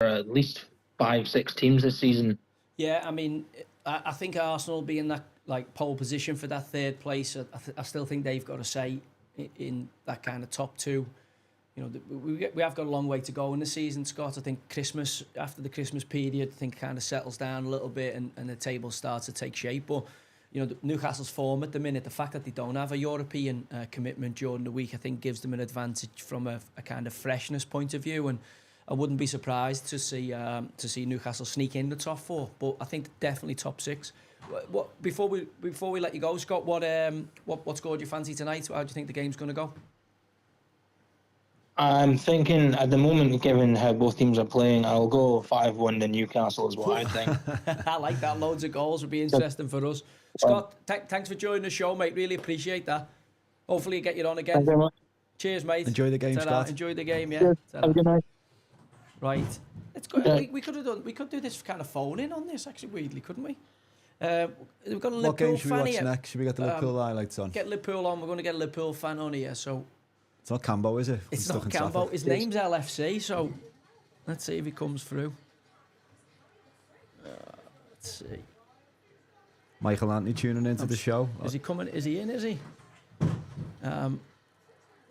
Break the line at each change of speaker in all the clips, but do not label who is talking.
at least 5-6 teams this season.
Yeah, I mean, I think Arsenal will be in that like pole position for that third place. I still think they've got a say in that kind of top two. You know, we have got a long way to go in the season, Scott. I think after the Christmas period, I think kind of settles down a little bit and the table starts to take shape. But, you know, Newcastle's form at the minute, the fact that they don't have a European commitment during the week, I think gives them an advantage from a kind of freshness point of view. And I wouldn't be surprised to see Newcastle sneak in the top four, but I think definitely top six. What before we let you go, Scott? What score do you fancy tonight? How do you think the game's going to go?
I'm thinking at the moment, given how both teams are playing, I'll go 5-1 to Newcastle is what I think.
I like that. Loads of goals would be interesting for us. Scott, thanks for joining the show, mate. Really appreciate that. Hopefully, get you on again.
Thank you very much.
Cheers, mate.
Enjoy the game, Scott.
Enjoy the game, yeah.
Cheers. Have a good night.
Right. It's good.
Yeah.
We could do this kind of phone in on this actually, weirdly, couldn't we? We've got a Liverpool
What game should we
fan
watch
here.
next? Should we get the Liverpool highlights on?
Get Liverpool on. We're going to get a Liverpool fan on here, so.
It's not Cambo, is it?
It's not Cambo. His name's LFC, so let's see if he comes through. Let's see.
Michael Anthony tuning into the show.
Is he coming? Is he in? Is he?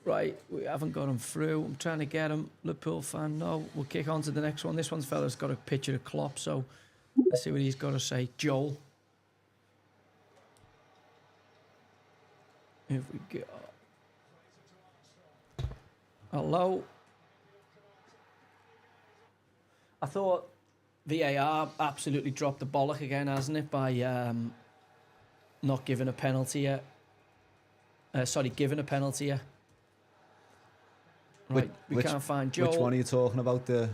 Right, we haven't got him through. I'm trying to get him. Liverpool fan, no. We'll kick on to the next one. This one's fella's got a picture of Klopp, so let's see what he's got to say. Joel. If we go. Hello. I thought VAR absolutely dropped the bollock again, hasn't it, by not giving a penalty yet. Giving a penalty yet. Right, we can't find Joel.
Which one are you talking about? The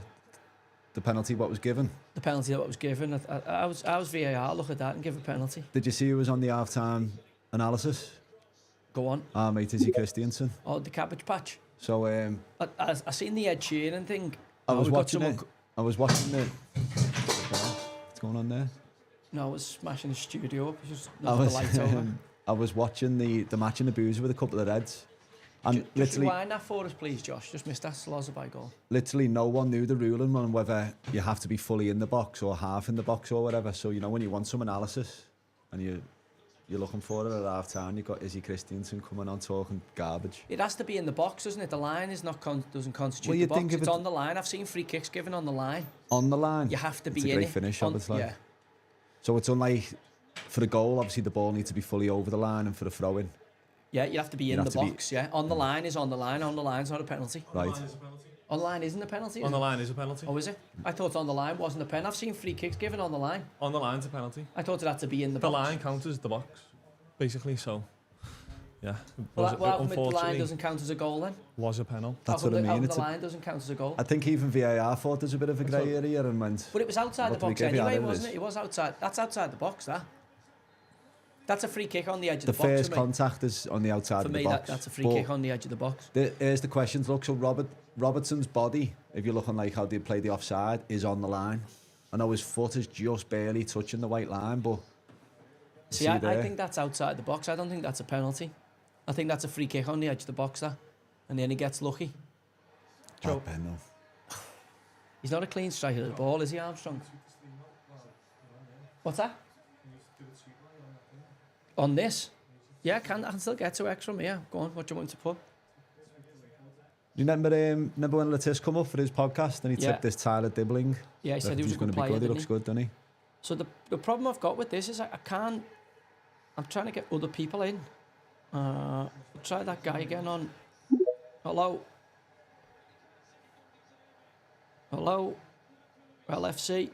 penalty what was given?
The penalty that was given. I was VAR, look at that and give a penalty.
Did you see who was on the half-time analysis?
Go on.
Our mate Izzy Christiansen.
Oh, the Cabbage Patch.
So
I seen the Ed Sheeran thing.
I was watching it. I was watching the. What's going on there?
No, I was smashing the studio up. Just knocked the lights over.
I was watching the match in the boozer with a couple of Reds. And
just rewind that for us, please, Josh. Just missed that Salazar goal.
Literally, no one knew the ruling on whether you have to be fully in the box or half in the box or whatever. So, you know, when you want some analysis and you're looking for it at half time, you've got Izzy Christiansen coming on talking garbage.
It has to be in the box, doesn't it? The line is not doesn't constitute
well,
the box. It's on the line. I've seen free kicks given on the line.
On the line?
You have to be
it's
in
a great
it.
Finish, obviously.
Yeah.
So it's unlike for the goal, obviously the ball needs to be fully over the line, and for the throw-in.
Yeah, you have to be in the box, yeah. On the line is on the line. On the line's not a penalty.
Right.
On the line isn't a penalty,
On the line is a penalty.
Oh, is it? I thought on the line wasn't a pen. I've seen free kicks given on the line.
On the line's a penalty.
I thought it had to be in the box.
The line counts as the box, basically, so... Yeah.
Well, the line doesn't count as a goal then?
Was a penalty.
That's what I mean.
The line doesn't count as a goal.
I think even VAR thought there's a bit of a grey area and went...
But it was outside the box anyway, wasn't it? It was outside. That's outside the box, that. That's a free kick on the edge of the box.
The first contact is on the outside of the box.
That's a free kick on the edge of the box.
Here's the questions. Look, so Robertson's body, if you're looking like how they play the offside, is on the line. I know his foot is just barely touching the white line, but...
See, I think that's outside the box. I don't think that's a penalty. I think that's a free kick on the edge of the box, that. And then he gets lucky. He's not a clean striker of the ball, is he, Armstrong? What's that? On this? Yeah, I can still get to X from here. Go on, what do you want me to put?
You remember when Lettice come up for his podcast and he tipped this Tyler Dibbling?
Yeah, he said he was
going to be good. He looks good, doesn't he?
So the problem I've got with this is I can't... I'm trying to get other people in. Try that guy again on... Hello? Hello? LFC?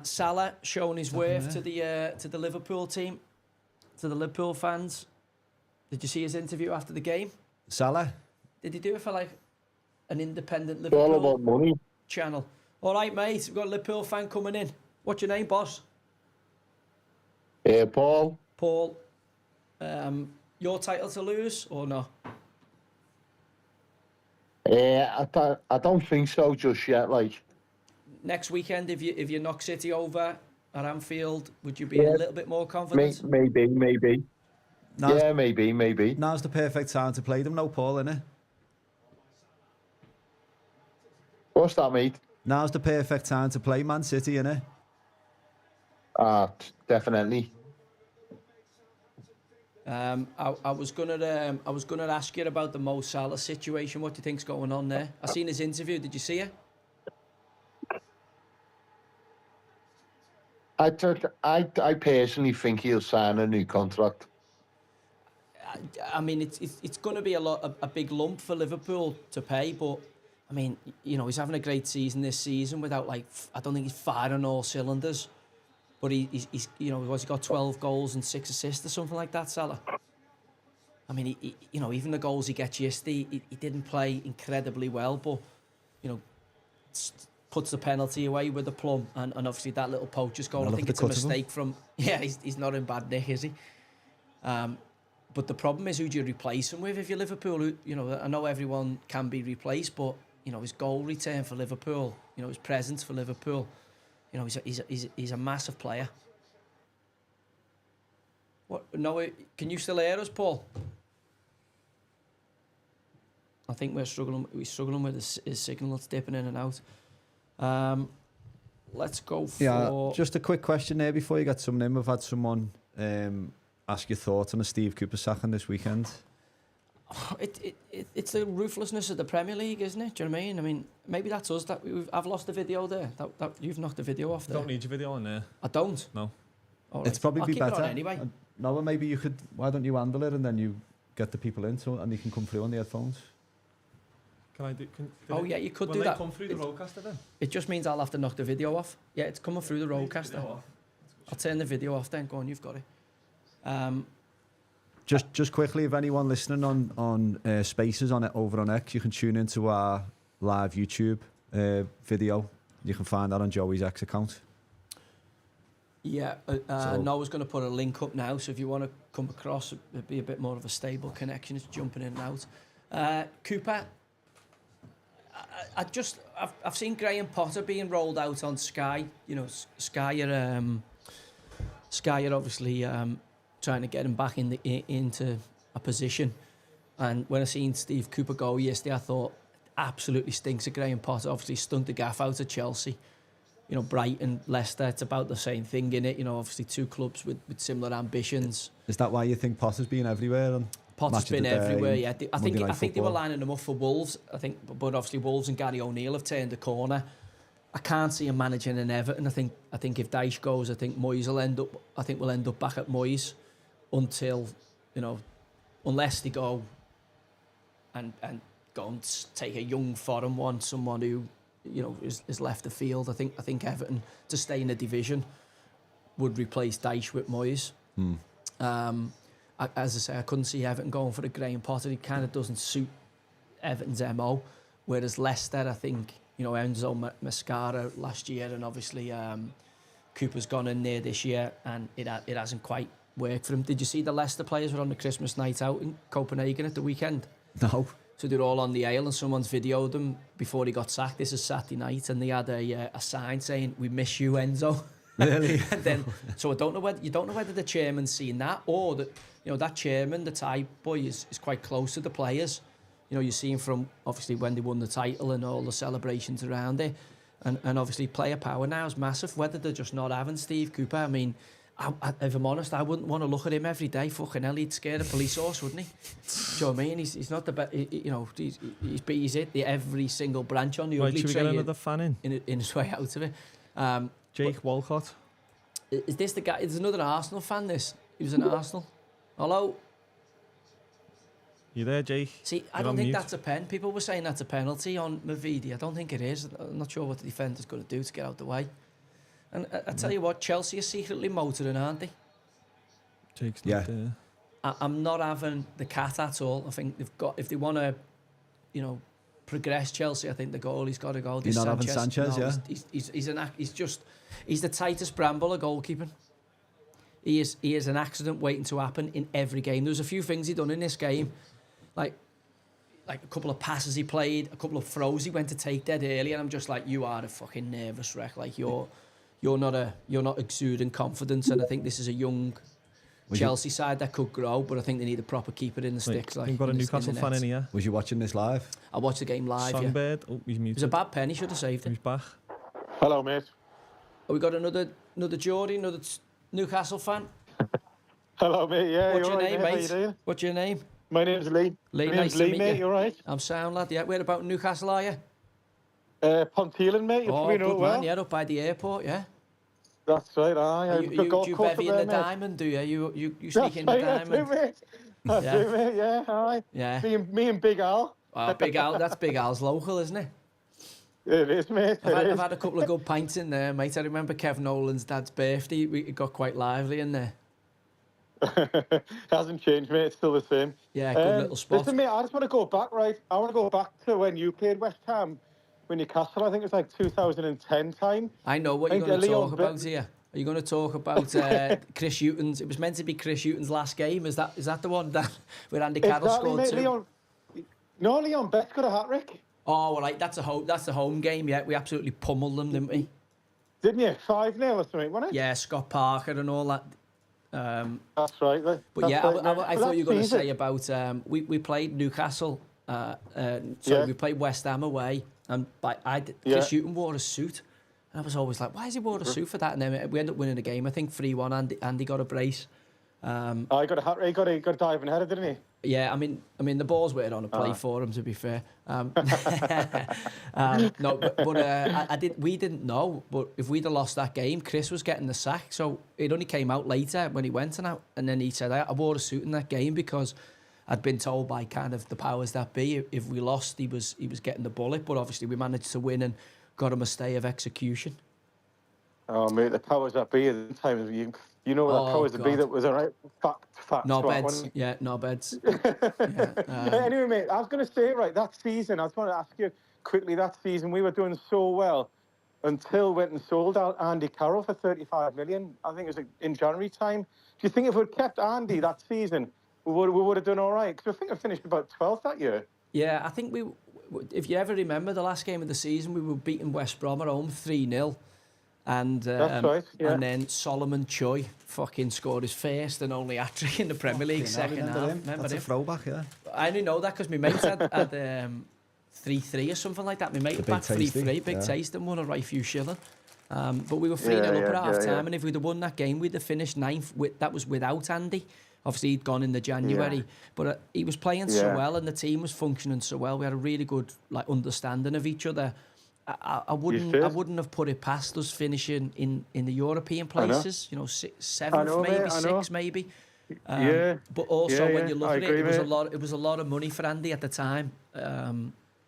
Salah showing his worth to the Liverpool team, to the Liverpool fans. Did you see his interview after the game?
Salah?
Did he do it for like an independent Liverpool
all about money.
channel? All right, mate. We've got a Liverpool fan coming in. What's your name, boss?
Paul.
Paul. Your title to lose or no?
I don't think so just yet. Like
next weekend, if you knock City over at Anfield, would you be a little bit more confident?
Maybe. Maybe.
Now's the perfect time to play them, no, Paul, innit?
What's that, mate?
Now's the perfect time to play Man City, innit?
Definitely.
I was gonna ask you about the Mo Salah situation. What do you think's going on there? I seen his interview. Did you see it?
I personally think he'll sign a new contract.
I mean, it's going to be a big lump for Liverpool to pay, but I mean, you know, he's having a great season this season without I don't think he's firing all cylinders, but he's you know, he got 12 goals and 6 assists or something like that, Salah. I mean, he you know, even the goals he gets yesterday, he didn't play incredibly well, but you know, puts the penalty away with the plum, and obviously that little poacher's goal. I think it's a mistake from. Yeah, he's not in bad nick, is he? But the problem is, who do you replace him with if you're Liverpool? You know, I know everyone can be replaced, but you know, his goal return for Liverpool, you know, his presence for Liverpool, you know, he's a massive player. What? No, can you still hear us, Paul? I think we're struggling with his signal. It's dipping in and out. Let's go for...
Yeah, just a quick question there before you get something in. We've had someone ask your thoughts on the Steve Cooper sacking this weekend.
It's the ruthlessness of the Premier League, isn't it? Do you know what I mean? Maybe that's us. I've lost the video there. That you've knocked the video off there.
Don't need your video on there.
I don't?
No.
Right.
It's probably
I'll
be
keep it
better.
on anyway.
No, but maybe you could... Why don't you handle it and then you get the people in and you can come through on the headphones?
Can I do...
Yeah, you could do
will
that.
Will they come through the roadcaster then?
It just means I'll have to knock the video off. Yeah, it's coming through the roadcaster. I'll turn the video off then. Go on, you've got it.
Just quickly, if anyone listening on Spaces on it over on X, you can tune into our live YouTube video. You can find that on Joey's X account.
Yeah, Noah's going to put a link up now, so if you want to come across, it'd be a bit more of a stable connection. It's jumping in and out. Cooper, I've seen Graham Potter being rolled out on Sky. You know, Sky are obviously trying to get him back into a position. And when I seen Steve Cooper go yesterday, I thought absolutely stinks of Graham Potter. Obviously stunk the gaff out of Chelsea. You know, Brighton, Leicester, it's about the same thing, innit? You know, obviously two clubs with similar ambitions.
Is that why you think Potter's been everywhere? And
Potter's been everywhere, yeah. I think they were lining him up for Wolves. But obviously Wolves and Gary O'Neill have turned the corner. I can't see him managing in Everton. I think if Dyche goes, I think Moyes will end up. I think we'll end up back at Moyes until, you know, unless they go and go and take a young foreign one, someone who, you know, is left the field. I think Everton, to stay in the division, would replace Dyche with Moyes. As I say, I couldn't see Everton going for a Graham Potter. He kind of doesn't suit Everton's MO. Whereas Leicester, I think, you know, Enzo Mascara last year, and obviously Cooper's gone in there this year, and it hasn't quite worked for him. Did you see the Leicester players were on the Christmas night out in Copenhagen at the weekend?
No.
So they're all on the ale, and someone's videoed them before he got sacked. This is Saturday night, and they had a sign saying, "We miss you, Enzo."
Really?
And then, so I don't know whether the chairman's seen that, or that, you know, that chairman, the Thai boy, is quite close to the players. You know, you see him from obviously when they won the title and all the celebrations around it, and obviously player power now is massive. Whether they're just not having Steve Cooper, I mean, if I'm honest, I wouldn't want to look at him every day. Fucking hell, he'd scare a police horse, wouldn't he? Do you know what I mean? He's not the best. You know, he's hit every single branch on the ugly tree.
Should we get another fan
in his way out of it?
Jake Walcott.
Is this the guy? Is another Arsenal fan? He was an Arsenal. Hello.
You there, Jake?
See, I don't think that's a pen. People were saying that's a penalty on Mavidi. I don't think it is. I'm not sure what the defender's going to do to get out the way. And I tell you what, Chelsea are secretly motoring, aren't they?
Jake's not there.
I'm not having the cat at all. I think they've got, if they want to, you know, progress Chelsea, I think the goalie's got to go.
You're not having Sanchez,
no,
yeah?
He's the tightest bramble of goalkeeping. He is an accident waiting to happen in every game. There was a few things he done in this game, like a couple of passes he played, a couple of throws he went to take dead early, and I'm just like, you are a fucking nervous wreck. Like you're not exuding confidence, and I think this is a young Chelsea side that could grow, but I think they need a proper keeper in the sticks.
We've got a Newcastle fan in here.
Was you watching this live?
I watched the game live.
Songbird. Oh, he's
It
muted.
was a bad pen. He should have saved it.
He's back.
Hello, mate.
Oh, we got another Geordie, another Newcastle fan.
Hello, mate. Yeah,
What's
you
your
all right,
name,
mate? How
mate?
you doing?
What's your name?
My name's Lee.
Lee,
My
nice
name's
to
Lee,
meet
mate.
you.
You all right?
I'm sound, lad. Yeah, where about Newcastle are you?
Ponteelan, mate. You
Oh,
probably know
good
it well.
man. Yeah, up by the airport. Yeah.
That's right. Aye.
You
golf
do you
course
bevy
up
in the
there, mate.
diamond, do you? You
That's
sneak in the
right, I do,
diamond.
mate. I
Yeah.
do, mate. Yeah, aye.
Yeah.
Me and Big Al.
Oh, Big Al. That's Big Al's local, isn't it?
It is, mate.
I've had a couple of good pints in there, mate. I remember Kevin Nolan's dad's birthday. It got quite lively in there.
Hasn't changed, mate. It's still the same.
Yeah, good little spot.
Listen, mate, I just want to go back, right? I want to go back to when you played West Ham with Newcastle. I think it was like 2010 time.
I know what
I
you're
think
going to
Leon
talk about here. Are you going to talk about Chris Hughton's? It was meant to be Chris Hughton's last game. Is that the one that where Andy Carroll
Exactly,
scored
mate.
two?
Leon Betts got a hat-trick.
Oh, well, like that's a home game. Yeah, we absolutely pummeled them, didn't we?
Didn't you? 5-0 or something, wasn't it?
Yeah, Scott Parker and all that.
That's right.
But
That's
yeah,
right,
I thought you were going to
season.
say about we played Newcastle.
Yeah.
We played West Ham away, and Chris
Yeah.
Hughton wore a suit, and I was always like, why has he wore a suit for that? And then we ended up winning the game. I think 3-1. Andy got a brace.
He got a hat-trick. He got a diving header, didn't he?
Yeah, I mean, the balls weren't on a play for him, to be fair. No, but we didn't know. But if we'd have lost that game, Chris was getting the sack. So it only came out later when he went and then he said, I wore a suit in that game because I'd been told by kind of the powers that be, if we lost, he was getting the bullet. But obviously we managed to win and got him a stay of execution.
Oh, mate, the powers that be at the time, you know what the powers that be that was all right. Fact.
No
swap,
beds.
wasn't it?
Yeah, no beds.
Anyway, mate, I was going to say, right, that season, I just want to ask you quickly, that season we were doing so well until went and sold out Andy Carroll for 35 million. I think it was like in January time. Do you think if we'd kept Andy that season, we would have done all right? Because I think I finished about 12th that year.
Yeah, I think if you ever remember the last game of the season, we were beating West Brom at home 3-0. And
That's right, yeah.
And then Solomon Choi fucking scored his first and only hat-trick in the Premier League second half. Remember
That's
him?
a throwback, yeah.
I only know that because my mate had 3-3 or something like that. My mate
The
back
big
3-3, big
yeah.
taste, and won a right few shilling. But we were 3-0 up at half-time, and if we'd have won that game, we'd have finished 9th. That was without Andy. Obviously, he'd gone in the January, but he was playing so well, and the team was functioning so well. We had a really good understanding of each other. I wouldn't have put it past us finishing in the European places. You know, 7th, maybe 6th, maybe. But also when you look at it, it was a lot of money for Andy at the time.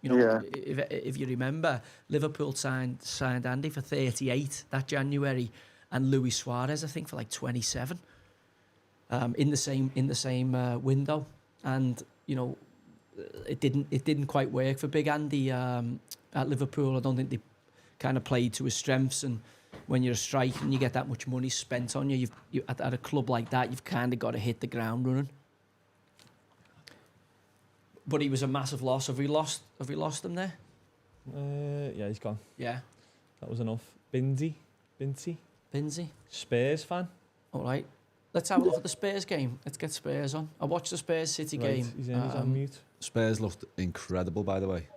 If you remember, Liverpool signed Andy for 38 that January, and Luis Suarez I think for like 27. In the same window, and you know, it didn't quite work for Big Andy at Liverpool. I don't think they kind of played to his strengths, and when you're a striker and you get that much money spent on you, at a club like that, you've kind of got to hit the ground running. But he was a massive loss. Have we lost him there?
Yeah, he's gone.
Yeah.
That was enough. Binzi. Spurs fan.
All right. Let's have a look at the Spurs game. Let's get Spurs on. I watched the Spurs City game.
He's on mute.
Spurs looked incredible, by the way.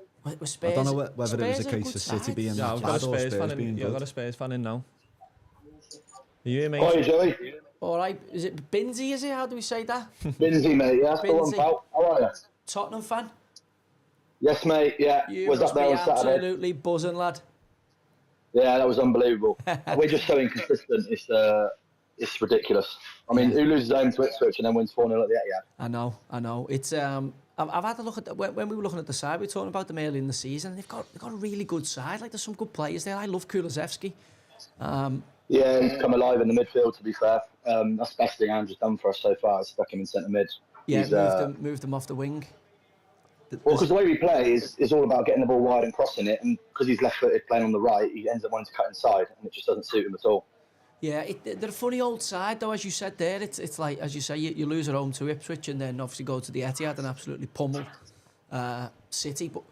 Spurs,
I don't know whether it was a
Spurs are
case
good
of City
side.
being
Yeah, I've got a
bad or
Spurs fan
Spurs being
in.
good.
I've got a Spurs fan in now. Are you here, mate?
Hi, Joey.
All right. Is it Binzi, is it? How do we say that?
Binzi, mate. Yeah, that's the one,
Binzi.
pal. How are you?
Tottenham fan?
Yes, mate. Yeah.
You
was
must
up there
be
on Saturday.
absolutely buzzing, lad.
Yeah, that was unbelievable. We're just so inconsistent. It's ridiculous. I mean, who loses home to Ipswich and then wins 4-0 at the Etihad?
I know. It's I've had a look at when we were looking at the side. We were talking about them early in the season. They've got a really good side. Like there's some good players there. I love Kulusevski.
Yeah, he's come alive in the midfield. To be fair, that's the best thing Andrew's done for us so far. Is stuck him in centre mid.
Yeah,
He's,
moved them off the wing.
Well, because the way we play is all about getting the ball wide and crossing it, and because he's left-footed playing on the right, he ends up wanting to cut inside, and it just doesn't suit him at all.
Yeah, they're a funny old side though, as you said there. It's like, as you say, you lose at home to Ipswich and then obviously go to the Etihad and absolutely pummel City. But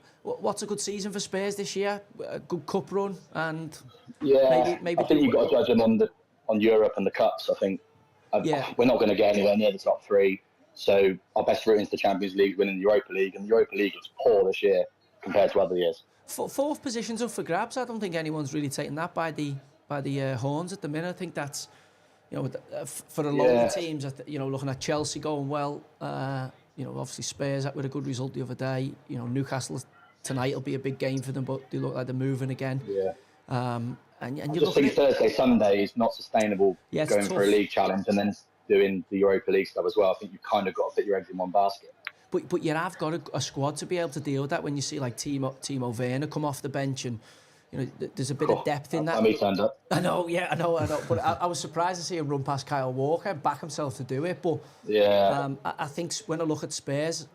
what's a good season for Spurs this year? A good cup run and
yeah,
maybe
I think you've got to judge him on Europe and the cups. I think We're not going to get anywhere near the top 3. So our best route into the Champions League is winning the Europa League, and the Europa League is poor this year compared to other years.
Fourth position's up for grabs. I don't think anyone's really taking that by the horns at the minute. I think that's, for a lot of the teams, looking at Chelsea going well, obviously Spurs with a good result the other day. Newcastle tonight will be a big game for them, but they look like they're moving again.
Yeah.
And
I
you
just think Thursday, Sunday is not sustainable, going
tough
for a league challenge and then doing the Europa League stuff as well. I think you've kind of got to put your eggs in one basket.
But you have got a squad to be able to deal with that when you see like Timo Werner come off the bench, and there's a bit of depth in that.
He turned up.
I know. But I was surprised to see him run past Kyle Walker, back himself to do it. But I think when I look at Spurs,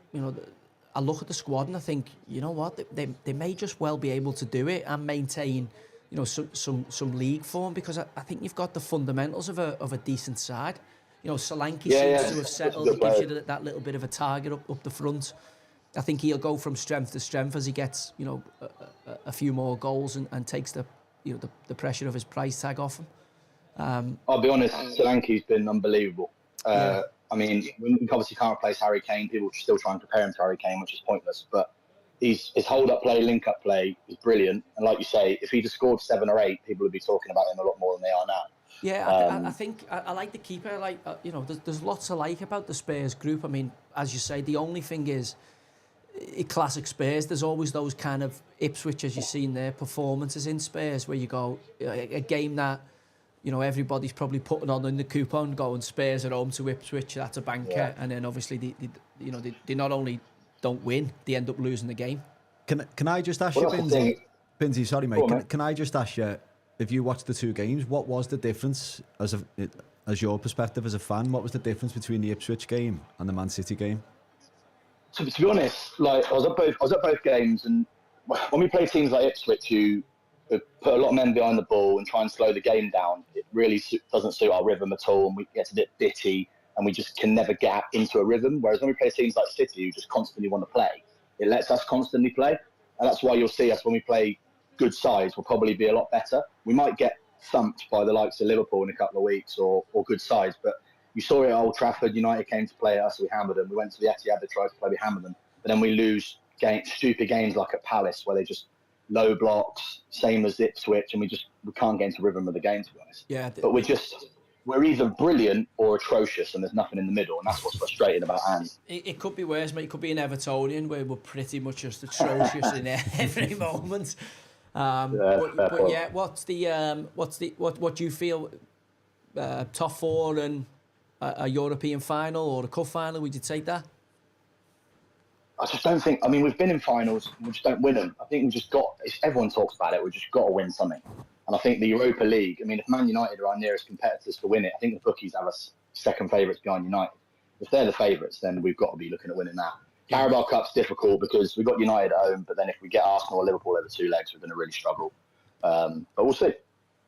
I look at the squad and I think, you know what, they may just well be able to do it and maintain, some league form, because I think you've got the fundamentals of a decent side. Solanke seems to have settled. It gives you that little bit of a target up the front. I think he'll go from strength to strength as he gets, a few more goals and takes the pressure of his price tag off him.
I'll be honest, Solanke's been unbelievable. I mean, we obviously can't replace Harry Kane. People still try and compare him to Harry Kane, which is pointless. But his hold-up play, link-up play is brilliant. And like you say, if he'd have scored 7 or 8, people would be talking about him a lot more than they are now.
Yeah, I think I like the keeper. There's lots to like about the Spurs group. I mean, as you say, the only thing is, classic Spurs, there's always those kind of Ipswich, as you've seen there, performances in Spurs where you go, a game that, everybody's probably putting on in the coupon, going Spurs at home to Ipswich, that's a banker. And then obviously, they not only don't win, they end up losing the game.
Can I just ask you, Binsey, sorry mate, can I just ask you, if you watched the 2 games, what was the difference as your perspective as a fan? What was the difference between the Ipswich game and the Man City game?
To be honest, I was at both games, and when we play teams like Ipswich who put a lot of men behind the ball and try and slow the game down, it really doesn't suit our rhythm at all, and we get a bit bitty, and we just can never get into a rhythm. Whereas when we play teams like City who just constantly want to play, it lets us constantly play, and that's why you'll see us when we play good sides will probably be a lot better. We might get thumped by the likes of Liverpool in a couple of weeks or good sides, but you saw it at Old Trafford. United came to play us, we hammered them. We went to the Etihad, they tried to play, we hammered them. But then we lose stupid games like at Palace where they just low blocks, same as Ipswich, and we can't get into rhythm of the game, to be honest.
Yeah.
But we're either brilliant or atrocious, and there's nothing in the middle, and that's what's frustrating about Andy.
It could be worse, mate. It could be an Evertonian where we're pretty much just atrocious in every moment. But yeah, what do you feel? Top 4 and a European final or a cup final? Would you take that?
I just don't think. I mean, we've been in finals, we just don't win them. I think everyone talks about it. We just got to win something. And I think the Europa League. I mean, if Man United are our nearest competitors to win it, I think the bookies have us second favourites behind United. If they're the favourites, then we've got to be looking at winning that. Carabao Cup's difficult because we've got United at home, but then if we get Arsenal or Liverpool over 2 legs, we're going to really struggle. But we'll see.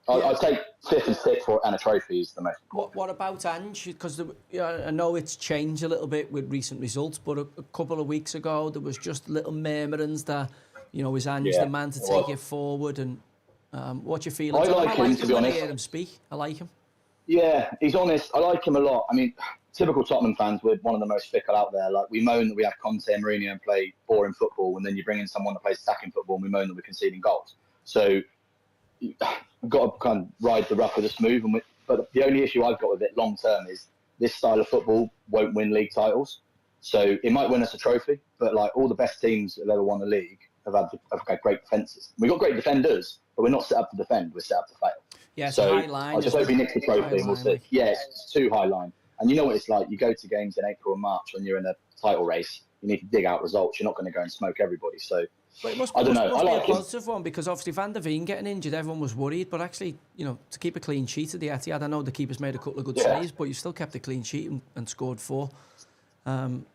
I'd take 5th and 6th and a trophy is the most important.
What about Ange? Because I know it's changed a little bit with recent results, but a couple of weeks ago there was just little murmurings that, is Ange the man to take it forward? And what you feel?
I like him, to be honest.
I hear him speak. I like him.
Yeah, he's honest. I like him a lot. I mean, typical Tottenham fans, we're one of the most fickle out there. Like, we moan that we have Conte and Mourinho and play boring football, and then you bring in someone that plays attacking football and we moan that we're conceding goals. So you've got to kind of ride the rough with the smooth. But the only issue I've got with it long term is this style of football won't win league titles. So it might win us a trophy, but like all the best teams that have ever won the league have had great defences. We've got great defenders, but we're not set up to defend, we're set up to fail.
Yeah, it's
so
a high line.
I just hope he nicks the trophy and we'll see. Yeah, it's too high line. And you know what it's like, you go to games in April and March when you're in a title race, you need to dig out results. You're not going to go and smoke everybody. So
but it must,
I don't know.
Must
I like
be a positive one, because obviously Van der Veen getting injured, everyone was worried. But actually, to keep a clean sheet at the Etihad, I know the keeper's made a couple of good saves, but you still kept a clean sheet and scored 4.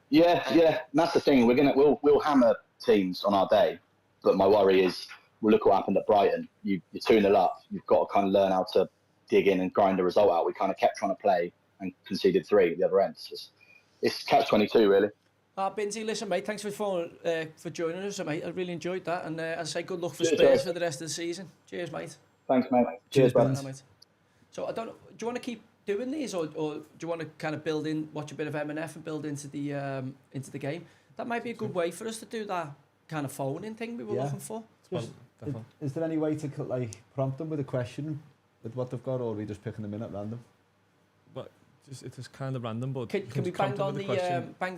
Yeah. And that's the thing. We'll hammer teams on our day, but my worry is, well, look what happened at Brighton. You're 2-0 up. You've got to kind of learn how to dig in and grind the result out. We kind of kept trying to play and conceded 3 at the other end. It's catch-22, really.
Binsey, listen, mate, thanks for joining us, mate. I really enjoyed that. And as I say, good luck for Spurs for the rest of the season. Cheers, mate.
Thanks, mate. Cheers, mate.
So, do you want to keep doing these, or do you want to kind of watch a bit of M&F and build into the game? That might be a good way for us to do that kind of phoning thing we were looking for.
Is there any way to like prompt them with a question with what they've got, or are we just picking them in at random?
But it is kind of random. But
can we bang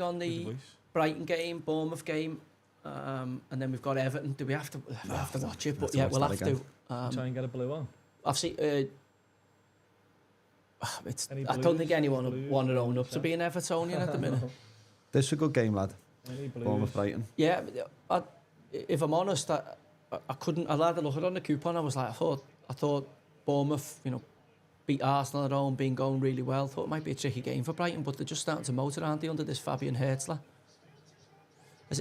on the Brighton game, Bournemouth game, and then we've got Everton. Do we have to watch it? But yeah, we'll have to.
Try and get a blue on.
I've seen. I don't think anyone would want to own up to being Evertonian at the minute.
This is a good game, lad. Bournemouth Brighton.
Yeah, if I'm honest, I couldn't. I had a look at it on the coupon. I was like, I thought Bournemouth, beat Arsenal at home, been going really well. Thought it might be a tricky game for Brighton, but they're just starting to motor, aren't they, under this Fabian Hertzler?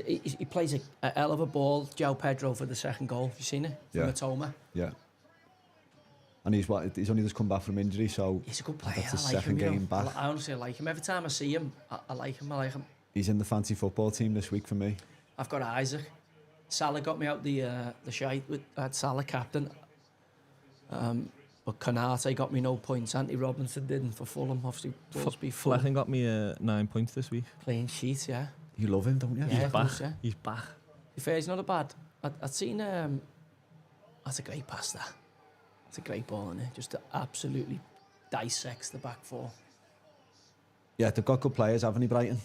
He plays a hell of a ball, João Pedro, for the second goal. Have you seen it? From Matoma.
Yeah. And he's only just come back from injury, so
he's a good player.
That's his
I like
second
him,
game back.
I honestly like him. Every time I see him, I like him.
He's in the fancy football team this week for me.
I've got Isaac. Salah got me out the shite. I had Salah captain. But Canate got me no points. Anthony Robinson didn't for Fulham. Obviously,
Flecking got me 9 points this week.
Clean sheet, yeah.
You love him, don't you?
Yeah,
he's back.
Does, yeah.
He's back.
To be fair, he's not a bad. I'd seen. That's a great pass, that. It's a great ball, isn't it? Just to absolutely dissects the back four.
Yeah, they've got good players, haven't they, Brighton?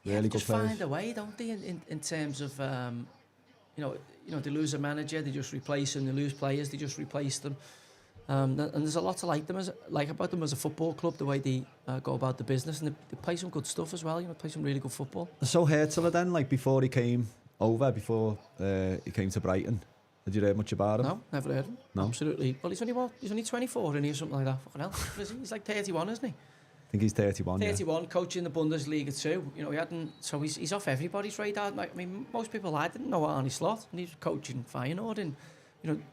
Really good players.
Find a way, don't they? In terms of, they lose a manager, they just replace them. They lose players, they just replace them. And there's a lot to like about them as a football club, the way they go about the business, and they play some good stuff as well. Play some really good football. So
Hertzler then, like before he came over, before he came to Brighton, had you heard much about him?
No, never heard of him. No, absolutely. Well, he's only 24, isn't he, or something like that? Fucking hell, he's like 31, isn't he?
I think he's 31.
31, coaching the Bundesliga too. He hadn't, so he's off everybody's radar. I mean, most people I didn't know Arne Slot, and he's coaching Feyenoord, and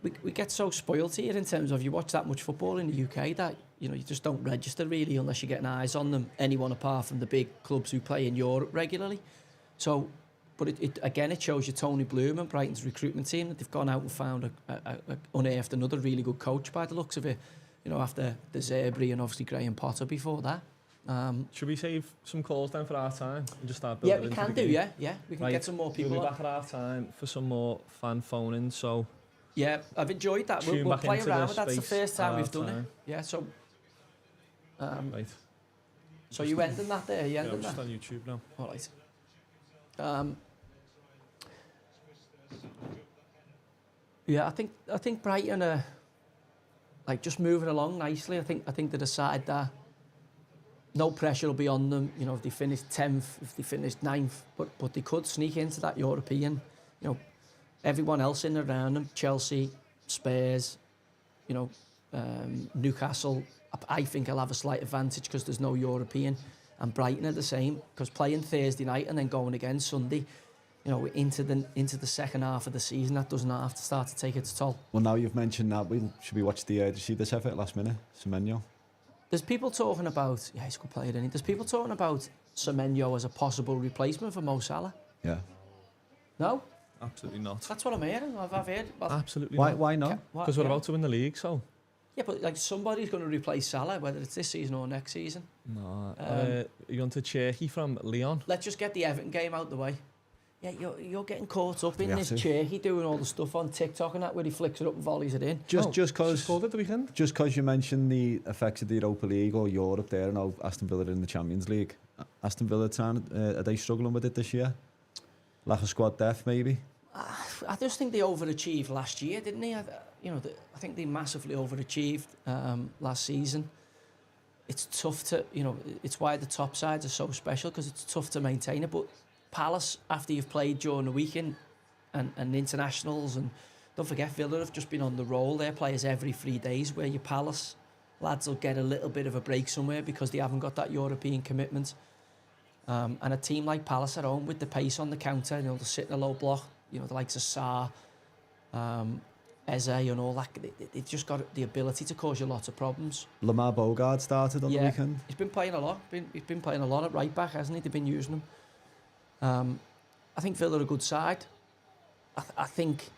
we get so spoiled here in terms of you watch that much football in the UK that you just don't register really unless you're getting eyes on them. Anyone apart from the big clubs who play in Europe regularly. So, but it shows you Tony Bloom and Brighton's recruitment team that they've gone out and found unearthed another really good coach by the looks of it. After the Zebri and obviously Graham Potter before that.
Should we save some calls then for half time and just start building?
Yeah, we can do. Yeah, we can get some more people.
We'll be back at half time for some more fan phoning. So
yeah, I've enjoyed that. We'll play around with that. That's the first time we've done it. Yeah, so
right.
So you ending that there? You ending
I'm just
that?
on YouTube now.
All right. Yeah, I think Brighton are like just moving along nicely. I think they decided that no pressure will be on them. If they finish 10th, if they finish 9th, but they could sneak into that European. Everyone else in and around them, Chelsea, Spurs, Newcastle. I think I'll have a slight advantage because there's no European, and Brighton are the same because playing Thursday night and then going again Sunday. Into the second half of the season, that doesn't have to start to take its toll.
Well, now you've mentioned that, should we watch did you see this effort last minute, Semenyo?
There's people talking about, he's a good player, isn't he? There's people talking about Semenyo as a possible replacement for Mo Salah.
Yeah.
No?
Absolutely not.
That's what I'm hearing. I've heard.
Absolutely
not.
Why
not?
Because we're about to win the league, so.
Yeah, but somebody's going to replace Salah, whether it's this season or next season.
No. You're going to Cherky from Leon.
Let's just get the Everton game out the way. Yeah, you're getting caught up in this Cherky doing all the stuff on TikTok and that where he flicks it up and volleys it in.
Just because
scored at the weekend.
Just because you mentioned the effects of the Europa League or Europe there, and Aston Villa in the Champions League. Aston Villa are they struggling with it this year? Lack of squad depth, maybe.
I just think they overachieved last year, didn't they? I think they massively overachieved last season. It's tough to, it's why the top sides are so special because it's tough to maintain it. But Palace, after you've played during the weekend and internationals, and don't forget Villa have just been on the roll. Their players every 3 days, where your Palace lads will get a little bit of a break somewhere because they haven't got that European commitment. And a team like Palace at home with the pace on the counter, they'll sit in a low block. The likes of Sarr, Eze and all that, they've just got the ability to cause you lots of problems.
Lamar Bogard started on the weekend.
He's been playing a lot. He's been playing a lot at right back, hasn't he? They've been using him. I think Villa are a good side. I think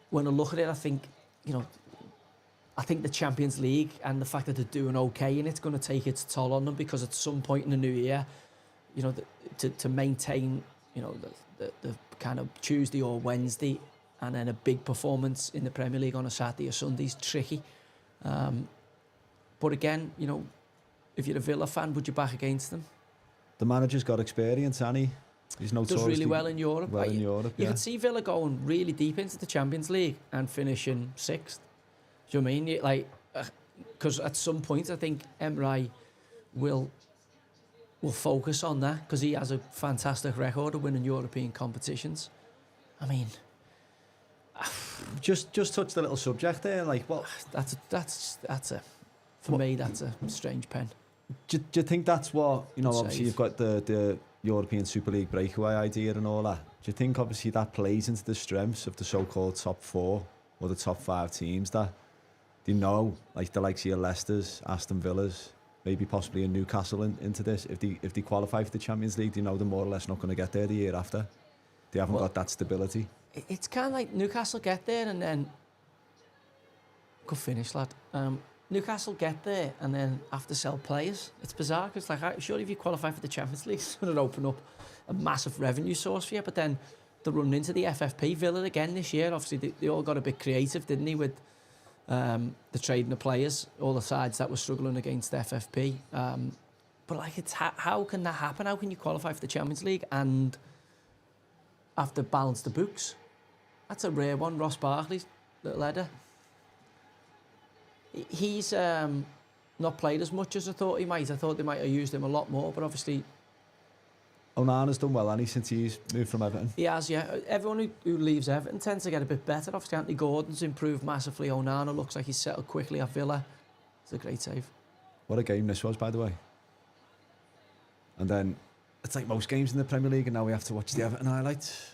when I look at it, I think I think the Champions League and the fact that they're doing okay in it's going to take its toll on them, because at some point in the new year, you know, to maintain, you know, the kind of Tuesday or Wednesday and then a big performance in the Premier League on a Saturday or Sunday is tricky. But again, you know, if you're a Villa fan, would you back against them?
The manager's got experience, and he's notoriously
does really well in Europe.
You
could see Villa going really deep into the Champions League and finishing 6th. Do you know what I mean? Like, because at some point I think Emre will focus on that, because he has a fantastic record of winning European competitions. I mean,
just touched a little subject there. Like, well,
that's a for me that's a strange pen.
Do you think that's what, you know,
Good
obviously
save.
you've got the European Super League breakaway idea and all that. Do you think obviously that plays into the strengths of the so-called top 4 or the top 5 teams that they know, like the likes of your Leicesters, Aston Villas, maybe possibly a Newcastle into this? If they qualify for the Champions League, do you know they're more or less not going to get there the year after? They haven't got that stability.
It's kind of like Newcastle get there and then good finish, lad. Newcastle get there and then have to sell players. It's bizarre, because like, surely if you qualify for the Champions League, it's going to open up a massive revenue source for you. But then they're running into the FFP. Villa again this year. Obviously, they all got a bit creative, didn't they, with the trading of players, all the sides that were struggling against the FFP. But like, it's how can that happen? How can you qualify for the Champions League and have to balance the books? That's a rare one. Ross Barkley's little header. He's not played as much as I thought he might. I thought they might have used him a lot more, but obviously
Onana's done well, hasn't he, since he's moved from Everton?
he has, yeah. Everyone who leaves Everton tends to get a bit better. Obviously, Anthony Gordon's improved massively. Onana looks like he's settled quickly at Villa. It's a great save.
What a game this was, by the way. And then it's like most games in the Premier League, and now we have to watch the Everton highlights.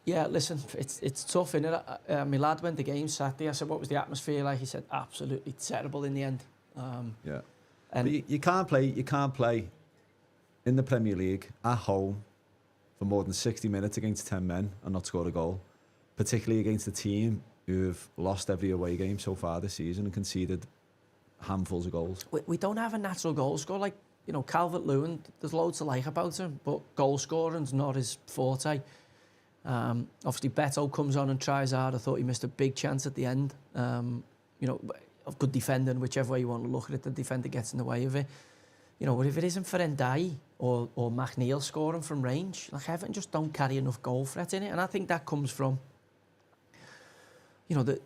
Yeah, listen, it's tough, innit? My lad went to the game Saturday. I said, what was the atmosphere like? He said, absolutely terrible in the end.
Yeah.
And
But you can't play in the Premier League at home for more than 60 minutes against 10 men and not score a goal, particularly against a team who've lost every away game so far this season and conceded handfuls of goals.
we don't have a natural goal scorer. Like, you know, Calvert-Lewin, there's loads to like about him, but goal scoring's not his forte. Obviously, Beto comes on and tries hard. I thought he missed a big chance at the end. You know, of good defending, whichever way you want to look at it, the defender gets in the way of it. You know, but if it isn't for Ndiaye or McNeil scoring from range, like, Everton just don't carry enough goal threat in it. And I think that comes from, you know,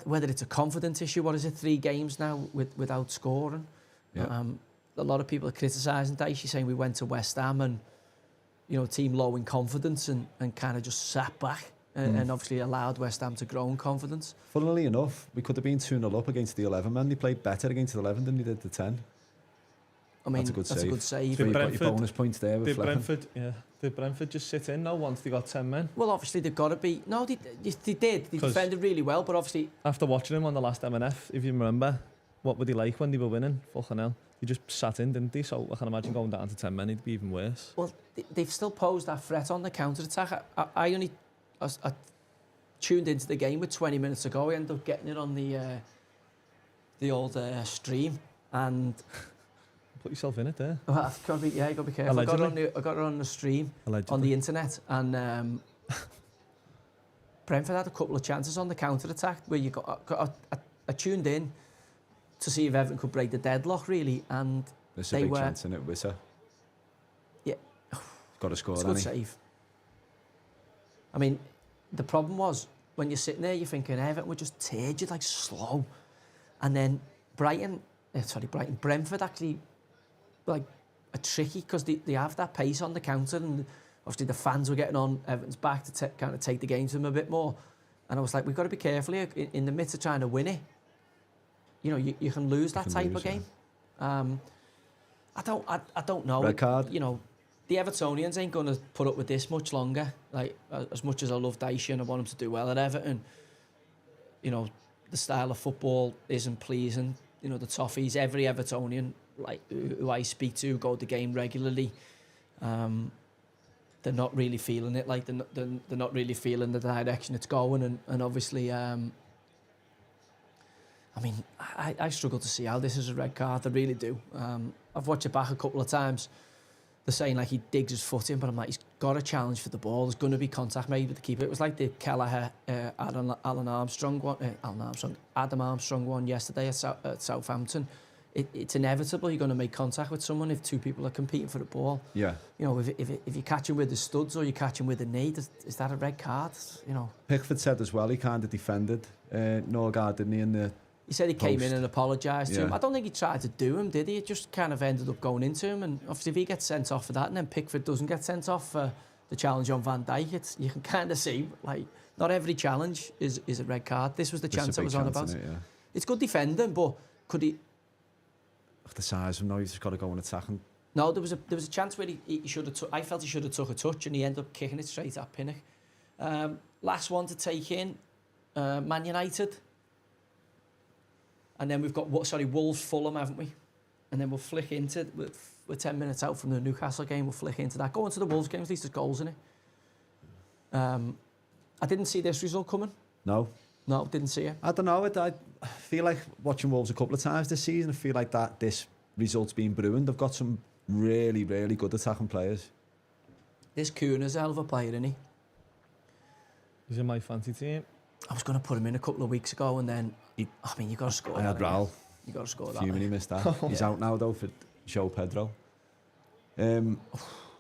whether it's a confidence issue. What is it, 3 games now without scoring?
Yeah.
A lot of people are criticising Dyche, saying we went to West Ham and, you know, team low in confidence and kind of just sat back and obviously allowed West Ham to grow in confidence.
Funnily enough, we could have been 2-0 up against the 11 men. They played better against the 11 than they did the 10.
I mean,
that's a good save.
Did
You've got your
Brentford-
bonus points there with
Did Brentford just sit in now once they got 10 men?
Well, obviously they've got to be. No, they did. They
'Cause-
defended really well, but obviously
After watching him on the last M&F, if you remember, what were they like when they were winning? Fucking hell. They just sat in, didn't they? So I can imagine going down to 10 men, it'd be even worse.
Well, they've still posed that threat on the counter-attack. I tuned into the game with 20 minutes ago. I ended up getting it on the old stream. And
Put yourself in it there.
you got to be careful. I got it on the stream,
Allegedly.
on the internet. And Brentford had a couple of chances on the counter-attack where I tuned in to see if Everton could break the deadlock, really. And
There's a
they
big
were...
chance in it, Wissa.
Yeah.
Got to score,
It's a good save. I mean, the problem was, when you're sitting there, you're thinking, Everton were just turgid, like slow. And then Brentford actually, like, are tricky because they have that pace on the counter, and obviously the fans were getting on Everton's back to kind of take the game to them a bit more. And I was like, we've got to be careful here. In the midst of trying to win it, you know, you can lose that type of game. I don't know.
Red card.
You know, the Evertonians ain't going to put up with this much longer. Like, as much as I love Dyche and I want him to do well at Everton, you know, the style of football isn't pleasing. You know, the Toffees, every Evertonian, like, who I speak to, go to the game regularly, they're not really feeling it. Like, they're not really feeling the direction it's going. And obviously, I I mean, I struggle to see how this is a red card. I really do. I've watched it back a couple of times. They're saying like he digs his foot in, but I'm like, he's got a challenge for the ball. There's going to be contact made with the keeper. It was like the Kelleher, Adam Armstrong one yesterday at Southampton. It's inevitable you're going to make contact with someone if two people are competing for the ball.
Yeah.
You know, if you catch him with the studs or you catch him with the knee, is that a red card? You know.
Pickford said as well he kind of defended Norgard, didn't he? In the
He said he came in and apologised to
Yeah.
him. I don't think he tried to do him, did he? It just kind of ended up going into him. And obviously, if he gets sent off for that, and then Pickford doesn't get sent off for the challenge on Van Dijk, you can kind of see like not every challenge is a red card. This was the chance I was on about. It's good defending, but could he?
The size of him, no, he's just got to go and attack him.
No, there was a chance where he should have. I felt he should have took a touch, and he ended up kicking it straight at Pinnock. Last one to take in, Man United. And then we've got Wolves Fulham, haven't we? And then we'll flick into we're 10 minutes out from the Newcastle game. We'll flick into that. Go on to the Wolves game. At least there's goals in it. I didn't see this result coming.
No,
didn't see it.
I don't know. I feel like watching Wolves a couple of times this season. I feel like that this result's been brewing. They've got some really, really good attacking players.
This Kuhner's a hell of a player, isn't he?
He's in my fancy team.
I was going to put him in a couple of weeks ago, and then you got to score.
I had Raul.
You got to score that.
He missed that. He's out now though for Joe Pedro.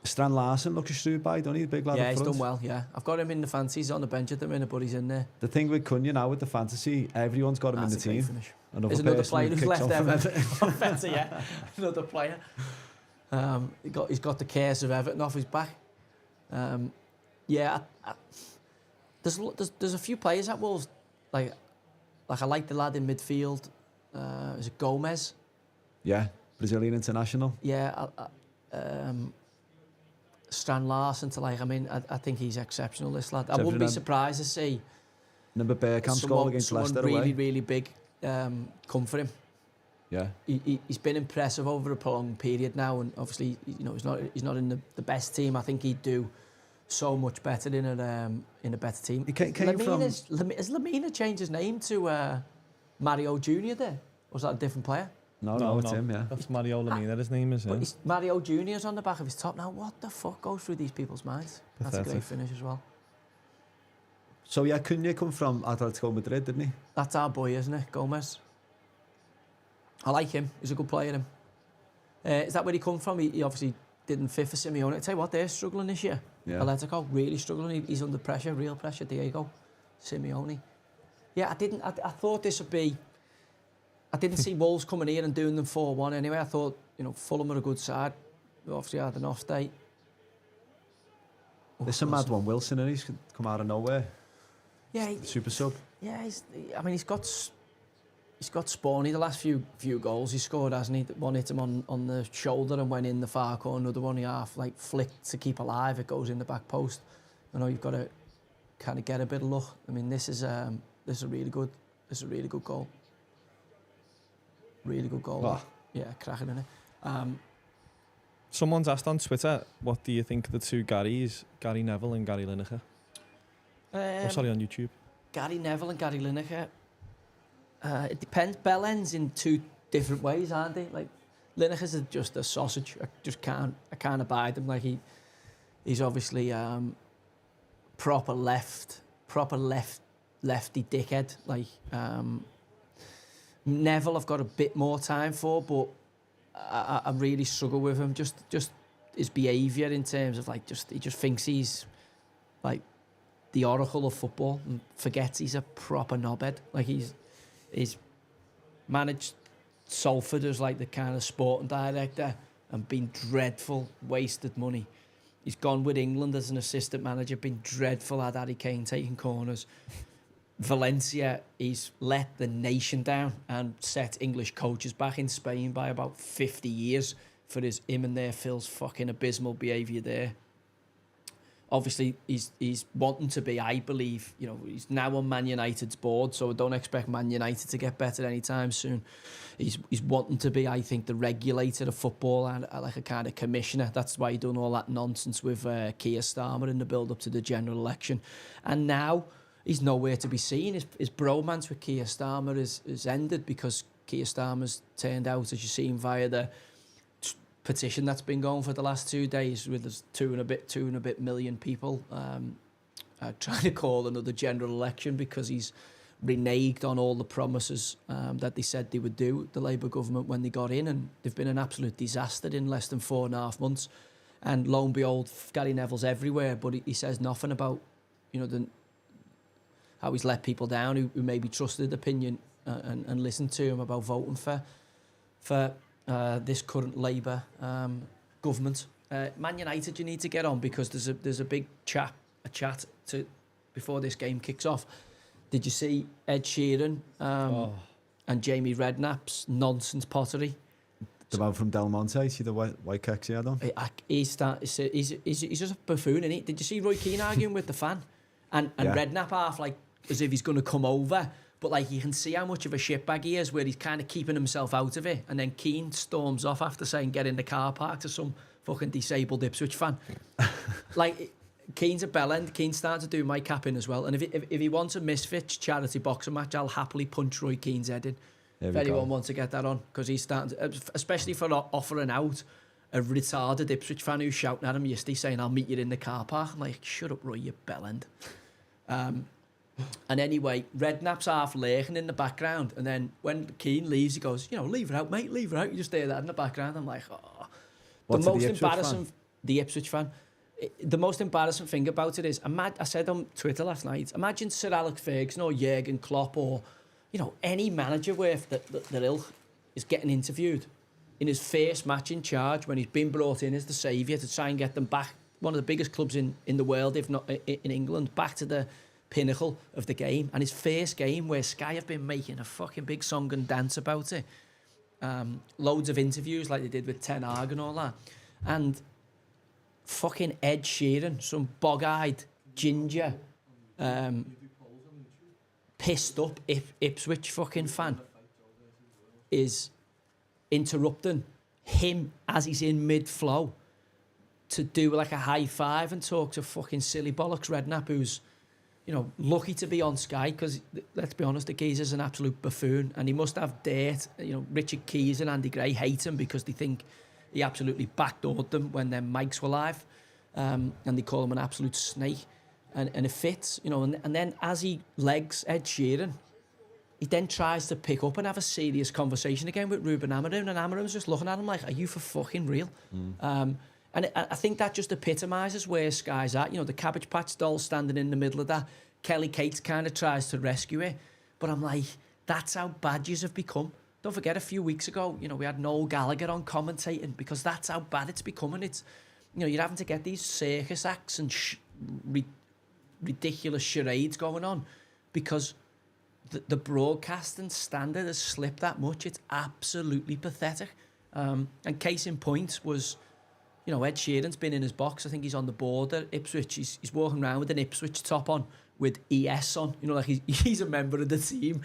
Strand Larsen looks a shrewd by, don't he? The big lad.
Yeah,
up
he's
front.
done well. Yeah, I've got him in the fancy. He's on the bench at the minute, but he's in there.
The thing with Cunha now with the fantasy, everyone's got him in the team.
There's another player who's left Everton.
Everton.
Yeah, another player. He's got the cares of Everton off his back. There's a few players at Wolves like I like the lad in midfield. Is it Gomez?
Yeah, Brazilian international.
Yeah, Strand Larsen to like. I mean, I think he's exceptional. This lad. I wouldn't be surprised to see.
Number Bergkamp's goal against Leicester
really,
away.
really big come for him.
Yeah,
he's been impressive over a prolonged period now, and obviously, you know, he's not in the best team. I think he'd do so much better in a better team.
He came
has Lamina changed his name to Mario Junior there? Or was that a different player?
No, it's him. Yeah,
That's Mario Lamina. His name is.
But Mario Junior's on the back of his top now. What the fuck goes through these people's minds? That's a great finish as well.
So yeah, Cunha come from Atletico Madrid, didn't he?
That's our boy, isn't it, Gomez? I like him. He's a good player. Him. Is that where he come from? He obviously didn't fit for Simeone. I tell you what, they're struggling this year.
Yeah.
Atletico really struggling. He's under pressure, real pressure. Diego Simeone. Yeah, I thought this would be. I didn't see Wolves coming here and doing them 4-1 anyway. I thought, you know, Fulham are a good side. We obviously had an off day.
There's a mad one, Wilson, and he's come out of nowhere.
Yeah,
super sub.
Yeah, he's got spawny the last few goals he scored, hasn't he? One hit him on the shoulder and went in the far corner. Another one he half like flicked to keep alive. It goes in the back post. I know you've got to kind of get a bit of luck. I mean, this is a really good goal. Really good goal.
Oh.
Yeah, cracking in it.
Someone's asked on Twitter, what do you think of the two Garys, Gary Neville and Gary Lineker? On YouTube.
Gary Neville and Gary Lineker. It depends. Bell ends in two different ways, aren't they? Like Lineker's just a sausage. I can't abide him. Like he's obviously proper lefty dickhead. Like Neville, I've got a bit more time for, but I really struggle with him. Just his behaviour in terms of like he just thinks he's like the oracle of football and forgets he's a proper knobhead. Like he's managed Salford as like the kind of sporting director and been dreadful, wasted money. He's gone with England as an assistant manager, been dreadful, had Harry Kane taking corners. Valencia, he's let the nation down and set English coaches back in Spain by about 50 years for him and their Phil's fucking abysmal behaviour there. Obviously, he's wanting to be, I believe, you know, he's now on Man United's board, so I don't expect Man United to get better anytime soon. He's wanting to be, I think, the regulator of football and like a kind of commissioner. That's why he done all that nonsense with Keir Starmer in the build-up to the general election. And now, he's nowhere to be seen. His bromance with Keir Starmer is ended because Keir Starmer's turned out, as you've seen via the petition that's been going for the last 2 days, with us 2 and a bit million people trying to call another general election because he's reneged on all the promises that they said they would do, the Labour government, when they got in, and they've been an absolute disaster in less than 4.5 months. And lo and behold, Gary Neville's everywhere, but he says nothing about, how he's let people down who maybe trusted opinion and listened to him about voting for this current Labour government. Man United, you need to get on, because there's a big chat before this game kicks off. Did you see Ed Sheeran and Jamie Redknapp's nonsense pottery?
The man from Del Monte, see the white kicks he had on?
He's just a buffoon, isn't he? Did you see Roy Keane arguing with the fan? And Redknapp half like as if he's going to come over, but like you can see how much of a shitbag he is, where he's kind of keeping himself out of it. And then Keane storms off after saying get in the car park to some fucking disabled Ipswich fan. Like, Keane's a bellend. Keane's starting to do my capping as well. And if he wants a Misfits charity boxing match, I'll happily punch Roy Keane's head in. If anyone wants to get that on, because he's starting to, especially for offering out a retarded Ipswich fan who's shouting at him yesterday saying, I'll meet you in the car park. I'm like, shut up, Roy, you bellend. And anyway, Redknapp's half lurking in the background, and then when Keane leaves, he goes, leave her out, mate, leave her out. You just hear that in the background. I'm like, oh. The Ipswich fan. The most embarrassing thing about it is, I said on Twitter last night, imagine Sir Alex Ferguson or Jurgen Klopp or, any manager worth the ilk is getting interviewed in his first match in charge when he's been brought in as the saviour to try and get them back, one of the biggest clubs in the world, if not in England, back to the pinnacle of the game. And his first game, where Sky have been making a fucking big song and dance about it, loads of interviews like they did with Ten Hag and all that, and fucking Ed Sheeran, some bog-eyed ginger, pissed up Ipswich fucking fan, is interrupting him as he's in mid-flow to do like a high five and talk to fucking silly bollocks Redknapp, who's lucky to be on Sky, because let's be honest, the geezer's an absolute buffoon, and he must have dirt. Richard Keys and Andy Gray hate him because they think he absolutely backdoored them when their mics were live, and they call him an absolute snake, and it fits, and then as he legs Ed Sheeran, he then tries to pick up and have a serious conversation again with Ruben Amorim, and Amorim's just looking at him like, are you for fucking real? And I think that just epitomises where Sky's at. The Cabbage Patch doll standing in the middle of that. Kelly Cates kind of tries to rescue it. But I'm like, that's how bad yous have become. Don't forget, a few weeks ago, we had Noel Gallagher on commentating, because that's how bad it's becoming. It's, you're having to get these circus acts and ridiculous charades going on because the broadcasting standard has slipped that much. It's absolutely pathetic. And case in point was, Ed Sheeran's been in his box. I think he's on the board at Ipswich. He's walking around with an Ipswich top on with ES on. Like he's a member of the team,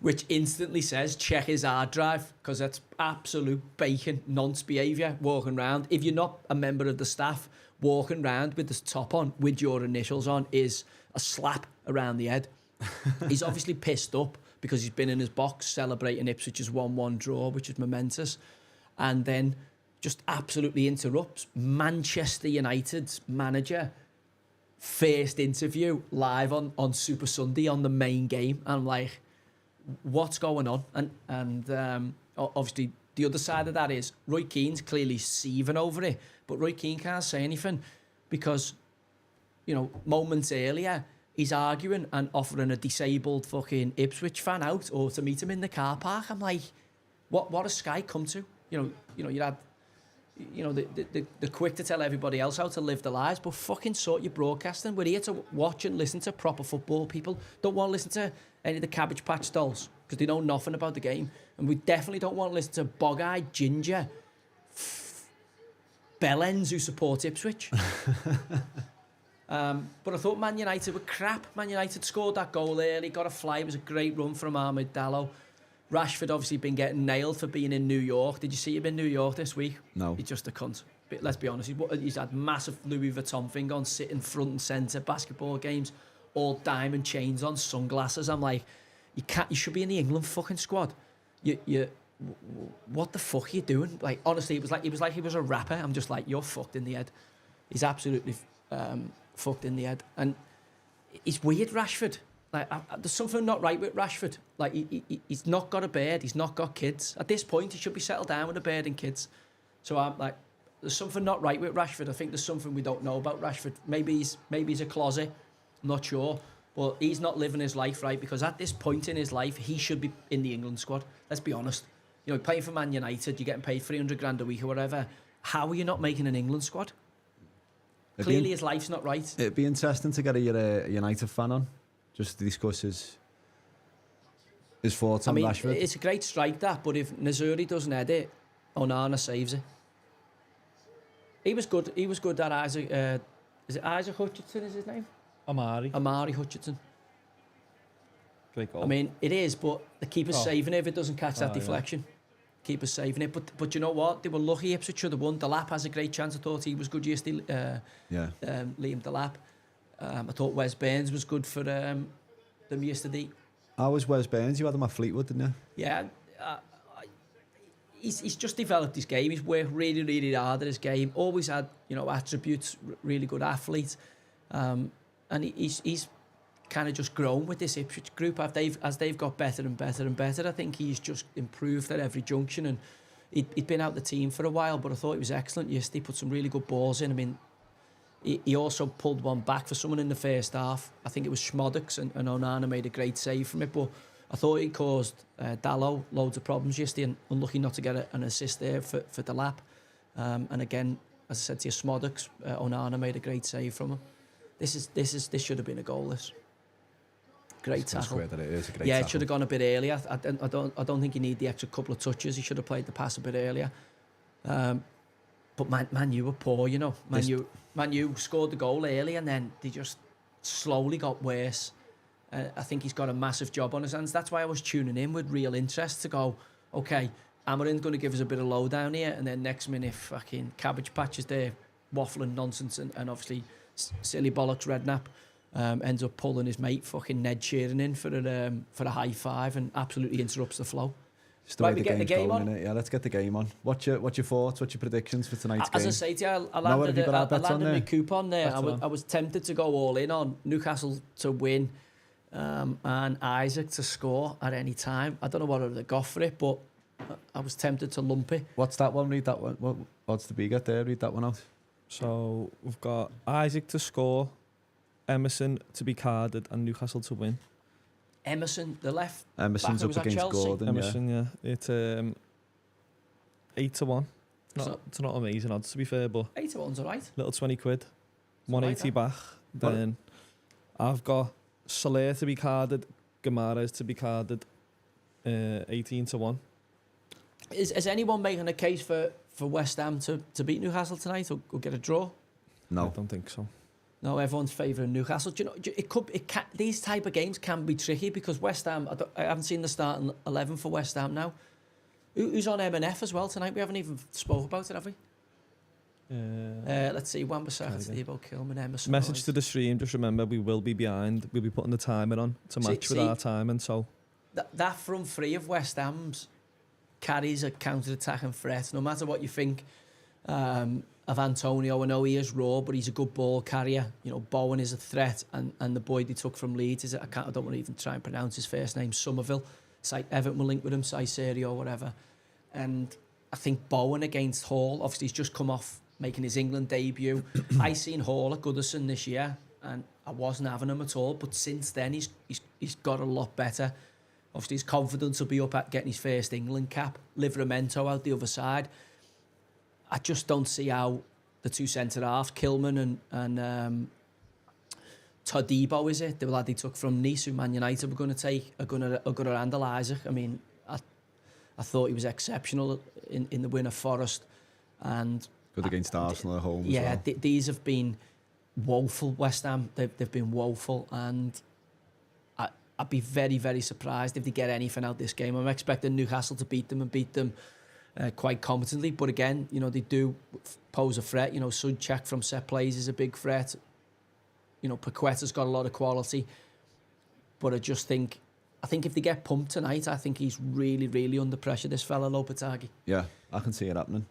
which instantly says check his hard drive, because that's absolute bacon nonce behaviour, walking around. If you're not a member of the staff, walking around with this top on with your initials on is a slap around the head. He's obviously pissed up because he's been in his box celebrating Ipswich's 1-1 draw, which is momentous, and then just absolutely interrupts Manchester United's manager first interview live on Super Sunday on the main game. And I'm like, what's going on? And obviously the other side of that is Roy Keane's clearly seething over it, but Roy Keane can't say anything because, moments earlier he's arguing and offering a disabled fucking Ipswich fan out or to meet him in the car park. I'm like, what has Sky come to? You had, they're quick to tell everybody else how to live their lives, but fucking sort your broadcasting. We're here to watch and listen to proper football. People don't want to listen to any of the Cabbage Patch dolls because they know nothing about the game. And we definitely don't want to listen to bog-eyed ginger bellends who support Ipswich. But I thought Man United were crap. Man United scored that goal early, got a fly. It was a great run from Ahmed Dallo. Rashford obviously been getting nailed for being in New York. Did you see him in New York this week?
No.
He's just a cunt. But let's be honest, he's had massive Louis Vuitton thing on, sitting front and centre, basketball games, all diamond chains on, sunglasses. I'm like, you should be in the England fucking squad. What the fuck are you doing? Like, honestly, it was like he was a rapper. I'm just like, you're fucked in the head. He's absolutely fucked in the head. And it's weird, Rashford. Like, there's something not right with Rashford. Like, he's not got a beard. He's not got kids. At this point, he should be settled down with a beard and kids. So I'm like, there's something not right with Rashford. I think there's something we don't know about Rashford. Maybe he's a closet. I'm not sure. But he's not living his life right, because at this point in his life, he should be in the England squad. Let's be honest. You know, playing for Man United, you're getting paid 300 grand a week or whatever. How are you not making an England squad? Clearly his life's not right.
It'd be interesting to get a United fan on, just to discuss his thoughts on Rashford.
It's a great strike, that, but if Nazuri doesn't head it, Onana saves it. He was good at Isaac. Is it Isaac Hutchinson? Is his name? Amari Hutchinson.
Great goal.
I mean, it is, but the keeper's saving it if it doesn't catch that deflection. Yeah. Keeper's saving it, but you know what? They were lucky. Ipswich should have won. Delap has a great chance. I thought he was good yesterday. Liam Delap. I thought Wes Burns was good for them yesterday.
How was Wes Burns? You had him at Fleetwood, didn't you?
Yeah. He's just developed his game. He's worked really, really hard at his game. Always had, attributes. Really good athlete. And he's kind of just grown with this Ipswich group as they've got better and better and better. I think he's just improved at every junction, and he'd been out the team for a while, but I thought he was excellent yesterday. He put some really good balls in. I mean, he also pulled one back for someone in the first half. I think it was Schmoddix, and Onana made a great save from it, but I thought he caused Dalot loads of problems yesterday, and unlucky not to get an assist there for Delap. And again, as I said to you, Schmoddix, Onana made a great save from him. This should have been a goal. This great tackle.
That it is a great
tackle.
It
should have gone a bit earlier. I don't think you need the extra couple of touches. He should have played the pass a bit earlier. But Man U were poor, Man U scored the goal early, and then they just slowly got worse. I think he's got a massive job on his hands. That's why I was tuning in with real interest to go, okay, Amarin's going to give us a bit of lowdown here, and then next minute fucking Cabbage Patch is there waffling nonsense, and obviously silly bollocks Redknapp ends up pulling his mate fucking Ned Sheeran in for a high five and absolutely interrupts the flow.
Just the way the game's going, innit? Yeah, let's get the game on. What's your thoughts? What's your predictions for tonight's game?
As I say to you, I landed a coupon there. I was tempted to go all in on Newcastle to win and Isaac to score at any time. I don't know whether they got for it, but I was tempted to lump it.
What's that one? Read that one. What's the big at there? Read that one out.
So we've got Isaac to score, Emerson to be carded, and Newcastle to win.
Emerson, the left.
Emerson's up against Gordon.
Emerson, yeah. It's 8-1. It's not amazing odds, to be fair, but
8-1's alright.
Little 20 quid, 180 back. Then I've got Salah to be carded, Guimaraes to be carded, 18-1.
Is anyone making a case for West Ham to beat Newcastle tonight or get a draw?
No,
I don't think so.
No, everyone's favouring Newcastle. Do you know, these type of games can be tricky because West Ham, I haven't seen the starting 11 for West Ham now. Who's on M&F as well tonight? We haven't even spoke about it, have we? Let's see, Wan-Bissaka, Thibaut, Kilman, Emerson.
Message to the stream, just remember we will be behind. We'll be putting the timer on to match with our timing. So
that front three of West Ham's carries a counter-attacking threat. No matter what you think of Antonio, I know he is raw, but he's a good ball carrier. You know, Bowen is a threat, and the boy they took from Leeds I don't want to even try and pronounce his first name. Somerville. It's like Everton will link with him, Caicedo or whatever. And I think Bowen against Hall. Obviously, he's just come off making his England debut. I seen Hall at Goodison this year, and I wasn't having him at all. But since then, he's got a lot better. Obviously, his confidence will be up at getting his first England cap. Livramento out the other side. I just don't see how the two centre-halves, Kilman and Todibo, is it? The lad he took from Nice, who Man United were going to take, are going to handle Isaac. I mean, I thought he was exceptional in the win of Forest. And
good against Arsenal at home as well.
These have been woeful, West Ham. They've been woeful, and I'd be very, very surprised if they get anything out this game. I'm expecting Newcastle to beat them quite competently. But again, you know, they do pose a threat. You know, Sudchak from set plays is a big threat. Paqueta's got a lot of quality, but I think if they get pumped tonight, I think he's really, really under pressure, this fella Lopetegui.
Yeah, I can see it happening.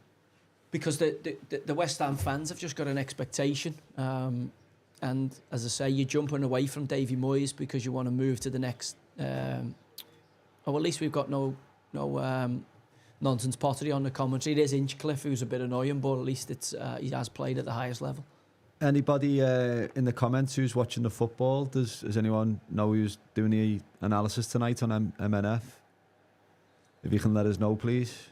Because the West Ham fans have just got an expectation. And as I say, you're jumping away from Davy Moyes because you want to move to the next... at least we've got no nonsense pottery on the commentary. It is Inchcliffe, who's a bit annoying, but at least he has played at the highest level.
Anybody in the comments who's watching the football? Does anyone know who's doing the analysis tonight on MNF? If you can let us know, please.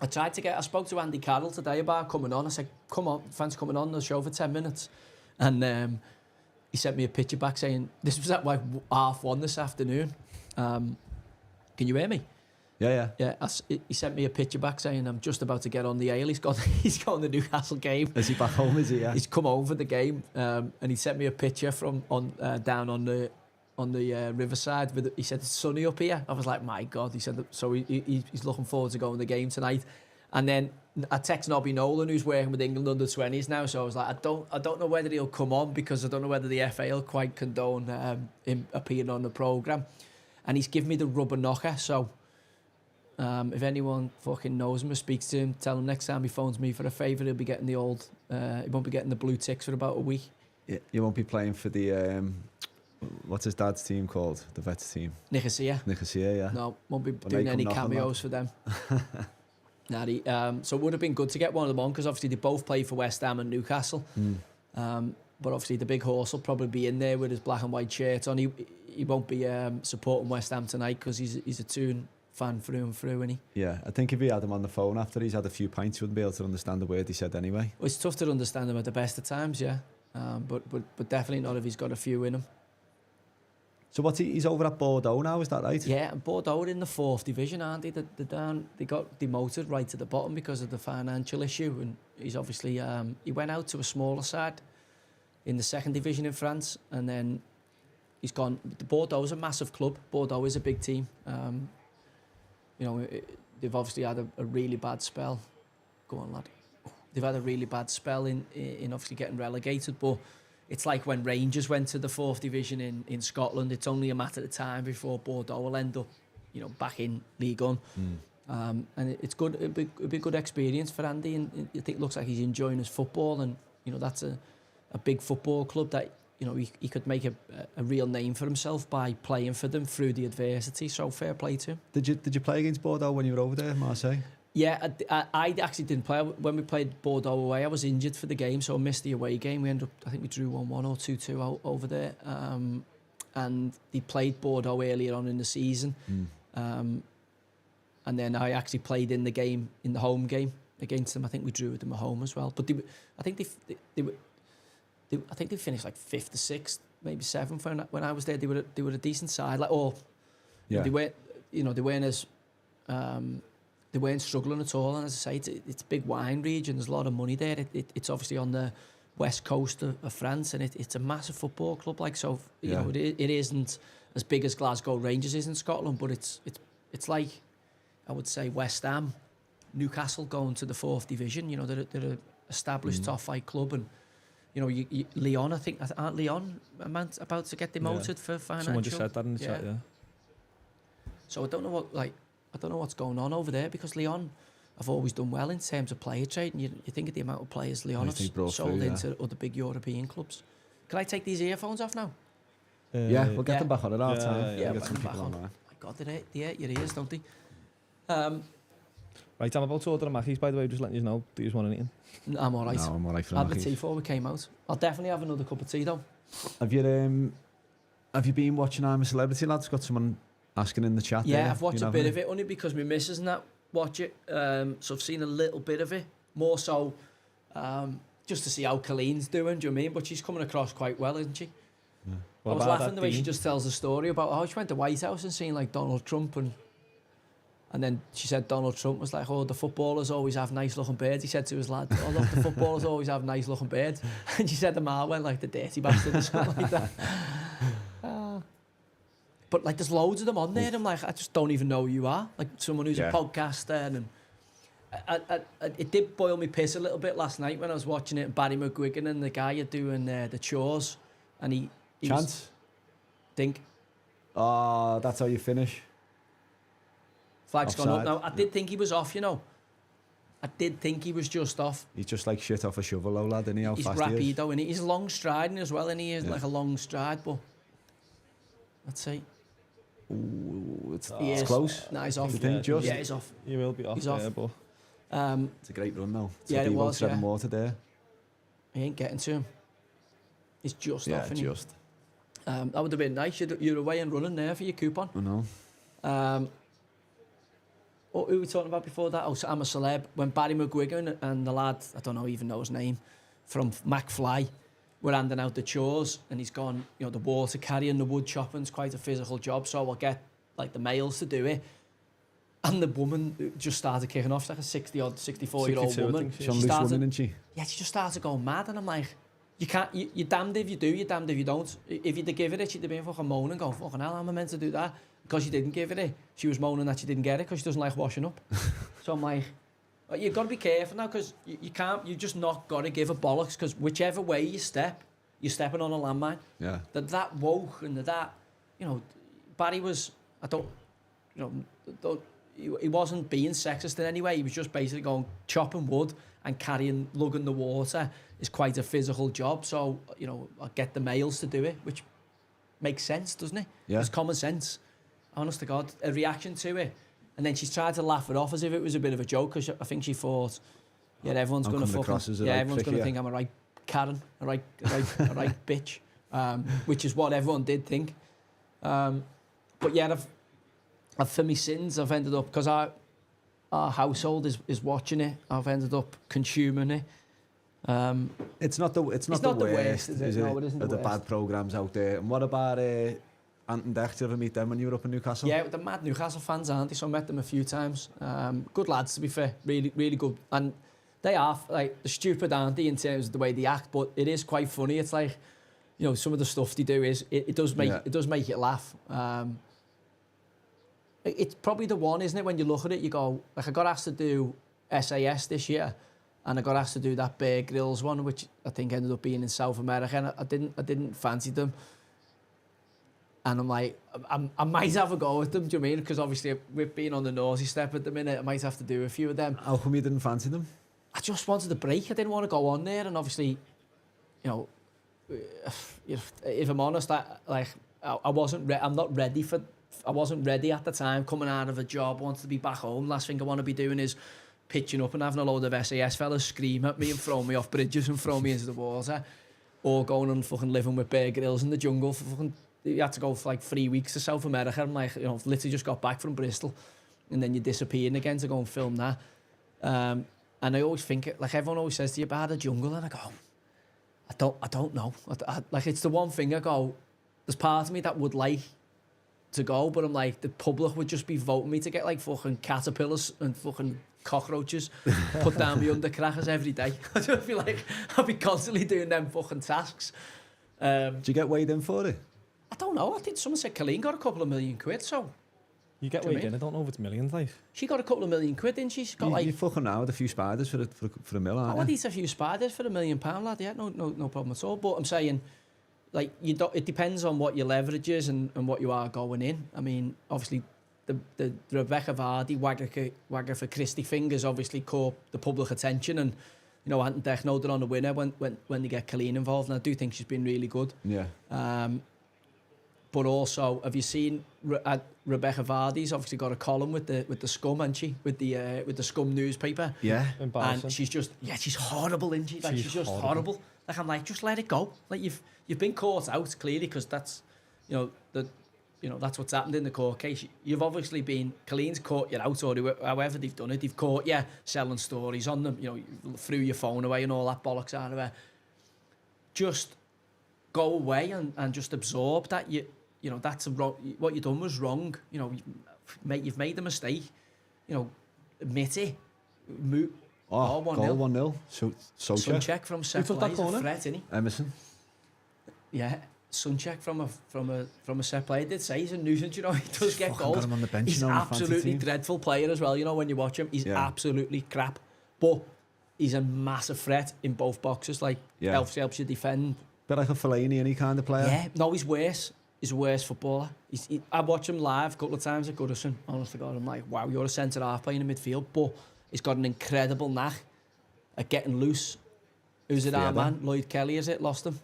I spoke to Andy Carroll today about coming on. I said, come on, fans coming on the show for 10 minutes. And he sent me a picture back saying, this was at like 1:30 this afternoon. Can you hear me?
Yeah.
He sent me a picture back saying, I'm just about to get on the ale. He's got the Newcastle game.
Is he back home, is he? Yeah.
He's come home for the game. And he sent me a picture from down on the riverside. He said, it's sunny up here. I was like, my God. He said, so he's looking forward to going to the game tonight. And then I text Nobby Nolan, who's working with England under 20s now. So I was like, I don't know whether he'll come on because I don't know whether the FA will quite condone him appearing on the programme. And he's given me the rubber knocker. So if anyone fucking knows him or speaks to him, tell him next time he phones me for a favour, he'll be getting he won't be getting the blue ticks for about a week.
Yeah, you won't be playing for the... what's his dad's team called? The vets team?
Nicosia,
yeah.
No, won't be doing any cameos for them. So it would have been good to get one of them on because obviously they both play for West Ham and Newcastle. But obviously the big horse will probably be in there with his black and white shirt on. He won't be supporting West Ham tonight because he's a Toon fan through and through, isn't he?
Yeah, I think if he had him on the phone after he's had a few pints, he wouldn't be able to understand the word he said anyway.
Well, it's tough to understand him at the best of times, yeah. But definitely not if he's got a few in him.
So he's over at Bordeaux now, is that right?
Yeah, and Bordeaux are in the 4th division, aren't they? They got demoted right to the bottom because of the financial issue, and he's obviously he went out to a smaller side in the 2nd division in France, and then he's gone. Bordeaux is a massive club. Bordeaux is a big team. They've obviously had a really bad spell. Go on, lad. They've had a really bad spell in obviously getting relegated, but it's like when Rangers went to the 4th division in Scotland. It's only a matter of time before Bordeaux will end up, back in League One. And it's good. It'd be a good experience for Andy, and I think it looks like he's enjoying his football. And that's a big football club that he could make a real name for himself by playing for them through the adversity. So fair play to him. Did
you play against Bordeaux when you were over there, Marseille?
Yeah, I actually didn't play. When we played Bordeaux away, I was injured for the game, so I missed the away game. We ended up, I think we drew 1-1 or 2-2 over there. And they played Bordeaux earlier on in the season. And then I actually played in the home game against them. I think we drew with them at home as well. But I think they finished like 5th or 6th, maybe 7th when I was there. They were a decent side, they weren't as they weren't struggling at all. And as I say, it's a big wine region. There's a lot of money there. It's obviously on the west coast of France, and it's a massive football club. It isn't as big as Glasgow Rangers is in Scotland, but it's like, I would say, West Ham, Newcastle going to the 4th division. They're an established top flight club, and Lyon, I think, aren't Lyon about to get demoted for financial?
Someone just said that in the chat, yeah.
So I don't know what's going on over there, because Lyon have always done well in terms of player trade, and you think of the amount of players Lyon have sold into other big European clubs. Can I take these earphones off now?
Yeah, we'll get them back on at half time.
Yeah, we'll get them back on. My God, they hurt your ears, don't they?
Right, I'm about to order a Mackey's, by the way, just letting you know. Do you just want anything?
I'm all right.
No, I'm all right for
I had the tea before we came out. I'll definitely have another cup of tea, though.
Have you been watching I'm a Celebrity, lads? Got someone asking in the chat.
Yeah, I've watched a bit of it, only because my missus and that watch it. So I've seen a little bit of it. More so just to see how Colleen's doing, do you know what I mean? But she's coming across quite well, isn't she?
Yeah.
I was laughing the way she just tells the story about how she went to White House and seen like Donald Trump, and then she said Donald Trump was like, oh, the footballers always have nice looking beards. He said to his lad, oh look, the footballers always have nice looking beards. And she said the ma went like the dirty bastard or something like that. But like there's loads of them on there. I'm like, I just don't even know who you are. Like someone who's a podcaster, It did boil me piss a little bit last night when I was watching it. Barry McGuigan and the guy are doing the chores, and he
Chance?
Dink.
Oh, that's how you finish.
Flag's gone up
Offside.
now. I did think he was off, you know. I did think he was just off.
He's just like shit off a shovel, though, lad, isn't he? How
He's
fast he is.
rapido, and he's long striding as well, and he is
Yeah.
like a long stride, but let's see.
Ooh, it's
He is.
close.
No, he's off.
You think just?
Yeah, he's off.
He will be off
He's
there,
off.
but
It's a great run, though.
Yeah, it was,
7
yeah.
more today.
He ain't getting to him. He's just
Yeah,
off, isn't
just.
he? That would have been nice. You're away and running there for your coupon.
I know.
Who were we talking about before that? Oh, so I'm a Celeb. When Barry McGuigan and the lad, I don't know, even know his name, from McFly, were handing out the chores, and he's gone, you know, the water carrying, the wood chopping's quite a physical job, so I'll get like the males to do it. And the woman just started kicking off. She's like a 60-odd, 64-year-old
62, I
woman.
think she
She's a loose woman, isn't she?
Yeah, she just started going mad, and I'm like, you can't, you're damned if you do, you're damned if you don't. If you'd have given it, she'd have been fucking moaning, going, fucking hell, how am I meant to do that? Because she didn't give it, she was moaning that she didn't get it because she doesn't like washing up. So I'm like, you've got to be careful now, because you can't, you just not got to give a bollocks, because whichever way you step, you're stepping on a landmine.
Yeah.
That woke and that, you know, Barry was, he wasn't being sexist in any way. He was just basically going, chopping wood and lugging the water is quite a physical job. So, you know, I'll get the males to do it, which makes sense, doesn't it?
Yeah.
It's common sense. Honest to God, a reaction to it. And then she's tried to laugh it off as if it was a bit of a joke, because I think she thought, yeah, everyone's going to fucking, everyone's going to think I'm a right Karen, a right bitch, which is what everyone did think. But yeah, for me sins, I've ended up, because our household is watching it, I've ended up consuming it.
It's not the worst,
is it? No, it isn't
of
the
the
worst.
bad programmes out there. And what about Ant and Dech? Did you ever meet them when you were up in Newcastle?
Yeah, they're mad Newcastle fans, aren't they? So I met them a few times. Good lads, to be fair. Really, really good. And they are, like, they're stupid, aren't they, in terms of the way they act, but it is quite funny. It's like, you know, some of the stuff they do is, it does make it laugh. It's probably the one, isn't it, when you look at it, you go, like, I got asked to do SAS this year, and I got asked to do that Bear Grylls one, which I think ended up being in South America, and I didn't fancy them. And I'm like, I might have a go with them, do you know what I mean? Because obviously, with being on the naughty step at the minute, I might have to do a few of them.
How come you didn't fancy them?
I just wanted a break. I didn't want to go on there, and obviously, you know, if I'm honest, I wasn't. I'm not ready for. I wasn't ready at the time. Coming out of a job, wanted to be back home. Last thing I want to be doing is pitching up and having a load of SAS fellas scream at me and throw me off bridges and throw me into the water, or going and fucking living with Bear Grylls in the jungle for fucking. You had to go for like 3 weeks to South America, and like, you know, literally just got back from Bristol, and then you're disappearing again to go and film that. And I always think, like, everyone always says to you about the jungle, and I go, I don't know. Like, it's the one thing I go, there's part of me that would like to go, but I'm like, the public would just be voting me to get like fucking caterpillars and fucking cockroaches put down me undercrackers every day. I just feel like I'll be constantly doing them fucking tasks.
Do you get weighed in for it?
I don't know. I think someone said Colleen got a couple of million quid, so
you get weighed in. I don't know if it's millions, like.
she got a couple of million quid, didn't she? She's got like.
You fucking now with a few spiders for a mill, aren't
I
you?
would eat a few spiders for £1 million, lad. Yeah, no problem at all. But I'm saying, like, you don't. It depends on what your leverage is and what you are going in. I mean, obviously, the Rebecca Vardy wagger for Christie fingers obviously caught the public attention, and you know, Ant and Dech know they're on the winner when they get Colleen involved, and I do think she's been really good.
Yeah.
But also, have you seen Rebecca Vardy's obviously got a column with the Scum, hasn't she? With the Scum newspaper.
Yeah.
And she's horrible, isn't she? Like, she's just horrible. Like, I'm like, just let it go. Like, you've been caught out clearly, because that's, that's what's happened in the court case. You've obviously been, Colleen's caught you out, or however they've done it. They've caught you selling stories on them. You know, you threw your phone away and all that bollocks out of her. Just go away and just absorb that you know, that's wrong. What you done was wrong. You know, you've made a mistake. You know, admit it.
Goal 1-0. So
Sun check from Seth.
took that corner?
Threat, isn't he?
Emerson.
Yeah. Suncheck from a set play. I did say he's a nuisance, you know. He does get
fucking
goals.
got him on the bench,
He's
you know, in the fantasy
absolutely
team.
dreadful player as well. You know, when you watch him, he's absolutely crap. But he's a massive threat in both boxes. Like helps you defend.
Bit like a Fellaini, any kind of player.
Yeah, no, he's worse. He's a worse footballer. I watch him live a couple of times at Goodison. Honest to God, I'm like, wow, you're a centre half playing in midfield, but he's got an incredible knack at getting loose. Who's it? Our man, Lloyd Kelly, is it? Lost him.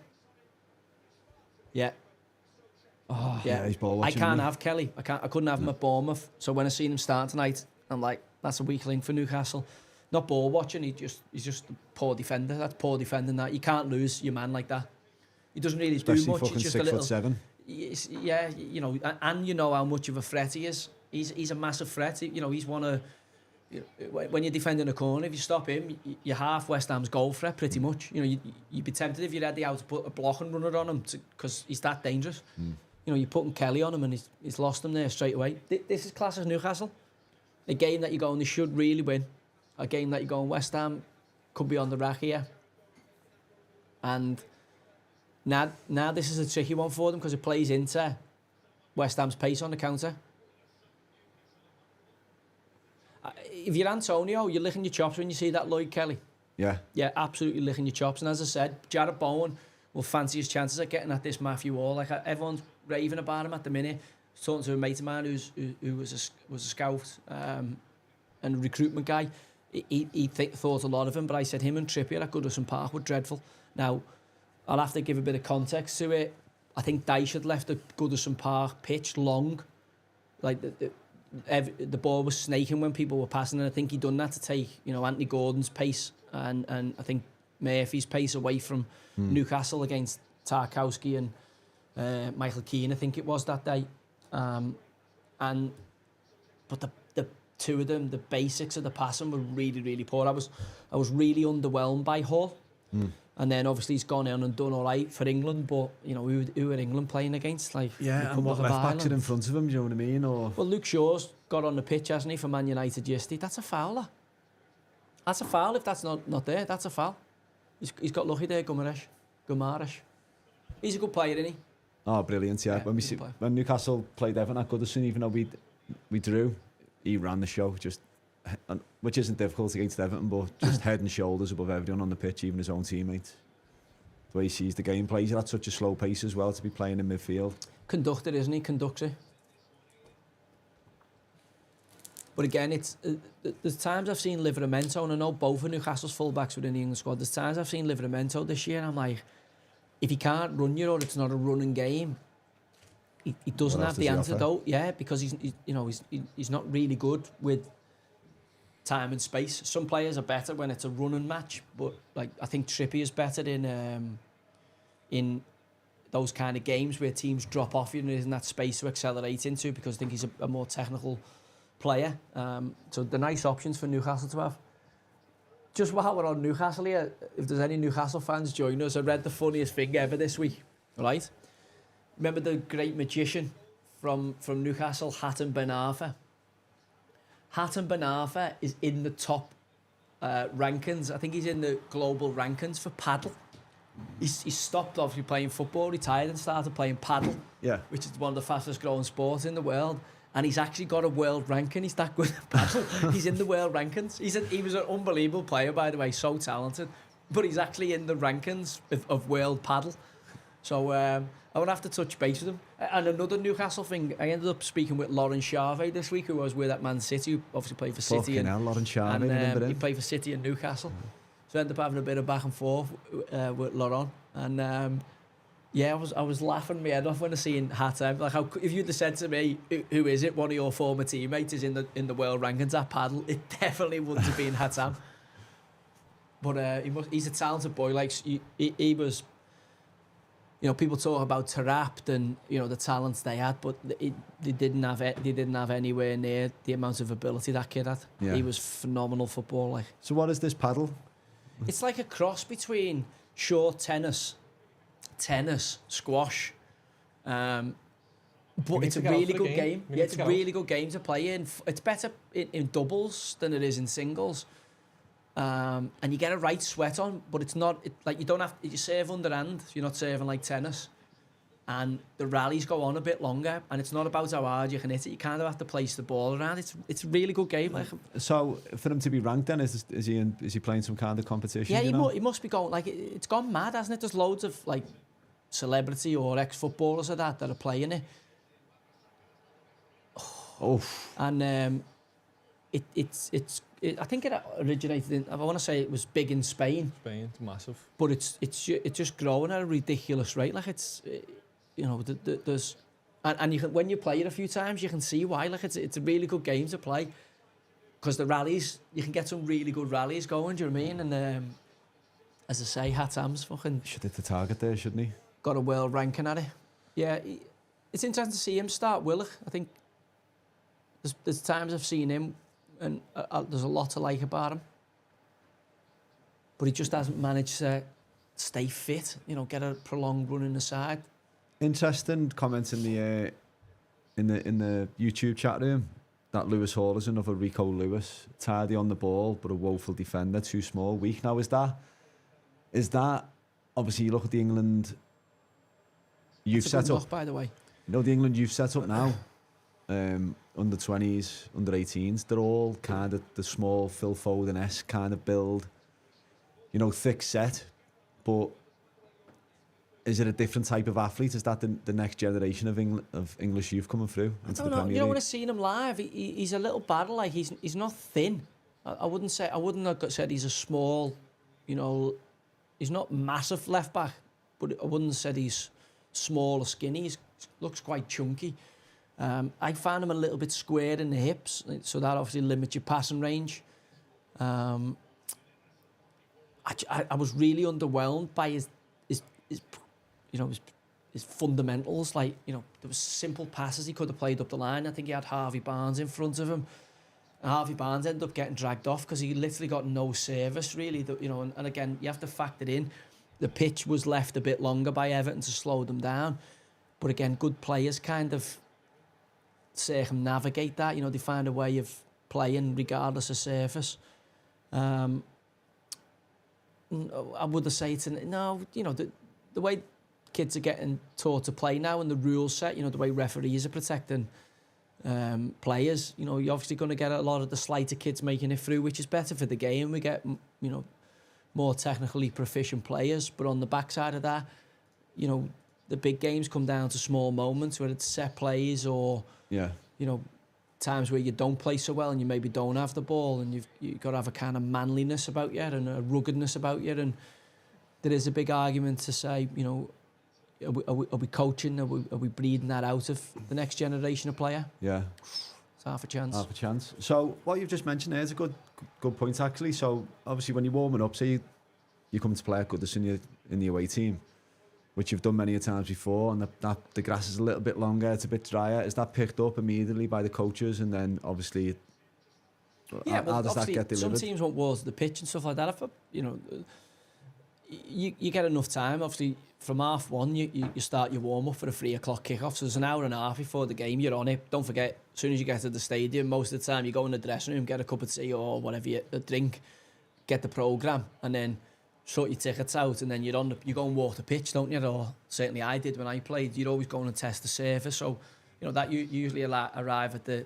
Yeah.
Oh, yeah, he's ball watching.
I can't have Kelly. I couldn't have him at Bournemouth. So when I seen him start tonight, I'm like, that's a weak link for Newcastle. Not ball watching. He's just a poor defender. That's poor defending. That you can't lose your man like that. He doesn't really
Especially
do much.
fucking
It's just
6'7".
Yeah, you know, and you know how much of a threat he is. He's a massive threat. You know, he's one of. When you're defending a corner, if you stop him, you're half West Ham's goal threat, pretty much. You know, you'd be tempted if you had the out to put a block and runner on him because he's that dangerous. You know, you're putting Kelly on him and he's lost him there straight away. This is class as Newcastle. A game that you're going, they should really win. A game that you're going, West Ham could be on the rack here. And now this is a tricky one for them because it plays into West Ham's pace on the counter. If you're Antonio, you're licking your chops when you see that Lloyd Kelly.
Yeah.
Yeah, absolutely licking your chops. And as I said, Jarrett Bowen will fancy his chances at getting at this Matthew Wall. Like everyone's raving about him at the minute. I was talking to a mate of mine who was a scout and a recruitment guy. He thought a lot of him, but I said him and Trippier at Goodison Park were dreadful. Now, I'll have to give a bit of context to it. I think Dyche had left the Goodison Park pitch long. Like the ball was snaking when people were passing, and I think he'd done that to take, you know, Anthony Gordon's pace and I think Murphy's pace away from Newcastle against Tarkowski and Michael Keane, I think it was that day. But the two of them, the basics of the passing were really, really poor. I was really underwhelmed by Hull. And then obviously he's gone in and done all right for England, but you know, who are England playing against? Like,
yeah, and what left backs are in front of him, do you know what I mean? Or
well, Luke Shaw's got on the pitch, hasn't he, for Man United yesterday? That's a foul. That's a foul if that's not there. That's a foul. He's got lucky there, Guimaraes. He's a good player, isn't he?
Oh, brilliant, yeah. When Newcastle played Everton at Goodison, even though we drew, he ran the show, just which isn't difficult against Everton, but just head and shoulders above everyone on the pitch, even his own teammates. The way he sees the game, plays it at such a slow pace as well to be playing in midfield.
Conductor, isn't he? Conducts it. But again, there's times I've seen Livramento, and I know both of Newcastle's fullbacks were in the England squad. There's times I've seen Livramento this year, and I'm like, if he can't run you or it's not a running game, he doesn't have the antidote. Yeah, because he's not really good with time and space. Some players are better when it's a running match, but like I think Trippier is better in those kind of games where teams drop off you and there isn't that space to accelerate into, because I think he's a more technical player. So the nice options for Newcastle to have. Just while we're on Newcastle here, if there's any Newcastle fans joining us, I read the funniest thing ever this week, right? Remember the great magician from Newcastle, Hatem Ben Arfa? Hatem Ben Arfa is in the top rankings. I think he's in the global rankings for paddle. He's stopped obviously playing football, retired and started playing paddle, which is one of the fastest growing sports in the world. And he's actually got a world ranking. He's that good at paddle. He's in the world rankings. He was an unbelievable player, by the way, so talented. But he's actually in the rankings of world paddle. So I would have to touch base with him. And another Newcastle thing, I ended up speaking with Lauren Charvet this week, who was with at Man City, who obviously played for City.
Lauren Charvet,
and he played for City and Newcastle. So I ended up having a bit of back and forth with Lauren. And yeah, I was laughing my head off when I seen Hatem. Like, if you'd have said to me, who is it? One of your former teammates is in the world rankings at paddle. It definitely wouldn't have been Hatem. But he's a talented boy. Like he was. You know, people talk about Tarapt and you know the talents they had, but they didn't have anywhere near the amount of ability that kid had. Yeah. He was phenomenal football. Like.
So what is this paddle?
It's like a cross between short tennis, squash, but it's a really good game. Yeah, it's a really good game to play in. It's better in doubles than it is in singles. And you get a right sweat on, but it's not like you don't have you serve underhand. You're not serving like tennis. and the rallies go on a bit longer, and it's not about how hard you can hit it. You kind of have to place the ball around. It's a really good game. Like,
so for him to be ranked, then is he playing some kind of competition?
yeah,
you know?
he must be going, like, it's gone mad, hasn't it? There's loads of like celebrity or ex-footballers of that are playing it.
Oh,
And I think it originated in, I want to say it was big in Spain,
Spain's massive.
but it's just growing at a ridiculous rate. Like, it's you know, there's and you can, when you play it a few times, you can see why. Like, it's a really good game to play, because the rallies, you can get some really good rallies going. Do you know what I mean? And as I say, Hatam's fucking
should hit the target there, shouldn't he?
got a world ranking at it. Yeah, it's interesting to see him start Willock. I think there's times I've seen him, and there's a lot to like about him, but he just hasn't managed to stay fit. You know, get a prolonged run in the side.
Interesting comments in the YouTube chat room that Lewis Hall is another Rico Lewis, tidy on the ball but a woeful defender, too small, weak. Now is that obviously you look at the England youth set up,
by the way.
you know, the England youth set up now, under 20s, under 18s, they're all kind of the small Phil Foden-esque kind of build, you know, thick set, but is it a different type of athlete? Is that the next generation of English youth coming through into the Premier League?
You know, when I've seen him live, he's a little battle. Like, he's not thin. I wouldn't have said he's a small, you know, he's not massive left back, but I wouldn't have said he's small or skinny. He looks quite chunky. I found him a little bit square in the hips, so that obviously limits your passing range. I was really underwhelmed by his you know, his fundamentals. Like, you know, there was simple passes he could have played up the line. I think he had Harvey Barnes in front of him. And Harvey Barnes ended up getting dragged off because he literally got no service, really. You know, and again, you have to factor in the pitch was left a bit longer by Everton to slow them down. But again, good players kind of circumnavigate that. You know, they find a way of playing regardless of surface. I would have said no, you know, the way kids are getting taught to play now and the rules set, you know, the way referees are protecting players, you know, you're obviously going to get a lot of the slighter kids making it through, which is better for the game. We get, you know, more technically proficient players, but on the backside of that, you know, the big games come down to small moments where it's set plays or, you know, times where you don't play so well and you maybe don't have the ball, and you've got to have a kind of manliness about you and a ruggedness about you. And there is a big argument to say, you know, are we coaching? Are we breeding that out of the next generation of player?
Yeah,
it's half a chance.
Half a chance. So what you've just mentioned there is a good point actually. So obviously when you're warming up, say you come to play at Goodison in the away team, which you've done many a times before, and the grass is a little bit longer, it's a bit drier. Is that picked up immediately by the coaches, and then obviously, how does that get delivered?
Some teams want walls of the pitch and stuff like that. If you know, you get enough time. Obviously, from half one, you start your warm up for a 3 o'clock kickoff. So there's an hour and a half before the game. You're on it. Don't forget, as soon as you get to the stadium, most of the time you go in the dressing room, get a cup of tea or whatever a drink, get the programme, and then sort your tickets out, and then you go and walk the pitch, don't you? Or certainly I did when I played. You'd always go and test the surface. So, you know, that you usually arrive at the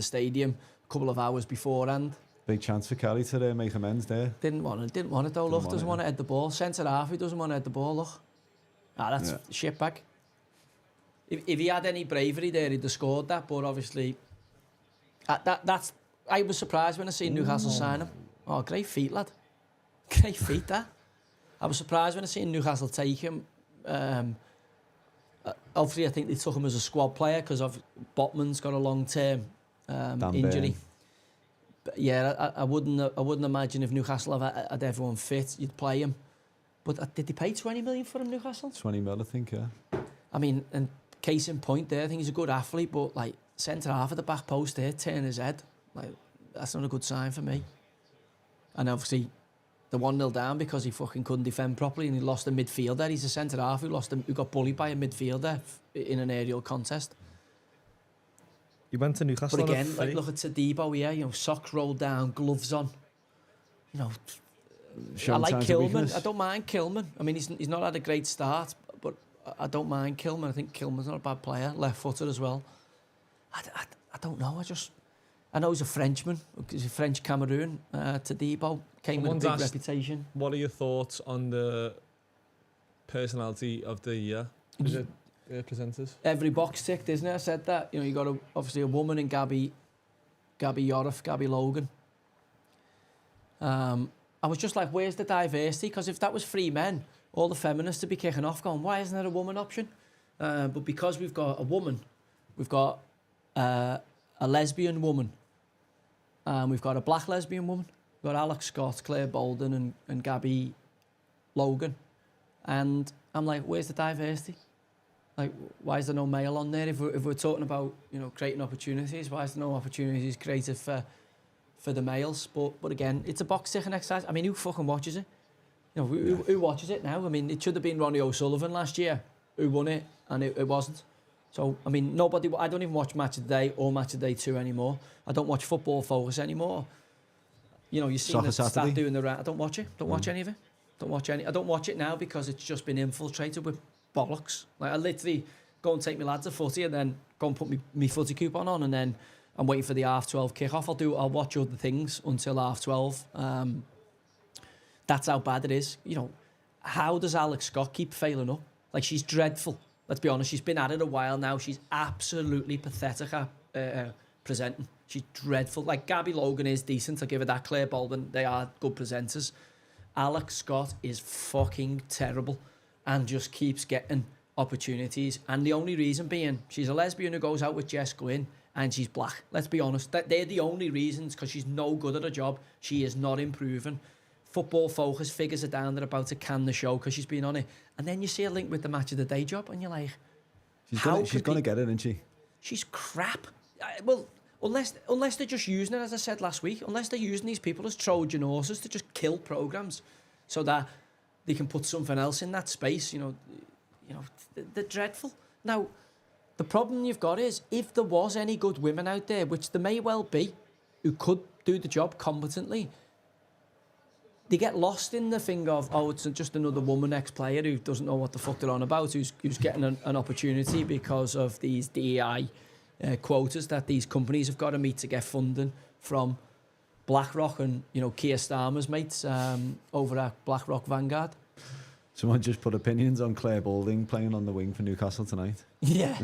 stadium a couple of hours beforehand.
Big chance for Kelly to make amends there.
Didn't want it though. Look, doesn't want to head the ball. Centre half, he doesn't want to head the ball. Look, that's shit back. If he had any bravery there, he'd have scored that. But obviously, that's. I was surprised when I seen Newcastle sign him. Oh, great feet, lad. Great feet, that. I was surprised when I seen Newcastle take him. Obviously, I think they took him as a squad player because Botman's got a long-term injury. But yeah, I wouldn't imagine if Newcastle had everyone fit, you'd play him. But did they pay 20 million for him, Newcastle?
20 mil, I think, yeah.
I mean, and case in point there, I think he's a good athlete, but like centre half of the back post there, turn his head, like that's not a good sign for me. And obviously, the 1-0 down because he fucking couldn't defend properly and he lost a midfielder. He's a centre half who got bullied by a midfielder in an aerial contest.
He went to Newcastle.
But again, like, look at Tadibo here, you know, socks rolled down, gloves on. You know, I like Kilman. I don't mind Kilman. I mean, he's not had a great start, but I don't mind Kilman. I think Kilman's not a bad player, left-footed as well. I don't know. I know he's a Frenchman. He's a French Cameroon. Tadibo came with a big reputation.
What are your thoughts on the personality of the year? Is it presenters?
Every box ticked, isn't it? I said that. You know, you got obviously a woman in Gabby Logan. I was just like, where's the diversity? Because if that was 3 men, all the feminists would be kicking off going, why isn't there a woman option? But because we've got a woman, we've got a lesbian woman, we've got a black lesbian woman, we've got Alex Scott, Claire Bolden and Gabby Logan. And I'm like, where's the diversity? Like, why is there no male on there? If we're talking about, you know, creating opportunities, why is there no opportunities created for the males? But again, it's a box ticking exercise. I mean, who fucking watches it? You know, who watches it now? I mean, it should have been Ronnie O'Sullivan last year who won it, and it wasn't. So, I mean, I don't even watch Match of the Day or Match of the Day 2 anymore. I don't watch Football Focus anymore. You know, you see the start doing the round. I don't watch it. Don't watch any of it. I don't watch it now because it's just been infiltrated with bollocks. Like, I literally go and take my lads a footy and then go and put me footy coupon on, and then I'm waiting for the 12:30 kick-off. I'll watch other things until 12:30. That's how bad it is. You know, how does Alex Scott keep failing up? Like, she's dreadful. Let's be honest. She's been at it a while now. She's absolutely pathetic at presenting. She's dreadful. Like, Gabby Logan is decent. I'll give her that. Claire Bolden, they are good presenters. Alex Scott is fucking terrible and just keeps getting opportunities. And the only reason being, she's a lesbian who goes out with Jess Glynn and she's black. Let's be honest. They're the only reasons, because she's no good at her job. She is not improving. Football Focus figures her down. They're about to can the show because she's been on it. And then you see a link with the Match of the Day job and you're like,
she's going to get it, isn't she?
She's crap. Well, unless they're just using it, as I said last week, unless they're using these people as Trojan horses to just kill programmes so that they can put something else in that space. You know, they're dreadful. Now, the problem you've got is, if there was any good women out there, which there may well be, who could do the job competently, they get lost in the thing of, oh, it's just another woman ex-player who doesn't know what the fuck they're on about, who's getting an opportunity because of these DEI quotas that these companies have got to meet to get funding from BlackRock and, you know, Keir Starmer's mates over at BlackRock Vanguard.
Someone just put opinions on Claire Bolden playing on the wing for Newcastle tonight.
Yeah.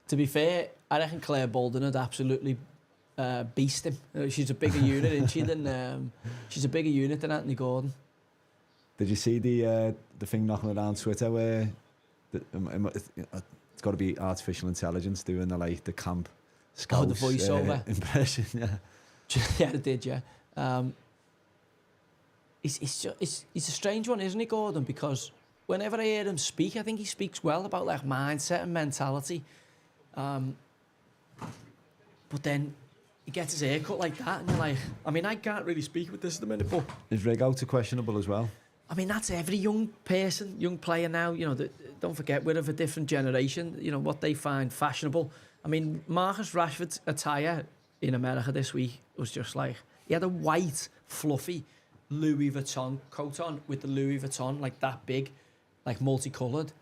To be fair, I reckon Claire Bolden would absolutely beast him. She's a bigger unit, isn't she? She's a bigger unit than Anthony Gordon.
Did you see the thing knocking around Twitter where it's got to be artificial intelligence doing the camp scouts?
Oh, the voiceover
impression. Yeah.
Yeah, it did. Yeah. It's a strange one, isn't he, Gordon? Because whenever I hear him speak, I think he speaks well about like mindset and mentality. But then he gets his hair cut like that, and you're like, I mean, I can't really speak with this at the minute, but
is rig out questionable as well?
I mean, that's every young player now. You know, don't forget, we're of a different generation. You know, what they find fashionable. I mean, Marcus Rashford's attire in America this week was just like, he had a white, fluffy Louis Vuitton coat on with the Louis Vuitton, like that big, like multicoloured,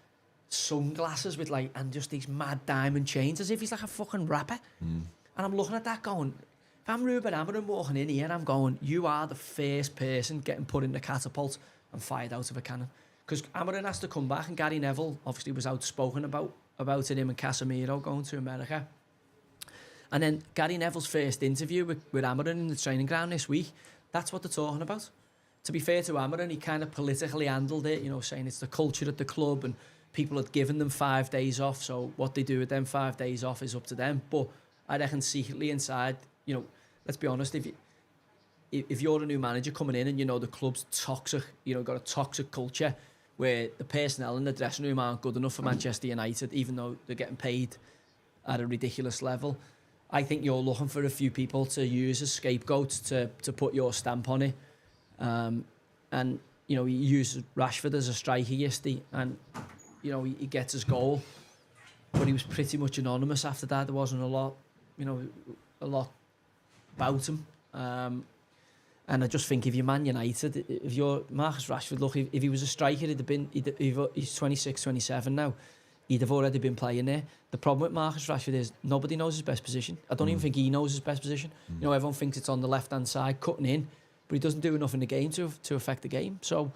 sunglasses with like, and just these mad diamond chains, as if he's like a fucking rapper. And I'm looking at that going, if I'm Ruben Amorim walking in here, I'm going, you are the first person getting put in the catapult and fired out of a cannon. Because Amorim has to come back, and Gary Neville obviously was outspoken about it, him and Casemiro going to America. And then Gary Neville's first interview with Amorim in the training ground this week, that's what they're talking about. To be fair to Amorim, he kind of politically handled it, you know, saying it's the culture at the club and people had given them 5 days off, so what they do with them 5 days off is up to them. But I reckon secretly inside, you know, let's be honest, if you're a new manager coming in and you know the club's toxic, you know, got a toxic culture where the personnel in the dressing room aren't good enough for Manchester United, even though they're getting paid at a ridiculous level, I think you're looking for a few people to use as scapegoats to put your stamp on it. And, you know, he used Rashford as a striker yesterday, and, you know, he gets his goal, but he was pretty much anonymous after that. There wasn't a lot about him. And And I just think if you're Man United, if you're Marcus Rashford, look, if he was a striker, he's 26, 27 now, he'd have already been playing there. The problem with Marcus Rashford is nobody knows his best position. I don't even think he knows his best position. You know, everyone thinks it's on the left-hand side, cutting in, but he doesn't do enough in the game to affect the game. So,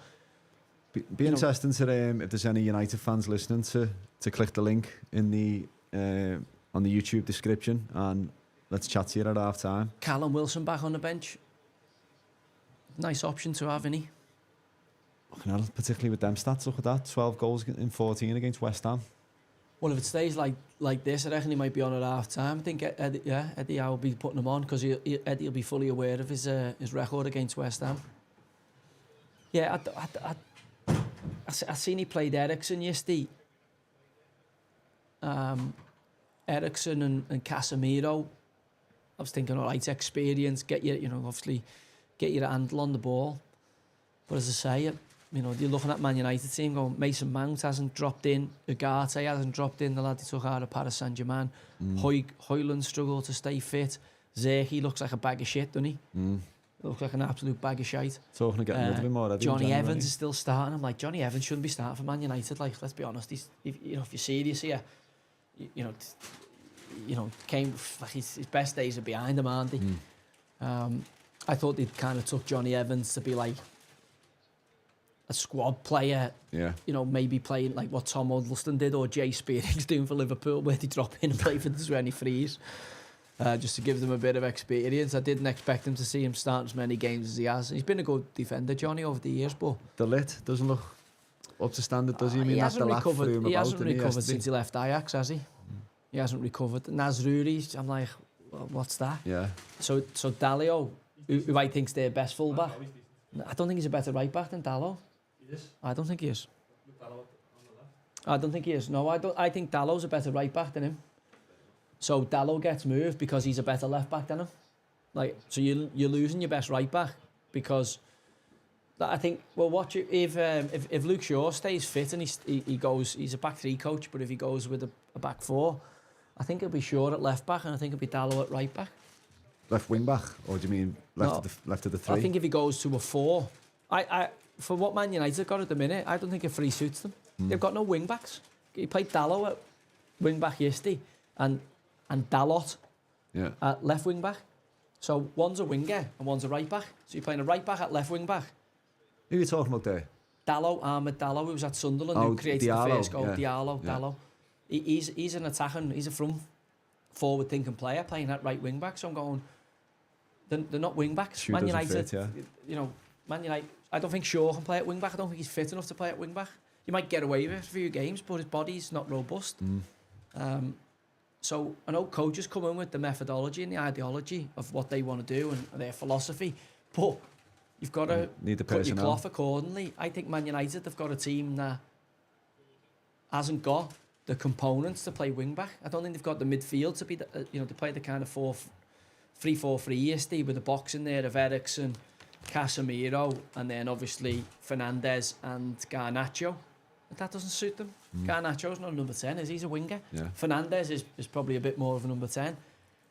be interesting to if there's any United fans listening to click the link in the on the YouTube description, and let's chat to you at half time.
Callum Wilson back on the bench. Nice option to have, isn't he?
Particularly with them stats, look at that. 12 goals in 14 against West Ham.
Well, if it stays like this, I reckon he might be on at half time. I think Eddie Howe will be putting him on because Eddie will be fully aware of his record against West Ham. Yeah, I seen he played Eriksen yesterday. Eriksen and Casemiro. I was thinking, all right, experience, obviously get your handle on the ball. But as I say, you're looking at Man United team going, Mason Mount hasn't dropped in, Ugarte hasn't dropped in, the lad he took out of Paris Saint-Germain. Højlund struggled to stay fit. Zerhi looks like a bag of shit, doesn't he? Looks like an absolute bag of shite.
Talking of getting rid of him already.
Johnny Evans is still starting. I'm like, Johnny Evans shouldn't be starting for Man United. Like, let's be honest, if you're serious here, came like his best days are behind him, aren't they? I thought they'd kind of took Johnny Evans to be like a squad player. Yeah. Maybe playing like what Tom Huddleston did or Jay Spearing's doing for Liverpool, where they drop in and play for the 23s. Just to give them a bit of experience. I didn't expect him to see him start as many games as he has. He's been a good defender, Johnny, over the years, but
the lit doesn't look up to standard, does he?
He hasn't recovered. He hasn't recovered since he left Ajax, has he? He hasn't recovered. Nazruri, I'm like, well, what's that? Yeah. So Dalio, who I think's their best fullback. I don't think he's a better right back than Dalot. He is. I don't think he is. I don't think he is. No, I don't. I think Dallow's a better right back than him. So Dalot gets moved because he's a better left back than him. Like, so you're losing your best right back because I think. Well, watch it if Luke Shaw stays fit and he goes. He's a back three coach, but if he goes with a back four, I think it'll be Shaw at left back and I think it'll be Dalot at right back.
Left wing back, or do you mean left of the three?
I think if he goes to a four, I for what Man United got at the minute, I don't think a three suits them. They've got no wing backs. He played Dalot at wing back yesterday, and Dalot at left wing back. So one's a winger and one's a right back. So you're playing a right back at left wing back.
Who are you talking about there?
Ahmed Dalot, who was at Sunderland, who created the first goal. Dalot. He's an attacking, he's a forward thinking player playing at right wing back. So I'm going, they're not wing backs. Man United, Man United. I don't think Shaw can play at wing back. I don't think he's fit enough to play at wing back. You might get away with it for a few games, but his body's not robust. So I know coaches come in with the methodology and the ideology of what they want to do and their philosophy, but you've got to cut your cloth accordingly. I think Man United have got a team that hasn't got the components to play wing back. I don't think they've got the midfield to be, to play the kind of 3-4-3 yesterday with the box in there of Eriksen, Casemiro, and then obviously Fernandes and Garnacho. But that doesn't suit them. Garnacho's not a number 10, is he? He's a winger. Yeah. Fernandes is probably a bit more of a number 10.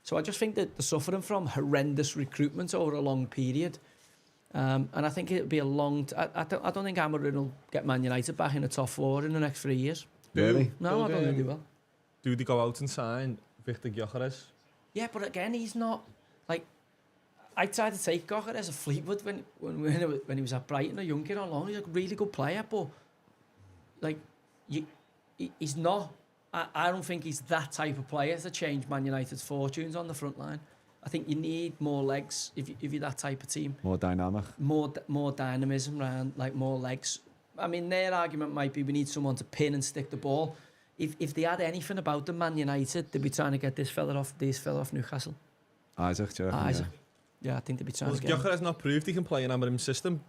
So I just think that they're suffering from horrendous recruitment over a long period. And I think it'll be a long... I don't think Amorim will get Man United back in the top 4 in the next 3 years.
Really?
No, I don't think they will.
Do they go out and sign Victor Gyökeres?
Yeah, but again, he's not... Like, I tried to take Gyökeres at Fleetwood when he was at Brighton, a young kid on loan. He's a really good player, but... Like, he's not... I don't think he's that type of player to change Man United's fortunes on the front line. I think you need more legs if you're that type of team.
More dynamic.
More dynamism around, like more legs. I mean, their argument might be we need someone to pin and stick the ball. If they had anything about them, Man United, they'd be trying to get this fella off Newcastle.
Isaac.
Yeah, I think they'd be trying to get him.
Gyökeres not proved he can play in Amorim's system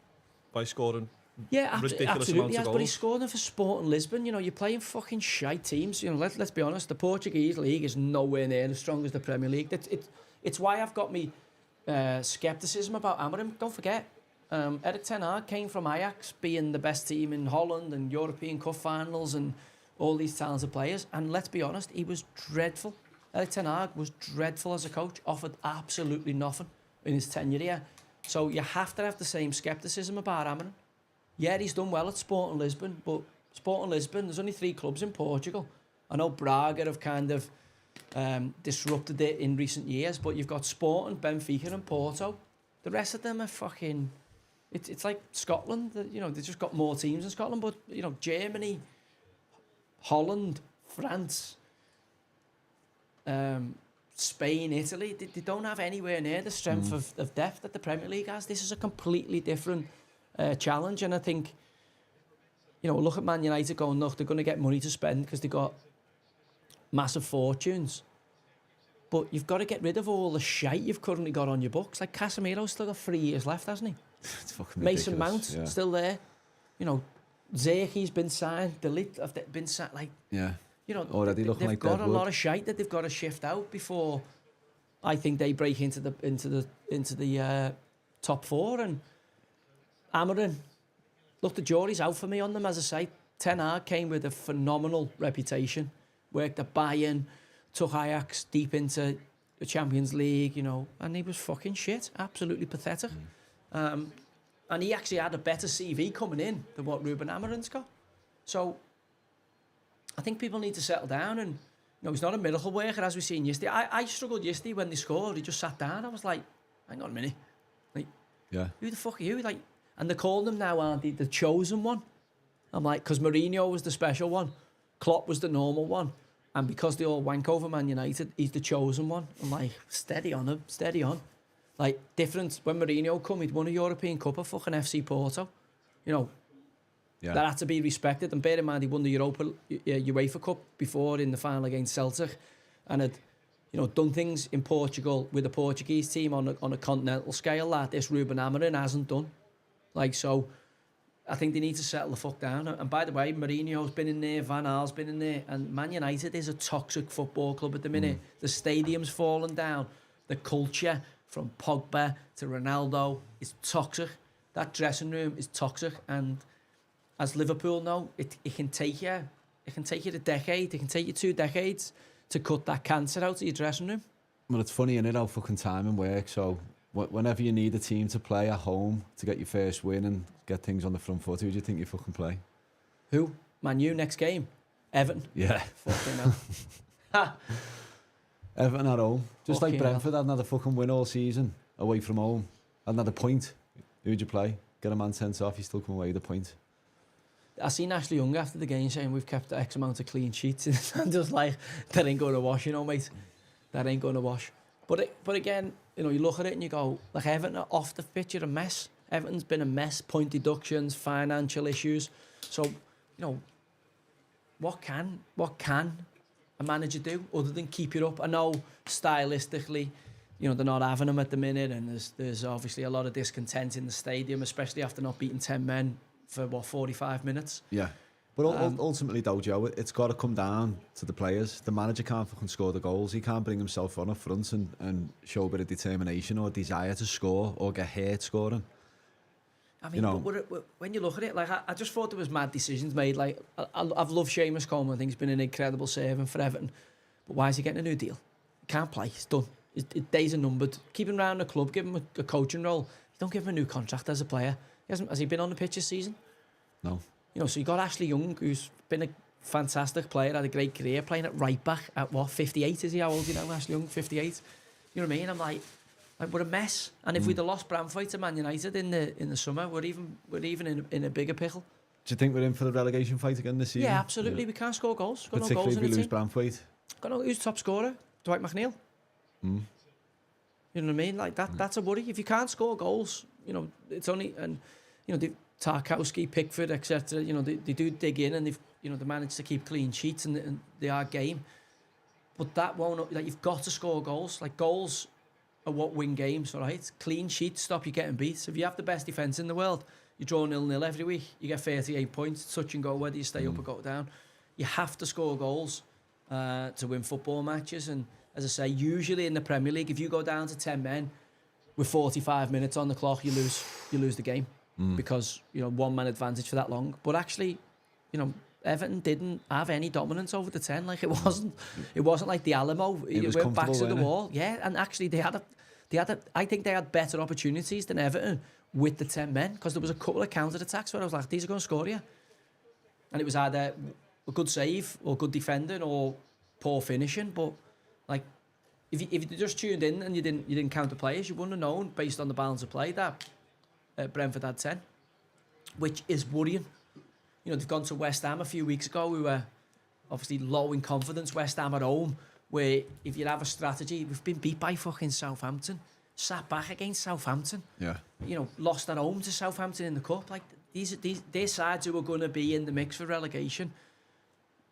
by scoring ridiculous
absolutely
amounts of goals.
But he's scoring for Sporting Lisbon. You're playing fucking shite teams. Let's be honest. The Portuguese league is nowhere near as strong as the Premier League. It's why I've got me scepticism about Amorim. Don't forget, Erik ten Hag came from Ajax, being the best team in Holland and European Cup finals and all these talented players. And let's be honest, he was dreadful. Erik ten Hag was dreadful as a coach. Offered absolutely nothing in his tenure here. So you have to have the same scepticism about Amarin. Yeah, he's done well at Sporting Lisbon, but Sporting Lisbon, there's only 3 clubs in Portugal. I know Braga have kind of disrupted it in recent years, but you've got Sporting, Benfica and Porto. The rest of them are fucking... It's like Scotland, you know, they've just got more teams in Scotland, but, you know, Germany, Holland, France, Spain, Italy, they don't have anywhere near the strength of depth that the Premier League has. This is a completely different challenge, and I think, you know, look at Man United going, look, they're going to get money to spend because they've got massive fortunes. But you've got to get rid of all the shite you've currently got on your books. Like Casemiro's still got 3 years left, hasn't he?
It's fucking
Mason
ridiculous.
Mount still there. You know, Zerki's been signed. Delete have been signed. Like,
Yeah.
you know,
Already looking
they've
like
got a
deadwood.
lot of shite that they've got to shift out before I think they break into the top 4. And Amarin, look, the jury's out for me on them. As I say, Ten Hag came with a phenomenal reputation. Worked at Bayern, took Ajax deep into the Champions League, you know, and he was fucking shit. Absolutely pathetic. And he actually had a better CV coming in than what Ruben Amarin's got. So I think people need to settle down, and, you know, he's not a miracle worker, as we've seen yesterday. I struggled yesterday when they scored. He just sat down. I was like, hang on a minute. Like,
Yeah.
who the fuck are you? Like, and they're calling him now, aren't they, the chosen one? I'm like, because Mourinho was the special one, Klopp was the normal one, and because they all wank over Man United, he's the chosen one. I'm like, steady on him, steady on. Like, different, when Mourinho come, he'd won a European Cup at fucking FC Porto. You know,
Yeah.
that had to be respected. And bear in mind, he won the UEFA Cup before in the final against Celtic, and had, you know, done things in Portugal with the Portuguese team on a continental scale that this Ruben Amorim hasn't done. Like, so I think they need to settle the fuck down. And by the way, Mourinho's been in there, Van Gaal's been in there, and Man United is a toxic football club at the minute. The stadium's fallen down. The culture, from Pogba to Ronaldo, is toxic. That dressing room is toxic, and as Liverpool know, it can take you. It can take you a decade. It can take you 2 decades to cut that cancer out of your dressing room.
Well, it's funny, innit, how fucking timing works. So whenever you need a team to play at home to get your first win and get things on the front foot, who do you think you fucking play?
Who? Man U next game? Everton?
Yeah.
Fucking hell. Ha!
Everton at home. Just like
Fucking
Brentford hadn't had a fucking win all season away from home. Hadn't had a point. Who'd you play? Get a man sent off, you still come away with a point.
I seen Ashley Young after the game saying we've kept X amount of clean sheets. I'm just like, that ain't going to wash, you know, mate. That ain't going to wash. But again, you know, you look at it and you go, like, Everton are off the pitch, you're a mess. Everton's been a mess. Point deductions, financial issues. So, you know, what can a manager do other than keep it up? I know stylistically, you know, they're not having them at the minute, and there's obviously a lot of discontent in the stadium, especially after not beating 10 men for, 45 minutes?
Yeah. But ultimately, though, Joe, it's got to come down to the players. The manager can't fucking score the goals. He can't bring himself on up front and show a bit of determination or desire to score or get hurt scoring.
I mean,
You know,
but when you look at it, like, I just thought there was mad decisions made. Like, I've loved Seamus Coleman. I think he's been an incredible servant for Everton. But why is he getting a new deal? He can't play. He's done. His days are numbered. Keep him around the club. Give him a coaching role. You don't give him a new contract as a player. Has he been on the pitch this season?
No.
You know, so you got Ashley Young, who's been a fantastic player, had a great career, playing at right back at 58 is he? How old, you know, Ashley Young? 58. You know what I mean? I'm like we're a mess. And if we'd have lost Bramford to Man United in the summer, we're even in a bigger pickle.
Do you think we're in for the relegation fight again this season?
Yeah, absolutely. Yeah. We can't score goals. Got
Particularly
no goals
if we
in the
lose
team.
Bramford.
Got no, who's top scorer? Dwight McNeil. You know what I mean? Like that's a worry. If you can't score goals, you know, it's only, and you know, Tarkowski, Pickford, etc. You know, they do dig in, and they manage to keep clean sheets, and they are game. But that won't. Like, you've got to score goals. Like, goals are what win games, all right? Clean sheets stop you getting beat. So if you have the best defence in the world, you draw 0-0 every week. You get 38 points, touch and go, whether you stay up or go down. You have to score goals to win football matches. And as I say, usually in the Premier League, if you go down to 10 men with 45 minutes on the clock, you lose the game because, you know, 1 man advantage for that long. But actually, you know, Everton didn't have any dominance over the 10. Like, it wasn't like the Alamo.
It was
went backs to the
comfortable,
wall. Yeah, and actually they had I think they had better opportunities than Everton with the 10 men, because there was a couple of counter-attacks where I was like, these are going to score you. And it was either a good save or good defending or poor finishing. But like, if you just tuned in and you didn't count the players, you wouldn't have known based on the balance of play that Brentford had 10, which is worrying. You know, they've gone to West Ham a few weeks ago. We were obviously low in confidence. West Ham at home, where if you have a strategy, we've been beat by fucking Southampton, sat back against Southampton.
Yeah.
You know, lost at home to Southampton in the cup. Like these sides who are going to be in the mix for relegation,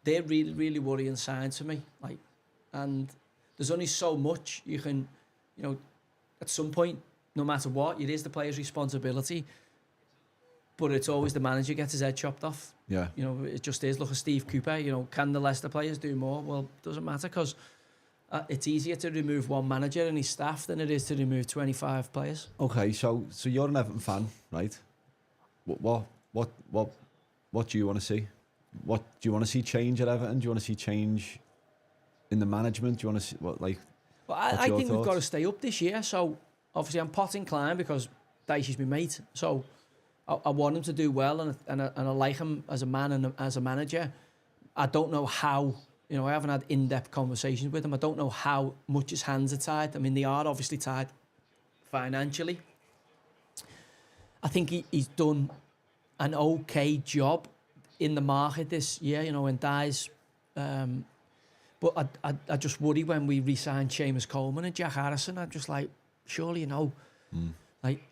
they're really, really worrying signs for me. Like, and there's only so much you can, you know, at some point, no matter what, it is the player's responsibility. But it's always the manager gets his head chopped off.
Yeah.
You know, it just is. Look at Steve Cooper. You know, can the Leicester players do more? Well, it doesn't matter, because it's easier to remove one manager and his staff than it is to remove 25 players.
Okay, so you're an Everton fan, right? What do you want to see? What do you want to see change at Everton? Do you want to see change in the management? Do you want to see what like?
Well, I think we've got to stay up this year. So obviously, I'm pot inclined because Dyche's my mate. So I want him to do well, and I like him as a man and as a manager. I don't know how. You know, I haven't had in-depth conversations with him. I don't know how much his hands are tied. I mean, they are obviously tied financially. I think he's done an okay job in the market this year, you know, when Dyche. But I just worry when we re-sign Seamus Coleman and Jack Harrison. I'm just like, surely, you know, like,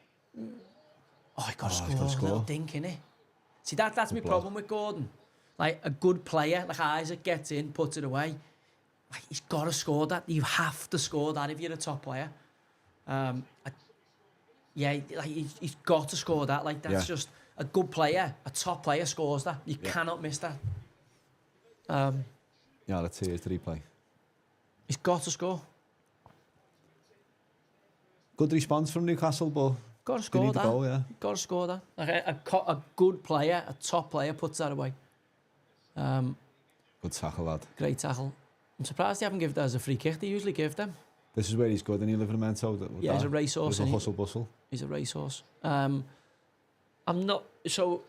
oh, he got to score a little dink, innit? See, that's my problem with Gordon. Like, a good player, like Isaac, gets in, puts it away. Like, he's got to score that. You have to score that if you're a top player. He's got to score that. Like, that's just a good player. A top player scores that. You cannot miss that.
Let's see his replay.
He's got to score.
Good response from Newcastle, but
got to score that.
Goal,
Got to score that. Like a good player, a top player, puts that away.
Good tackle, lad.
Great tackle. I'm surprised they haven't given that as a free kick. They usually give them.
This is where he's good, and he Livramento.
Yeah, he's a racehorse.
He's a hustle bustle.
He's a racehorse. I'm not so.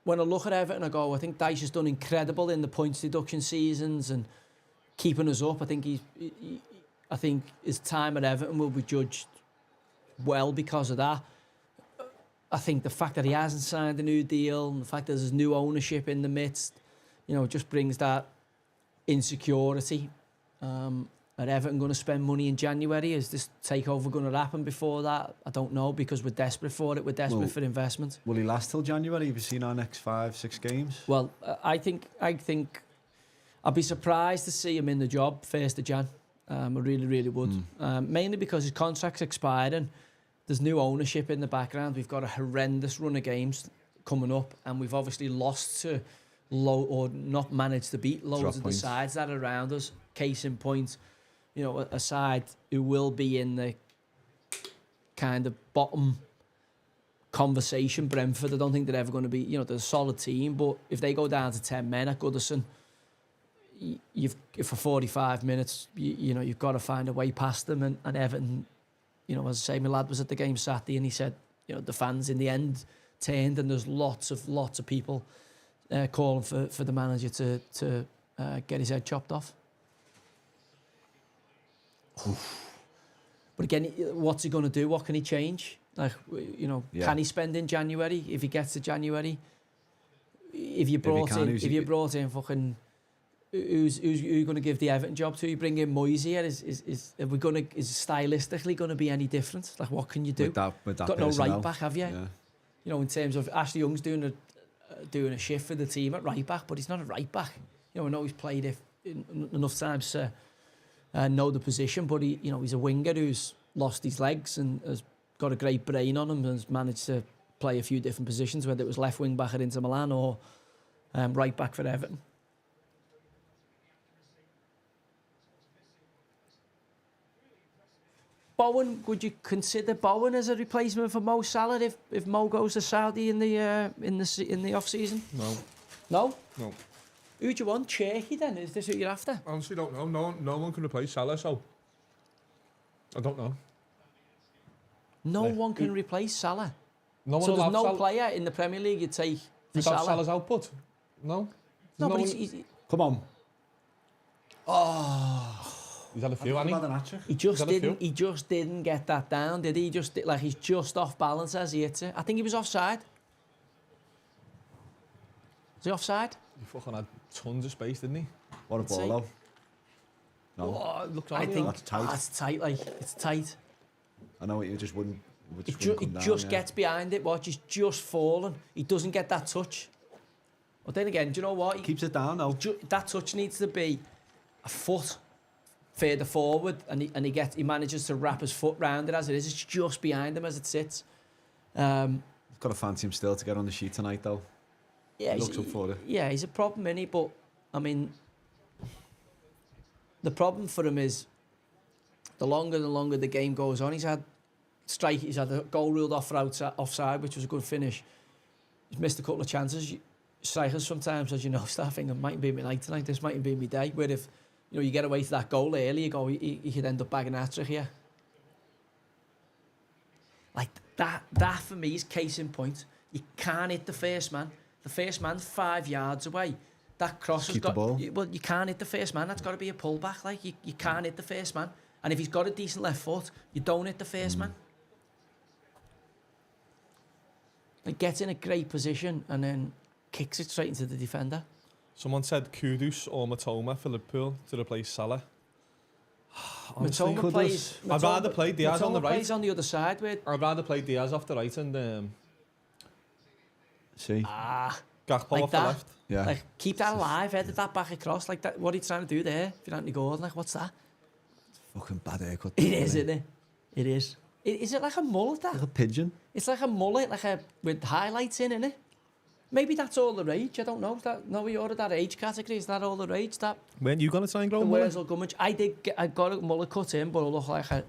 When I look at Everton, I go, I think Dyche has done incredible in the points deduction seasons and keeping us up. I think I think his time at Everton will be judged well because of that. I think the fact that he hasn't signed a new deal and the fact that there's new ownership in the midst, you know, just brings that insecurity. Are Everton going to spend money in January? Is this takeover going to happen before that? I don't know, because we're desperate for it. We're desperate for investment.
Will he last till January? Have you seen our next 5-6 games?
Well, I think I'd be surprised to see him in the job 1st of Jan. I really, really would. Mainly because his contract's expiring. There's new ownership in the background. We've got a horrendous run of games coming up, and we've obviously lost to or not managed to beat loads of the sides that are around us. Case in point, you know, a side who will be in the kind of bottom conversation, Brentford. I don't think they're ever going to be, you know, they're a solid team, but if they go down to 10 men at Goodison, for 45 minutes, you know, you've got to find a way past them. And Everton, you know, as I say, my lad was at the game Saturday, and he said, you know, the fans in the end turned, and there's lots of people calling for the manager to get his head chopped off. But again, what's he going to do? What can he change? Like, you know, can he spend in January? If he gets to January, if you brought in fucking, who's going to give the Everton job to? You bring in Moyes here. Is stylistically going to be any different? Like, what can you do?
With that
got no right back, have you?
Yeah.
You know, in terms of Ashley Young's doing a shift for the team at right back, but he's not a right back. You know, I know he's played enough times to know the position, but he's a winger who's lost his legs and has got a great brain on him and has managed to play a few different positions, whether it was left wing back at Inter Milan or right back for Everton. Bowen, would you consider Bowen as a replacement for Mo Salah if Mo goes to Saudi in the off season?
No.
No?
No.
Who do you want? Cherky then? Is this who you're after?
Honestly, don't know. No one can replace Salah, so I don't know.
No one can replace Salah.
No one
So
will
there's
have
no
Salah.
player in the Premier League you'd take for
Without
Salah.
Salah's output? No?
No,
There's
but
one-
he's,
Come on.
He's had a few, hasn't he?
he just didn't get that down, did he? He's just off balance as he hits it. I think he was offside. Was he offside?
He fucking had tons of space, didn't he?
What a
I'd say-
ball, though. No,
Oh, it looked
I
on,
think
That's tight.
it's tight. It's tight.
I know it just wouldn't.
It just gets behind it. Watch, he's just fallen. He doesn't get that touch. But then again, do you know what?
Keeps it down, though.
That touch needs to be a foot further forward, and he manages to wrap his foot round it as it is. It's just behind him as it sits.
Got to fancy him still to get on the sheet tonight, though.
Yeah,
Looks up for it.
Yeah, he's a problem, isn't he? But I mean, the problem for him is the longer the game goes on, he's had a goal ruled off for offside, which was a good finish. He's missed a couple of chances. Strikers sometimes, as you know, start thinking, it mightn't be my night tonight, this mightn't be my day. Where if you get away to that goal early, you go, he could end up bagging a hat-trick here. Like that for me is case in point. You can't hit the first man. The first man's 5 yards away. That cross has
keep the
got.
ball.
Well, you can't hit the first man. That's got to be a pullback. Like you can't hit the first man. And if he's got a decent left foot, you don't hit the first man. It gets in a great position and then kicks it straight into the defender.
Someone said Kudus or Matoma for Liverpool to replace Salah. Honestly,
Matoma plays.
I'd rather play Diaz on the
Matoma
right.
plays on the other side. Where
I'd rather play Diaz off the right and
See?
Gakpo
like
off
that.
the left.
Yeah.
Like keep that alive, headed that back across like that. What are you trying to do there? If you're Anthony Gordon, like what's that?
Fucking bad haircut.
It is, isn't it? It is. Is it like a mullet? That
Like a pigeon.
it's like a mullet, with highlights in it. Maybe that's all the rage. I don't know. You're at that age category. Is that all the rage? That
When you gonna try and grow
the
more?
Wurzel Gummidge. I got a mullet cut in, but I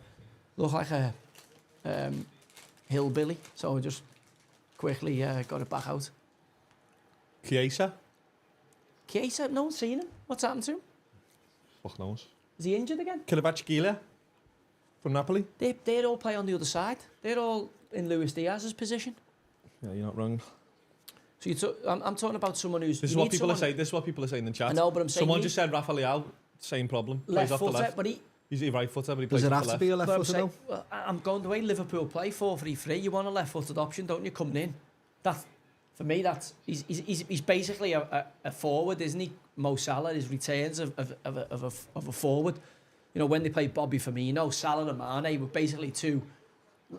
look like a hillbilly. So I just quickly got it back out.
Chiesa?
Chiesa, no one's seen him. What's happened to him?
Fuck knows.
Is he injured again?
Kvaratskhelia from Napoli?
They all play on the other side. They're all in Luis Diaz's position.
Yeah, you're not wrong.
So I'm talking about someone who's.
This is
you
what
need
people are
someone-
saying. This is what people are saying in chat.
I know, but I'm saying
Someone
you-
just said Rafa Leao, same problem. Plays
Left
off the
footer,
left.
but
He's a right footer, but he
Does
plays
it
off
have
the
to be
left.
a left
But I'm
footer,
saying,
though?
well, I'm going the way Liverpool play 4-3-3. You want a left-footed option, don't you? Coming in, that for me, he's basically a forward, isn't he? Mo Salah, his returns of a forward. You know, when they played Bobby Firmino, Salah and Mane were basically two.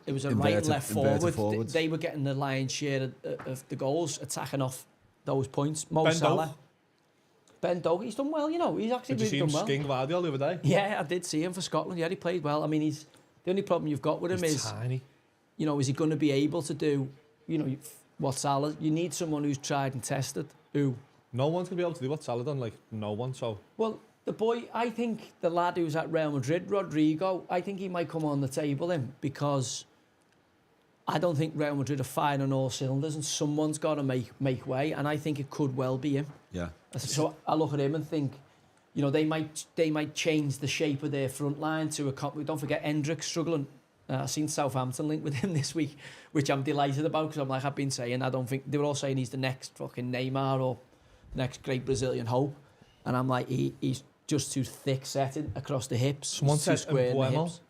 It was a right and left
Inverted
forward.
forwards.
They were getting the lion's share of the goals, attacking off those points. Mo
Ben
Salah,
Doak.
Ben Doak, he's done well. You know, he's actually
Did you see
really
him
done well.
skin Guardiola the other day?
Yeah, I did see him for Scotland. Yeah, he played well. I mean, the only problem you've got with him
He's
is,
tiny.
you know, is he going to be able to do, you know, what Salah? You need someone who's tried and tested. Who?
No one's going to be able to do what Salah done, like, no one, so...
Well, the boy, I think the lad who's at Real Madrid, Rodrigo, I think he might come on the table him because I don't think Real Madrid are firing on all cylinders and someone's got to make way, and I think it could well be him.
Yeah.
So I look at him and think, you know, they might change the shape of their front line to a... Don't forget, Hendrick's struggling. I've seen Southampton linked with him this week, which I'm delighted about because I'm like, I've been saying, I don't think... They were all saying he's the next fucking Neymar or next great Brazilian hope. And I'm like, he's just too thick-setting across the hips.
Someone
He's too
said
square in the
Mbuemo.
hips.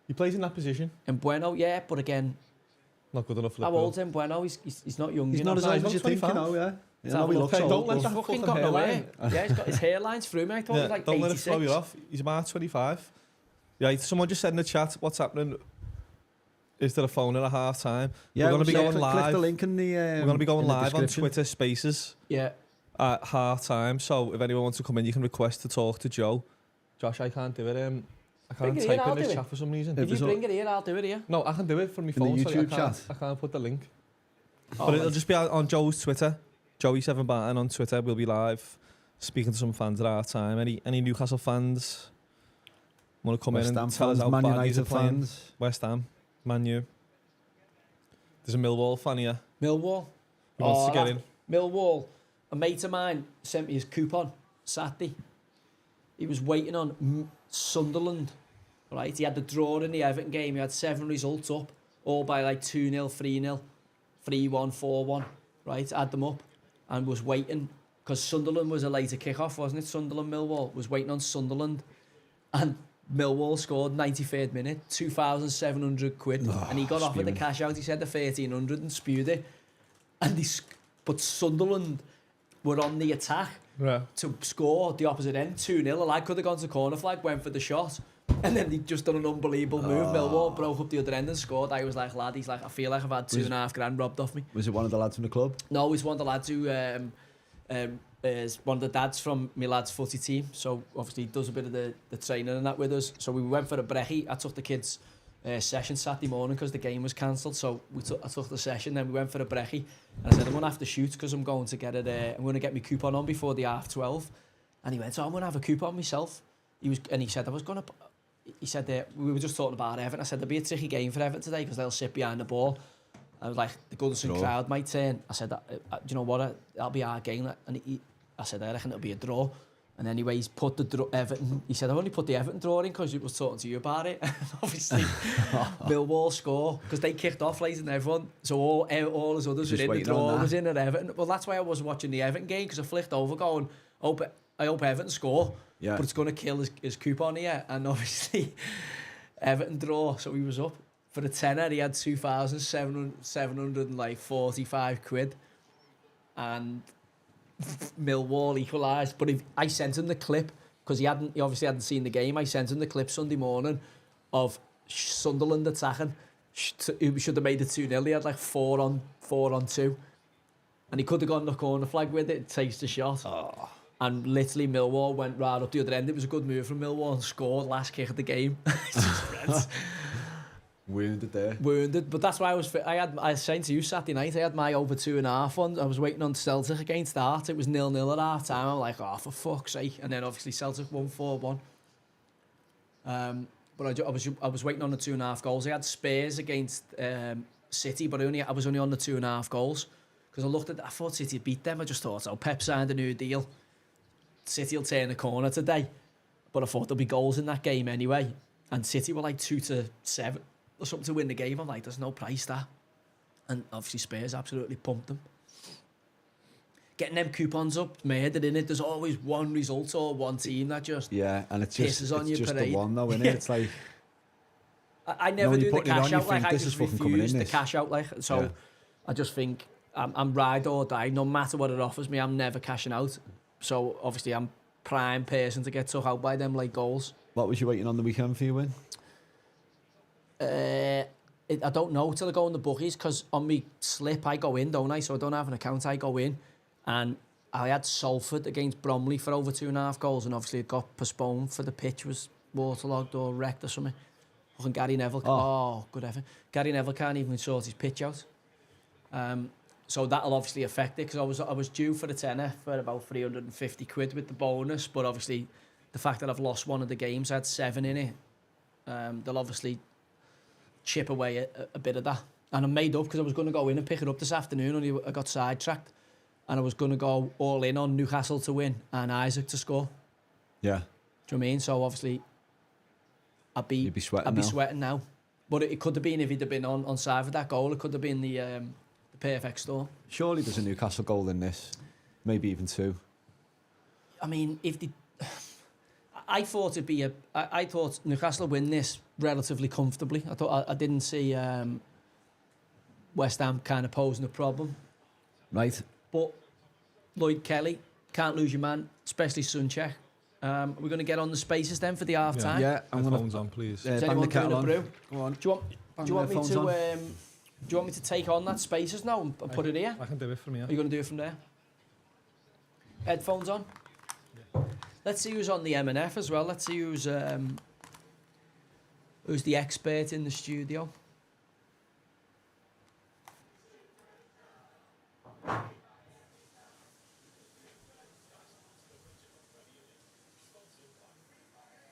He plays in that position.
And Bueno, yeah, but again,
Not good enough for
how
Liverpool.
old's Mbuemo? He's not young.
He's
you
not
know?
as
No,
old
he's
as you
not
think, you
25.
know, yeah.
Let's
You know,
have
he
a
looks
look.
old.
Don't let
He's
that
fucking
fucking
got no
hairline.
hair. Yeah, his hairline's through me. I thought he was like
Don't
86.
let it throw you off. He's about 25. Yeah, someone just said in the chat, what's happening? Is there a phone at a half time?
Yeah,
we're going to be going
click
live.
the link in the
We're going to be going
in the
live on
description.
Twitter Spaces
Yeah.
at half time. So if anyone wants to come in, you can request to talk to Joe. Josh, I can't do it. I
Bring
can't
it in,
type
I'll
in this
do it.
chat for some reason.
If
If you
it's
bring it here, I'll do it here.
No, I can do it from my
the
phone. So
YouTube chat?
I can't put the link.
Oh,
But it'll
right.
just be on Joe's Twitter. Joey7 Barton on Twitter. We'll be live speaking to some fans at our time. Any Newcastle fans want to come
West
in
Ham
and tell us
fans,
how
Man
bad
United
are playing?
fans.
West Ham, Man U. There's a Millwall fan here
Millwall.
who wants to get
that-
in.
Millwall. A mate of mine sent me his coupon Saturday. He was waiting on Sunderland. Right, he had the draw in the Everton game. He had 7 results up. all by like 2-0, 3-0, 3-1, 4-1, right? Add them up, and was waiting, because Sunderland was a later kick-off, wasn't it? Sunderland-Millwall, was waiting on Sunderland, and Millwall scored 93rd minute, 2,700 quid, and he got offered the cash out. He said the 1,300 and spewed it. And but Sunderland were on the attack to score the opposite end, 2-0. A lad could have gone to corner flag, went for the shot, and then he just done an unbelievable move. Millwall broke up the other end and scored. I was like, lad, he's like, I feel like I've had $2,500 robbed off me.
Was it one of the lads from the club?
No, he's one of the lads who is one of the dads from my lad's footy team, so obviously he does a bit of the training and that with us. So we went for a brekkie. I took the kids session Saturday morning because the game was cancelled, so I took the session, then we went for a brekkie, and I said I'm going to have to shoot because I'm going to get it I'm going to get my coupon on before the 12:30, and he went, so I'm going to have a coupon myself. He said we were just talking about Everton. I said there'll be a tricky game for Everton today because they'll sit behind the ball. I was like, the Goodison crowd might turn. I said, do you know what? That'll be our game. And I said, I reckon it'll be a draw. And anyway, he's put the Everton. He said, I only put the Everton draw in because he was talking to you about it. Obviously, Millwall score because they kicked off late and everyone. So all his others were in. The draw was in at Everton. Well, that's why I wasn't watching the Everton game, because I flicked over going, I hope Everton score. Yeah. But it's going to kill his coupon here. And obviously, Everton draw. So he was up. For a tenner, he had 2,745 quid, and Millwall equalised. But I sent him the clip because he obviously hadn't seen the game. I sent him the clip Sunday morning of Sunderland attacking. He should have made it 2-0. He had like 4 on 2, and he could have gone the corner flag with it. Takes the shot, and literally Millwall went right up the other end. It was a good move from Millwall and scored last kick of the game. Wounded, but that's why I was saying to you Saturday night, I had my over 2.5 on. I was waiting on Celtic against Art. It was 0-0 at half time. I'm like, oh, for fuck's sake. And then obviously Celtic won 4-1. But I was waiting on the 2.5 goals. I had Spurs against City, but I was only on the 2.5 goals because I thought City had beat them. I just thought, Pep signed a new deal. City will turn the corner today. But I thought there'll be goals in that game anyway. And City were like 2-7. Or something to win the game. I'm like, there's no price there. And obviously Spurs absolutely pumped them. Getting them coupons up, murdered in it. There's always one result or one team that just
and it's just
on your parade.
The one though, isn't it? It's like
I never do the cash out. Like I just refuse the cash out. Like so,
yeah.
I just think I'm ride or die. No matter what it offers me, I'm never cashing out. So obviously I'm prime person to get took out by them like goals.
What was you waiting on the weekend for you win?
I don't know till I go on the bookies because on me slip I go in, don't I? So I don't have an account. I go in, and I had Salford against Bromley for over 2.5 goals, and obviously it got postponed for the pitch was waterlogged or wrecked or something. Fucking Gary Neville. Good heaven. Gary Neville can't even sort his pitch out. So that'll obviously affect it because I was due for the tenner for about 350 quid with the bonus, but obviously the fact that I've lost one of the games, I had 7 in it. They'll obviously chip away a bit of that, and I'm made up because I was going to go in and pick it up this afternoon, only I got sidetracked, and I was going to go all in on Newcastle to win and Isaac to score.
Yeah,
do you know what I mean? So obviously I'd be sweating now, but it could have been if he'd have been on side for that goal. It could have been the perfect storm.
Surely there's a Newcastle goal in this, maybe even 2.
I mean, I thought I thought Newcastle would win this relatively comfortably. I didn't see West Ham kind of posing a problem.
Right.
But Lloyd Kelly, can't lose your man, especially Sunchek. We're going to get on the spaces then for the half time.
Yeah, phones on, please.
Is anyone doing a brew?
Go on.
Do you want me to take on that spaces now and put it here?
I can do it from here.
Are you going to do it from there? Headphones on? Yeah. Let's see who's on the M&F as well. Let's see who's the expert in the studio.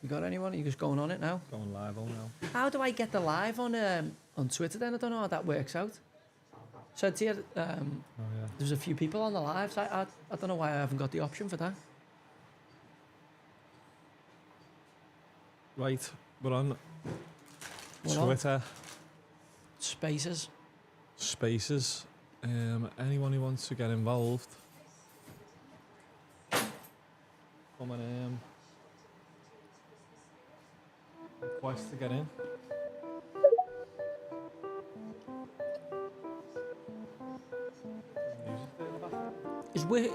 You got anyone? Are you just going on it now?
Going live on now.
How do I get the live on Twitter then? I don't know how that works out. So it's here, there's a few people on the lives. I don't know why I haven't got the option for that. Right, we're on Twitter. Spaces.
Spaces. Anyone who wants to get involved. Come on, request to get in.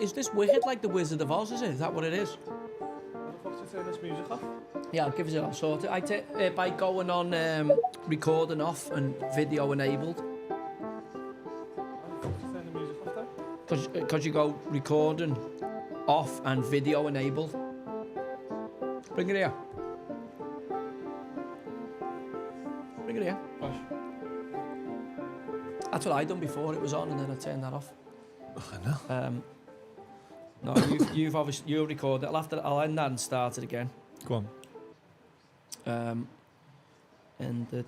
Is this Wicked like the Wizard of Oz, is it? Is that what it is?
How the fuck to turn this music off?
Yeah, I'll give us a sort. I take by going on recording off and video enabled.
How the fuck to turn the music off then?
Because you go recording off and video enabled. Bring it here. Bring it here.
Gosh.
That's what I done before it was on, and then I turned that off.
I know.
No, you've obviously you recorded it. I'll end that and start it again.
Go on.
Ended.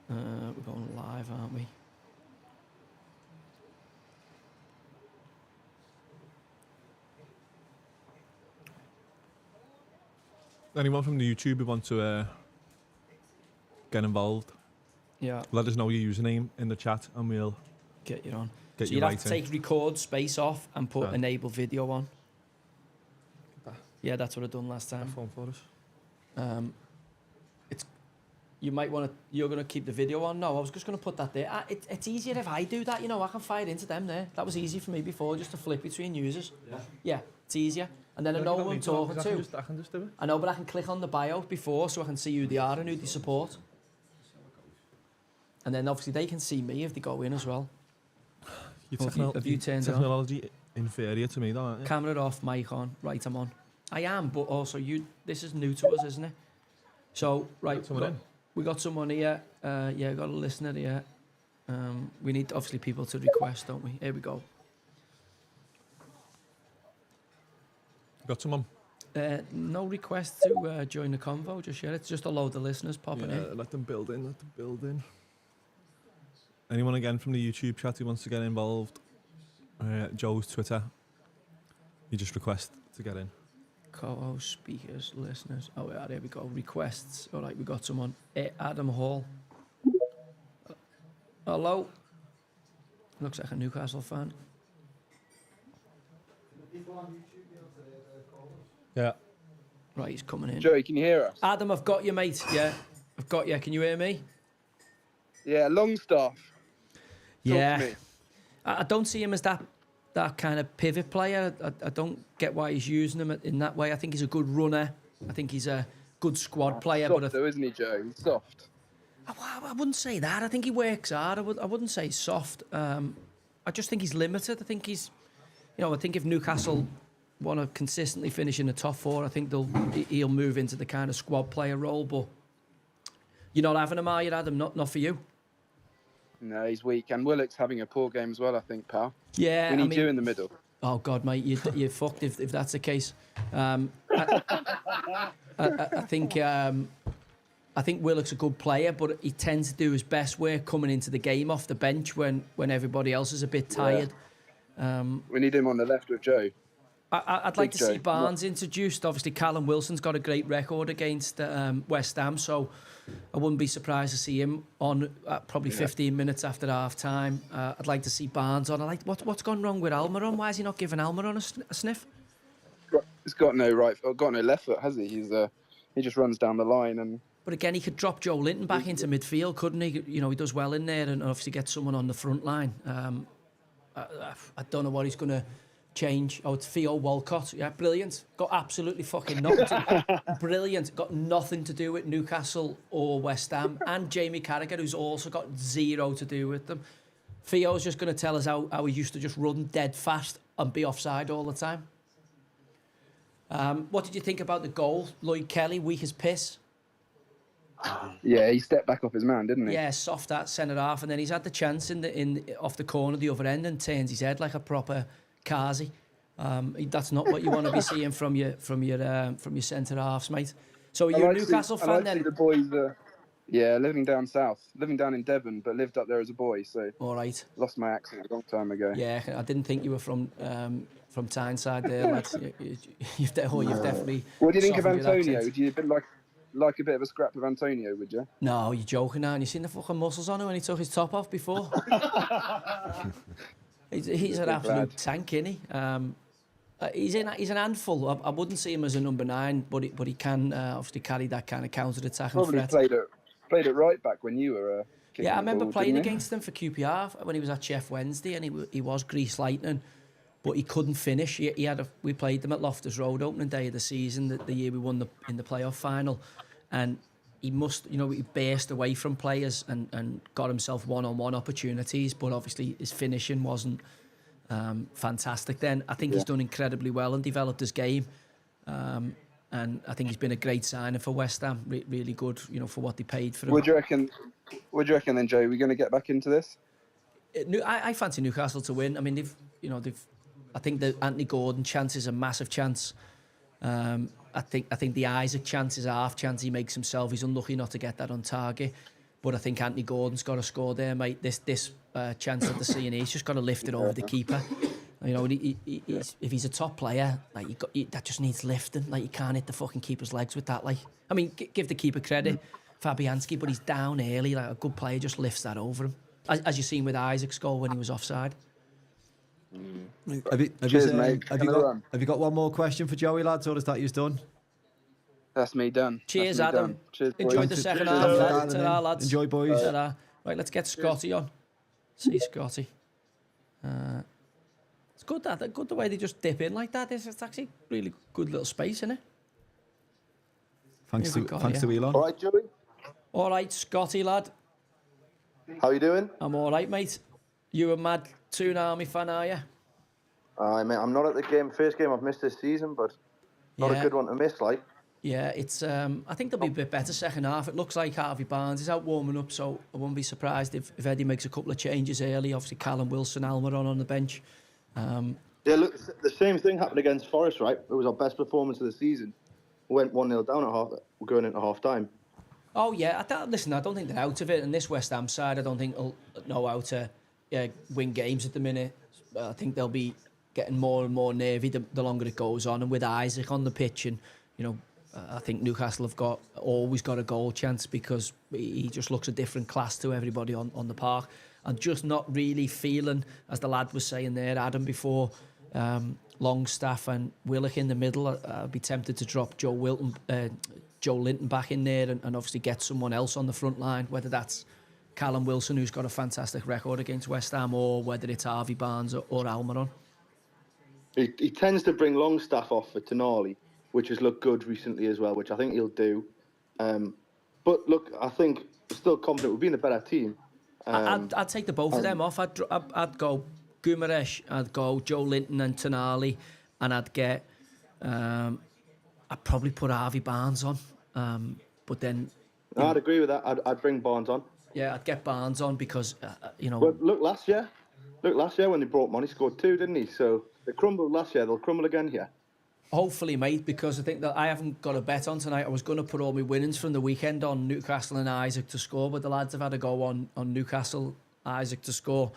We're going live, aren't we?
Anyone from the YouTube who want to get involved,
Yeah,
let us know your username in the chat and we'll
get you on.
get
So
you
you'd
right
have to take record space off and put
Ah.
enable video on.
Ah.
Yeah, that's what I done last
in.
time.
Phone for us.
It's you might want to. You're gonna keep the video on. No, I was just gonna put that there. It's easier if I do that. You know, I can fire into them there. That was easy for me before, just to flip between users. Yeah, it's easier. And then I know who I'm talking to.
I can just do it.
I know, but I can click on the bio before so I can see who they are and who they support. And then obviously they can see me if they go in as well.
Your
Have you turned it on?
technology inferior to me, though, aren't you?
Camera off, mic on. Right, I'm on. I am, but also this is new to us, isn't it? So, right, we got someone here. Yeah, we got a listener here. We need, obviously, people to request, don't we? Here we go.
Got someone?
No request to join the convo just yet. It's just a load of listeners popping in.
Let them build in. Anyone again from the YouTube chat who wants to get involved? Joe's Twitter. You just request to get in.
Co-host, speakers, listeners. Oh, yeah, there we go. Requests. All right, we got someone. Adam Hall. Hello. Looks like a Newcastle fan.
Yeah.
Right, he's coming in.
Joey, can you hear us?
Adam, I've got you, mate. Yeah, I've got you. Can you hear me?
Yeah, Longstaff.
Yeah.
to me.
I don't see him as that kind of pivot player. I don't get why he's using him in that way. I think he's a good runner. I think he's a good squad player.
Soft
But
though, isn't he, Joe? He's soft.
I wouldn't say that. I think he works hard. I wouldn't say soft. I just think he's limited. I think he's, I think if Newcastle want to consistently finish in the top four, I think he'll move into the kind of squad player role. But you're not having him, are you, Adam? Not for you.
No, he's weak. And Willock's having a poor game as well, I think, pal.
Yeah,
We need you in the middle.
Oh God, mate, you're fucked if that's the case. I think Willock's a good player, but he tends to do his best work coming into the game off the bench when everybody else is a bit tired.
We need him on the left with Joe.
I'd like to see
Joe.
Barnes introduced. Obviously, Callum Wilson's got a great record against West Ham, so I wouldn't be surprised to see him on probably 15 minutes after half time. I'd like to see Barnes on. What's gone wrong with Almiron? Why is he not giving Almiron a sniff?
He's got no left foot, has he? He just runs down the line and.
But again, he could drop Joe Linton back into midfield, couldn't he? He does well in there, and obviously get someone on the front line. I don't know what he's going to change. Oh, it's Theo Walcott. Yeah, brilliant. Got absolutely fucking nothing. Brilliant. Got nothing to do with Newcastle or West Ham. And Jamie Carragher, who's also got zero to do with them. Theo's just going to tell us how he used to just run dead fast and be offside all the time. What did you think about the goal? Lloyd Kelly, weak as piss.
Yeah, he stepped back off his man, didn't he?
Yeah, soft at centre half, and then he's had the chance off the corner, the other end, and turns his head like a proper Kazi. That's not what you want to be seeing from your centre halves, mate. So are you a Newcastle fan then?
The boys, living down south, living down in Devon, but lived up there as a boy. So
All right.
Lost my accent a long time ago.
Yeah, I didn't think you were from Tyneside there, lad. You've definitely.
What do you think of
softened your
Antonio?
accent.
Do you like a bit of a scrap with Antonio, would you?
No, you're joking now. And you seen the fucking muscles on him when he took his top off before? he's an
Big
absolute
lad.
tank, isn't he? He's an handful. I wouldn't see him as a number 9, but he can obviously carry that kind of counter-attacking
Probably
threat.
played it right back when you were kicking
Yeah, I
the
remember
ball,
playing
didn't you?
against him for QPR when he was at Chef Wednesday, and he was grease lightning, but he couldn't finish. We played them at Loftus Road opening day of the season, the year we won in the playoff final, and he burst away from players and got himself one-on-one opportunities, but obviously his finishing wasn't fantastic then. I think he's done incredibly well and developed his game. And I think he's been a great signing for West Ham. Really good, for what they paid for him.
What do you reckon then, Joe? Are we going to get back into this?
I fancy Newcastle to win. I mean, I think the Anthony Gordon chance is a massive chance. I think the Isaac chance is a half chance he makes himself. He's unlucky not to get that on target. But I think Anthony Gordon's got to score there, mate. This chance that they're seeing, he's just got to lift it over the keeper. If he's a top player, that just needs lifting. Like, you can't hit the fucking keeper's legs with that. Like, I mean, give the keeper credit, Fabianski, but he's down early. Like, a good player just lifts that over him, as you've seen with Isaac's goal when he was offside.
Have you got one more question for Joey, lads, or is that you done?
That's me done.
Cheers,
That's me
Adam.
done. Cheers, boys.
Enjoyed the second half,
Cheers,
lad.
Adam.
Ta-ra, lads.
Enjoy, boys.
Ta-ra. Right, let's get Scotty on. See Scotty. It's good good the way they just dip in like that. It's actually really good little space, isn't it?
Thanks to Elon.
All right, Joey.
All right, Scotty, lad.
How you doing?
I'm all right, mate. You a mad Toon Army fan, are you?
Mate, I'm not at the first game I've missed this season, but not a good one to miss, like.
Yeah, it's. I think they'll be a bit better second half. It looks like Harvey Barnes is out warming up, so I wouldn't be surprised if Eddie makes a couple of changes early. Obviously, Callum Wilson, Almiron on the bench.
Yeah, look, the same thing happened against Forest, right? It was our best performance of the season. We went 1-0 down at half. We're going into half time.
Oh yeah, listen, I don't think they're out of it. And this West Ham side, I don't think will know how to win games at the minute. I think they'll be getting more and more nervy the longer it goes on. And with Isaac on the pitch, and I think Newcastle have always got a goal chance because he just looks a different class to everybody on the park. I'm just not really feeling, as the lad was saying there, Adam, before, Longstaff and Willock in the middle. I'd be tempted to drop Joe Linton back in there and obviously get someone else on the front line, whether that's Callum Wilson, who's got a fantastic record against West Ham, or whether it's Harvey Barnes or Almiron.
He tends to bring Longstaff off for Tonali, which has looked good recently as well, which I think he'll do. But look, I think we're still confident we'll be in a better team.
I'd take the both of them off. I'd go Gumaresh, I'd go Joe Linton and Tonali, and I'd get. I'd probably put Harvey Barnes on, but then.
I'd agree with that. I'd bring Barnes on.
Yeah, I'd get Barnes on because
But look last year when they brought him on, he scored 2, didn't he? So they crumbled last year. They'll crumble again here.
Hopefully, mate, because I think that I haven't got a bet on tonight. I was going to put all my winnings from the weekend on Newcastle and Isaac to score, but the lads have had a go on Newcastle, Isaac to score.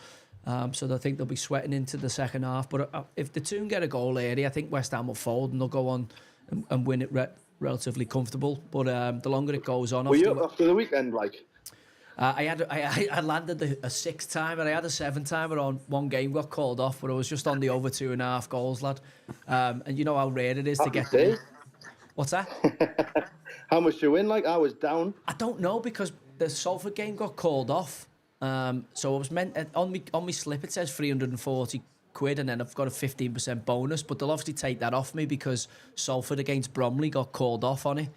So I think they'll be sweating into the second half. But if the two get a goal early, I think West Ham will fold and they'll go on and win it relatively comfortable. But the longer it goes on...
Were you up after the weekend, like?
I landed a 6-timer. I had a 7-timer on one game, got called off, but I was just on the over 2.5 goals, lad. And you know how rare it is to get them. What's that?
How much did you win? Like, I was down.
I don't know, because the Salford game got called off. So I was meant on my slip it says 340 quid, and then I've got a 15% bonus, but they'll obviously take that off me because Salford against Bromley got called off on it.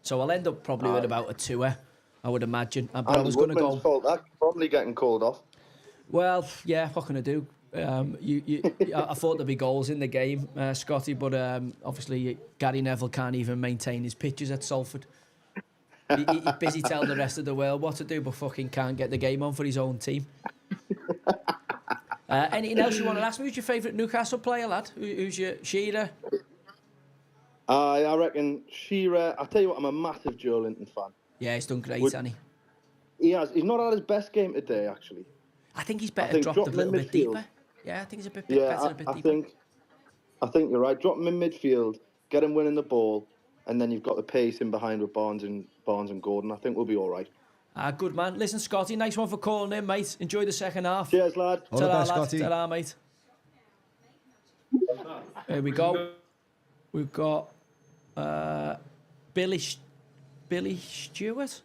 So I'll end up probably with about a 2er, I would imagine. But I was going to go.
Fault, that probably getting called off.
Well, yeah, what can I do? I thought there'd be goals in the game, Scotty, but obviously Gary Neville can't even maintain his pitches at Salford. He's busy telling the rest of the world what to do, but fucking can't get the game on for his own team. Anything else you want to ask me? Who's your favourite Newcastle player, lad? Who's your Shearer?
I reckon Shearer. I tell you what, I'm a massive Joe Linton fan.
Yeah, he's done great, hasn't he?
He has. He's not had his best game today, actually.
I think he's better dropped a little bit deeper. Yeah, I think he's a bit better a bit deeper.
I think you're right. Drop him in midfield, get him winning the ball, and then you've got the pace in behind with Barnes and Gordon. I think we'll be all right.
Good man. Listen, Scotty, nice one for calling in, mate. Enjoy the second half.
Cheers, lad.
All the
Ta-ra,
best,
lad.
Scotty.
Ta-ra, mate. Here we go. We've got Billy Stewart.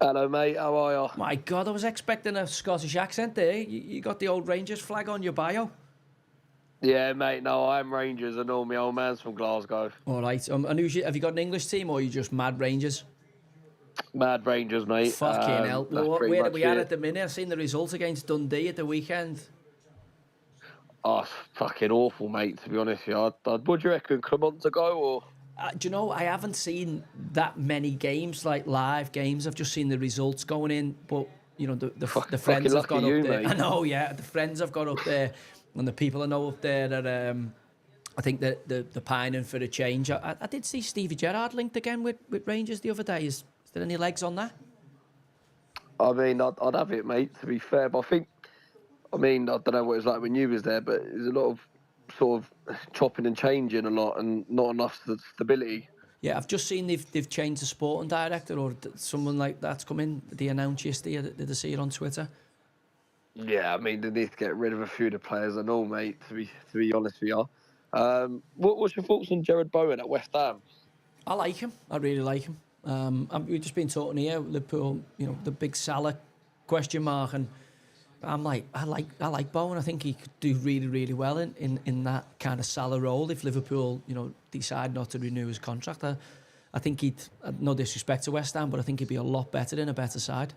Hello, mate. How are you?
My God, I was expecting a Scottish accent there. You got the old Rangers flag on your bio.
Yeah, mate. No, I'm Rangers and all. My old man's from Glasgow.
All right. And have you got an English team or are you just mad Rangers?
Mad Rangers, mate.
Fucking hell.
That's
Where are we at
it.
the minute? I've seen the result against Dundee at the weekend.
Oh, it's fucking awful, mate, to be honest with you. What do you reckon? Come on to go, or...?
Do you know, I haven't seen that many games, like live games. I've just seen the results going in. But, you know, the friends I've got up there.
Mate.
I know, yeah. The friends I've got up there and the people I know up there that I think that the pining for a change. I did see Stevie Gerrard linked again with Rangers the other day. Is there any legs on that?
I mean, I'd have it, mate, to be fair. But I don't know what it was like when you was there, but there's a lot of sort of chopping and changing a lot and not enough stability.
Yeah, I've just seen they've changed the sporting director or someone like that's come in. They announced yesterday. Did I see it on Twitter?
Yeah, I mean, they need to get rid of a few of the players and all, mate, to be honest with you. What's your thoughts on Jared Bowen at West Ham?
I like him. I really like him. We've just been talking here, Liverpool, you know, the big Salah question mark, and I'm like, I like Bowen. I think he could do really, really well in that kind of Salah role if Liverpool, you know, decide not to renew his contract. I think he'd, no disrespect to West Ham, but I think he'd be a lot better in a better side.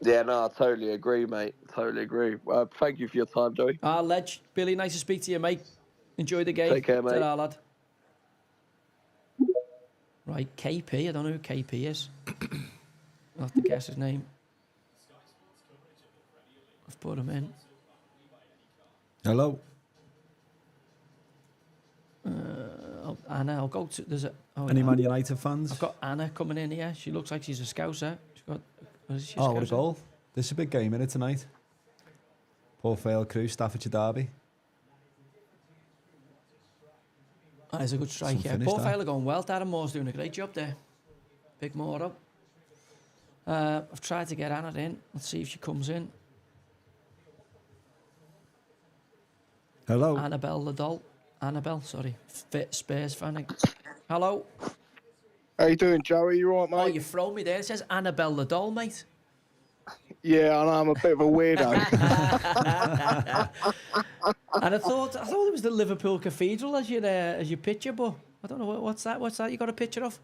Yeah, no, I totally agree, mate. Totally agree. Thank you for your time, Joey.
Ledge. Billy, nice to speak to you, mate. Enjoy the game.
Take care, mate.
Ta-ra, lad. Right, KP. I don't know who KP is. I'll have to guess his name. I've put him in.
Hello.
Anna, I'll go to...
Any Man United fans?
I've got Anna coming in here. She looks like she's a Scouser. She's got...
What a goal. This is a big game in it tonight. Port Vale Crew, Staffordshire Derby.
That is a good strike, yeah. Port Vale are going well. Darren Moore's doing a great job there. Big Moore up. I've tried to get Anna in. Let's see if she comes in.
Hello.
Annabelle, sorry. Fit Spurs fan. Hello.
How you doing, Joey? You all right, mate?
Oh, you throw me there. It says Annabelle the doll, mate.
Yeah, I know. I'm a bit of a weirdo.
And I thought it was the Liverpool Cathedral as your picture, but I don't know what's that. What's that? You got a picture of?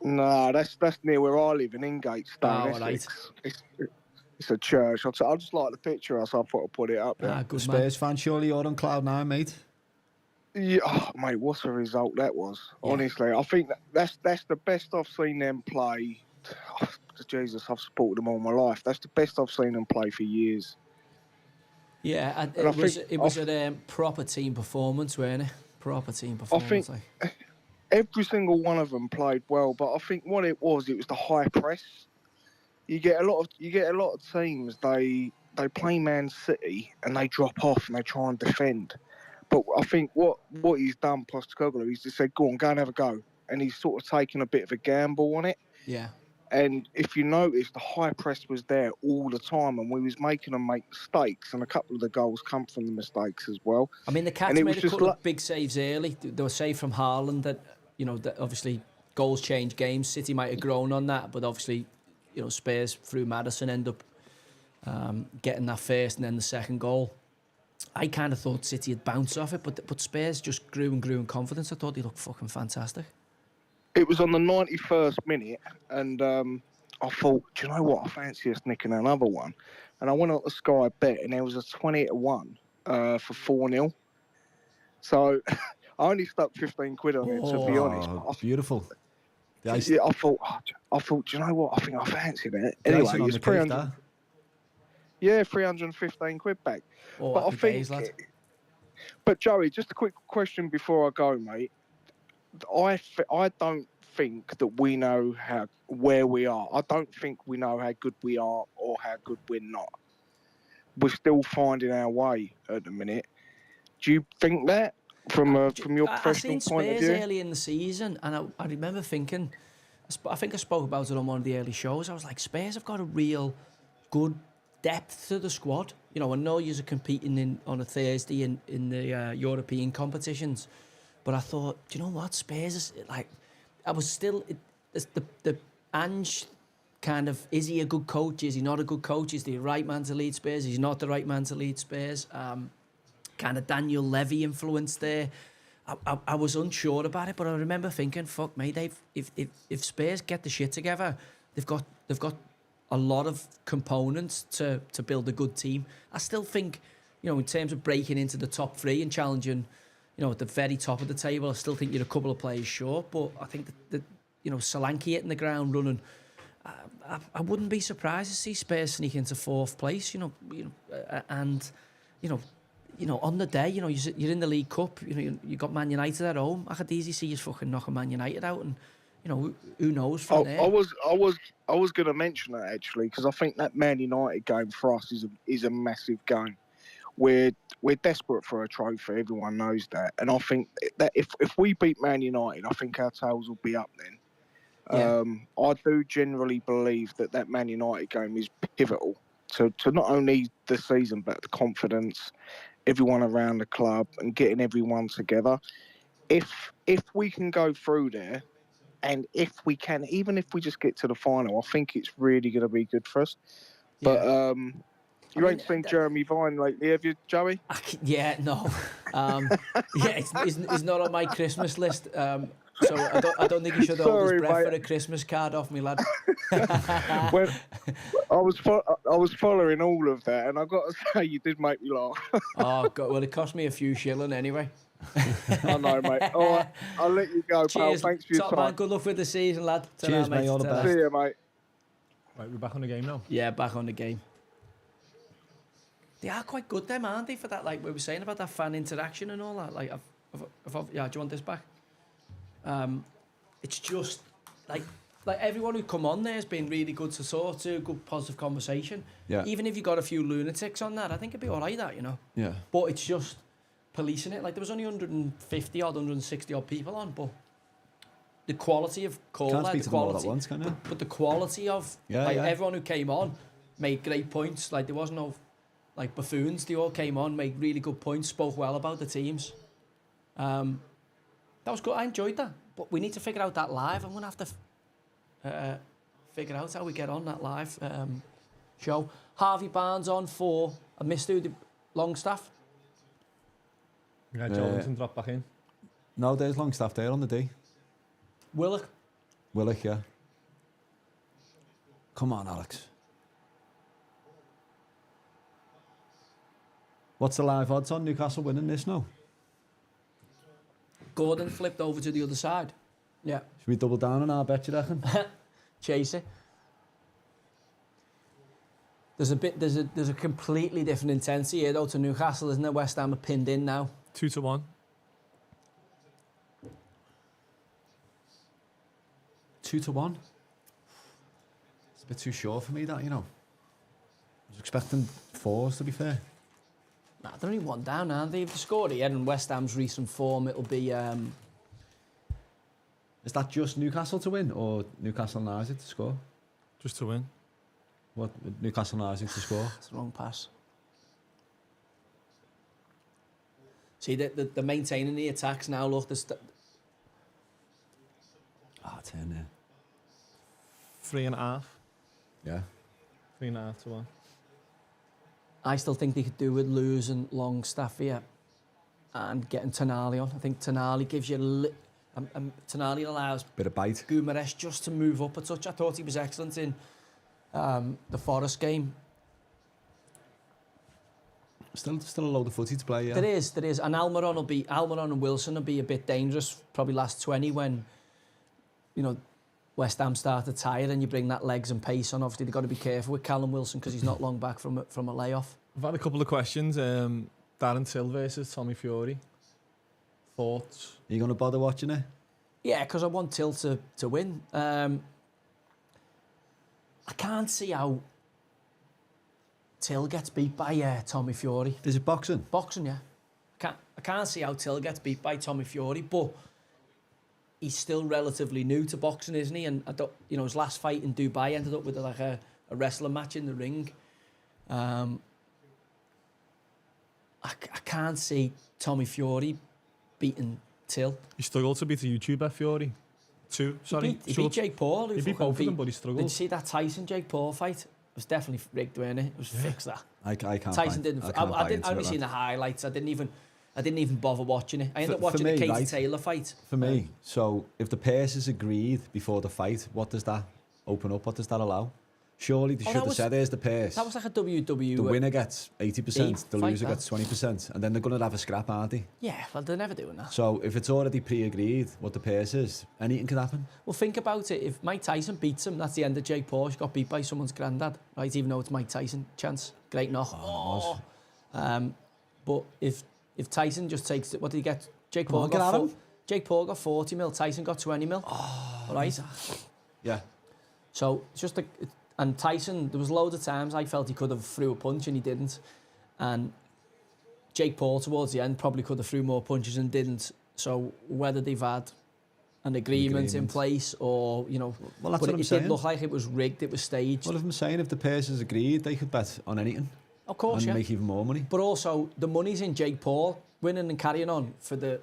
No, that's near where I live in Ingatestone.
Oh, right.
It's a church. I just like the picture, so I thought I'd put it up there.
Good
Spurs fan, surely you're on cloud nine, mate.
Yeah, mate, what a result that was. Yeah. Honestly, I think that's the best I've seen them play. Oh, Jesus, I've supported them all my life. That's the best I've seen them play for years.
Yeah, it was a proper team performance, wasn't it? Proper team performance.
I think every single one of them played well, but I think what it was the high press. You get a lot of teams. They play Man City and they drop off and they try and defend. But I think what he's done, Postecoglou, he's just said, go and have a go. And he's sort of taken a bit of a gamble on it.
Yeah.
And if you notice, the high press was there all the time, and we was making them make mistakes, and a couple of the goals come from the mistakes as well.
I mean, the Cats made a couple of big saves early. They were saved from Haaland that, you know, that obviously goals change games. City might have grown on that, but obviously, you know, Spurs through Maddison end up getting that first and then the second goal. I kind of thought City had bounced off it, but Spurs just grew in confidence. I thought they looked fucking fantastic.
It was on the 91st minute, and I thought, do you know what? I fancy us nicking another one. And I went on the Sky Bet, and there was a 20-1 for 4-0. So I only stuck 15 quid on it, to be honest.
Beautiful.
Yeah, I thought, do you know what? I think I fancied it. Anyway, it's 300. Yeah, 315 quid back.
Oh,
but I think. But Joey, just a quick question before I go, mate. I don't think that we know where we are. I don't think we know how good we are or how good we're not. We're still finding our way at the minute. Do you think that? from your
I
professional
seen
point of
Spurs
view?
early in the season, and I remember thinking, I think I spoke about it on one of the early shows. I was like, Spurs have got a real good depth to the squad. You know, I know you're competing on a Thursday in the European competitions, but I thought, do you know what, Spurs is like. I was still the Ange kind of, is he a good coach? Is he not a good coach? Is he the right man to lead Spurs? He's not the right man to lead Spurs. Kind of Daniel Levy influence there. I was unsure about it, but I remember thinking, fuck me, if Spurs get the shit together, they've got a lot of components to build a good team. I still think, you know, in terms of breaking into the top three and challenging, you know, at the very top of the table, I still think you're a couple of players short. But I think that you know, Solanke hitting the ground running, I wouldn't be surprised to see Spurs sneak into fourth place. And you know, on the day, you know, you're in the League Cup. You know, you got Man United at home. I could easily see you fucking knocking Man United out, and you know, who knows from there.
I was going to mention that actually, because I think that Man United game for us is a massive game. We're desperate for a trophy. Everyone knows that, and I think that if we beat Man United, I think our tails will be up then.
Yeah.
I do generally believe that Man United game is pivotal to not only the season but the confidence, everyone around the club, and getting everyone together. If we can go through there, and if we can, even if we just get to the final, I think it's really going to be good for us. But you ain't seen Jeremy Vine lately, have you, Joey?
Yeah, no. Yeah, it's not on my Christmas list. So I don't think you should hold his breath for a Christmas card off me, lad.
Well, I was following all of that, and I got to say, you did make me laugh.
Oh God! Well, it cost me a few shilling anyway.
I know, mate. All right, I'll let you go,
Cheers,
pal. Thanks for your
top
time.
Man, good luck with the season, lad.
Cheers, mate. All the best.
See you, mate.
Right, we're back on the game now.
Yeah, back on the game. They are quite good, them, aren't they? For that, like we were saying about that fan interaction and all that. Like, yeah. Do you want this back? It's just like everyone who come on there has been really good to talk to, good positive conversation.
Yeah.
Even if you got a few lunatics on that, I think it'd be all right, that, you know.
Yeah.
But it's just policing it. Like, there was only 150 odd, 160 odd people on, but the quality of call,
Can't
like,
speak
the
to them all
quality,
at once, can you?
but the quality of everyone who came on made great points. Like, there was no like buffoons. They all came on, made really good points, spoke well about the teams. That was good. I enjoyed that. But we need to figure out that live. I'm going to have to figure out how we get on that live show. Harvey Barnes on for a missed the Longstaff.
Yeah, Jolinson dropped back in.
No, there's Longstaff there on the D.
Willock,
yeah. Come on, Alex. What's the live odds on Newcastle winning this now?
Gordon flipped over to the other side. Yeah.
Should we double down on our bet, you reckon?
Chase it. There's a completely different intensity here though to Newcastle, isn't there? West Ham are pinned in now.
2-1.
2-1. It's a bit too short for me, that, you know. I was expecting 4s, to be fair.
Nah, they're only one down, aren't they? If they scored here in West Ham's recent form, it'll be...
Is that just Newcastle to win or Newcastle United to score?
Just to win.
What, Newcastle United to score?
It's the wrong pass. See, they're maintaining the attacks now. Look, there's...
It's in there.
3.5.
Yeah.
3.5 to 1.
I still think they could do with losing Longstaff here and getting Tonali on. I think Tonali gives you Tonali allows
bit of bite.
Guimaraes just to move up a touch. I thought he was excellent in the Forest game.
Still a load of footy to play, yeah.
There is. And Almiron and Wilson will be a bit dangerous, probably last 20 when, you know, West Ham start to tire and you bring that legs and pace on. Obviously, they've got to be careful with Callum Wilson because he's not long back from a layoff.
I've had a couple of questions. Darren Till versus Tommy Fury. Thoughts?
Are you going to bother watching it?
Yeah, because I want Till to win. I can't see how Till gets beat by Tommy Fury.
Is it boxing?
Boxing, yeah. I can't see how Till gets beat by Tommy Fury, but he's still relatively new to boxing, isn't he? And I don't, his last fight in Dubai ended up with like a wrestling match in the ring. I can't see Tommy Fury beating Till.
He struggled to beat a YouTuber, Fury.
He beat Jake Paul.
He beat both of them, but he struggled.
Did you see that Tyson-Jake Paul fight? It was definitely rigged, wasn't it? It was fixed, that.
I can't.
Tyson didn't. I only seen the highlights. I didn't even bother watching it. I ended up watching the Katie Taylor fight.
For me, so if the pairs is agreed before the fight, what does that open up? What does that allow? Surely they should have said, here's the pairs.
That was like a WWE.
The winner gets 80%, the loser gets 20%, and then they're going to have a scrap, aren't they?
Yeah, well, they're never doing that.
So if it's already pre-agreed what the pairs is, anything could happen.
Well, think about it. If Mike Tyson beats him, that's the end of Jake Paul. He got beat by someone's granddad, right? Even though it's Mike Tyson, chance. Great knock. But if Tyson just takes it, what did he get? Jake Paul got 40 mil. Tyson got 20 mil. Right?
Yeah.
So it's just and Tyson, there was loads of times I felt he could have threw a punch and he didn't. And Jake Paul towards the end probably could have threw more punches and didn't. So whether they've had an agreement in place or,
well, that's
but
what
it did look like it was rigged, it was staged.
Well, if I'm saying if the pairs is agreed, they could bet on anything.
Of course,
and make even more money.
But also, the money's in Jake Paul winning and carrying on for the,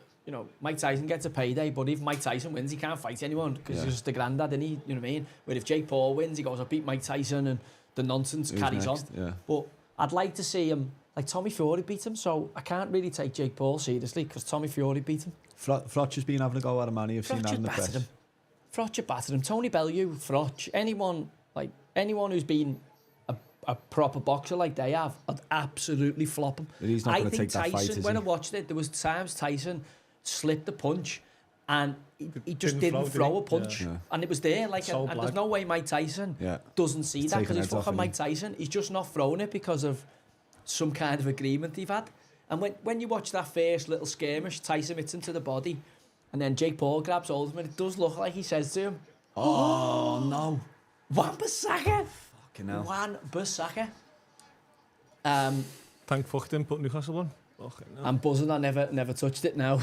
Mike Tyson gets a payday, but if Mike Tyson wins, he can't fight anyone because he's just the granddad, and you know what I mean? Where if Jake Paul wins, he goes, I beat Mike Tyson, and the nonsense carries on.
Yeah.
But I'd like to see him, like Tommy Fury beat him, so I can't really take Jake Paul seriously because Tommy Fury beat him.
Frotch been having a go at him, man. You've seen that in the press.
Frotch battered him. Tony Bellew, Frotch, anyone who's been a proper boxer like they have, I'd absolutely flop him.
But he's not going to take that fight, is he?
When I watched it, there was times Tyson slipped the punch and he just didn't throw a punch. Yeah. And it was there. And there's no way Mike Tyson doesn't see that because he's fucking Mike Tyson. He's just not throwing it because of some kind of agreement they've had. And when you watch that first little skirmish, Tyson hits him to the body and then Jake Paul grabs hold of him and it does look like he says to him, oh no, Wan-Bissaka. Wan-Bissaka.
Thank fuck him, put Newcastle on.
I'm buzzing. I never touched it now.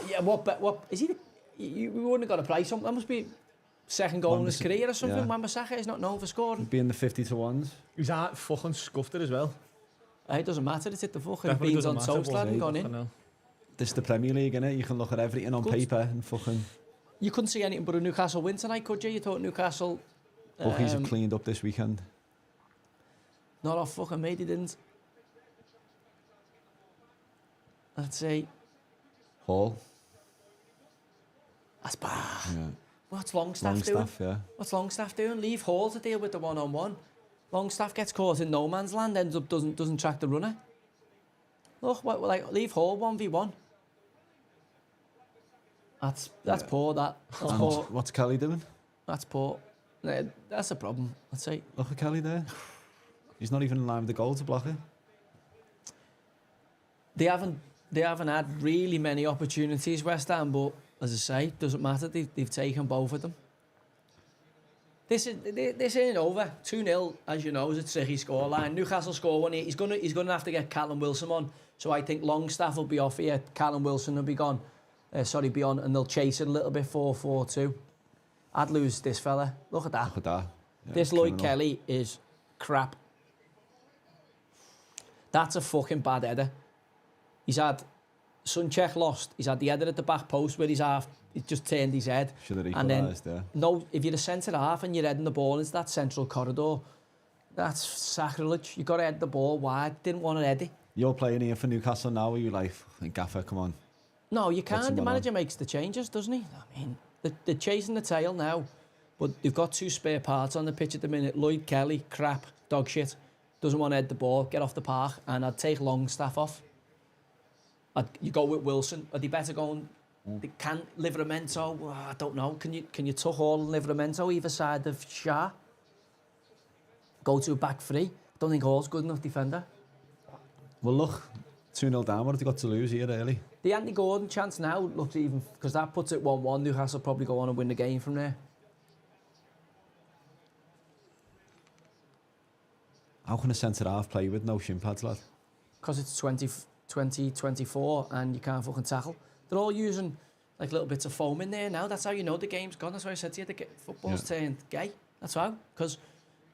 Yeah, what is he? We wouldn't have got a price on. That must be second goal in his career or something. Yeah. Wan-Bissaka is not known for scoring.
Being the 50-1s.
He's out fucking scuffed it as well.
It doesn't matter. It's hit the fucking beans on toast, lad, and gone in.
This is the Premier League, innit? You can look at everything on paper and fucking.
You couldn't see anything but a Newcastle win tonight, could you? You thought Newcastle.
Bookies have cleaned up this weekend.
Not off fucking me, they didn't. Let's see.
Hall.
That's bad.
Yeah.
What's Longstaff doing? What's Longstaff doing? Leave Hall to deal with the one-on-one. Longstaff gets caught in no man's land, ends up doesn't track the runner. Look, leave Hall 1v1. That's poor. That's poor.
What's Kelly doing?
That's poor. That's a problem. I'd say.
Look at Kelly there. He's not even in line with the goal to block it.
They haven't had really many opportunities, West Ham, but as I say, doesn't matter. They've taken both of them. This ain't over. 2-0, as you know, is a tricky scoreline. Newcastle score one. He's gonna have to get Callum Wilson on. So I think Longstaff will be off here. Callum Wilson will be gone. Be on, and they'll chase it a little bit. 4-4-2. I'd lose this fella. Look at that.
Yeah,
this Lloyd Kelly is crap. That's a fucking bad header. He's had Sunchek lost. He's had the header at the back post where he's just turned his head.
Should have equalised there.
No, if you're a centre half and you're heading the ball into that central corridor, that's sacrilege. You've got to head the ball wide. Didn't want to head it.
You're playing here for Newcastle now. Are you like, Gaffer, come on?
No, you can't. The manager makes the changes, doesn't he? I mean, they're chasing the tail now, but they've got 2 spare parts on the pitch at the minute. Lloyd Kelly, crap, dog shit. Doesn't want to head the ball, get off the park, and I'd take Longstaff off. You go with Wilson. Are they better going? Can Livramento? Oh, I don't know. Can you tuck all and Livramento either side of Shah? Go to a back 3. Don't think Hall's good enough defender.
Well, look, 2-0 down. What have they got to lose here, really?
The Anthony Gordon chance now looks even because that puts it 1-1. Newcastle probably go on and win the game from there.
How can a centre half play with no shin pads, lad?
Because it's 20. 2024 and you can't fucking tackle. They're all using like little bits of foam in there now. That's how you know the game's gone. That's why I said to you, football's turned gay. That's how. Because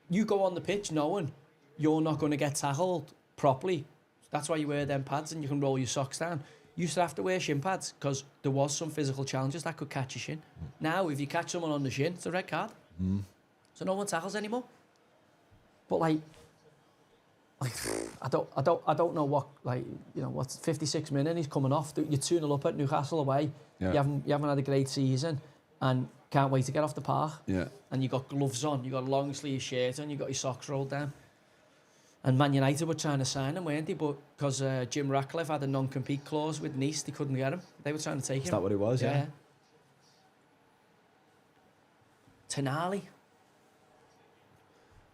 you go on the pitch knowing you're not going to get tackled properly. That's why you wear them pads and you can roll your socks down. You used to have to wear shin pads because there was some physical challenges that could catch your shin. Now, if you catch someone on the shin, it's a red card. So no one tackles anymore. But like I don't know what, like, you know, what's 56 minutes he's coming off. You're 2-0 up at Newcastle away.
Yeah.
You haven't had a great season and can't wait to get off the park.
Yeah.
And you got gloves on, you got a long sleeve shirt on, you got your socks rolled down. And Man United were trying to sign him, weren't they? But because Jim Ratcliffe had a non-compete clause with Nice, they couldn't get him. They were trying to take him.
Is that what it was? Yeah.
Tonali.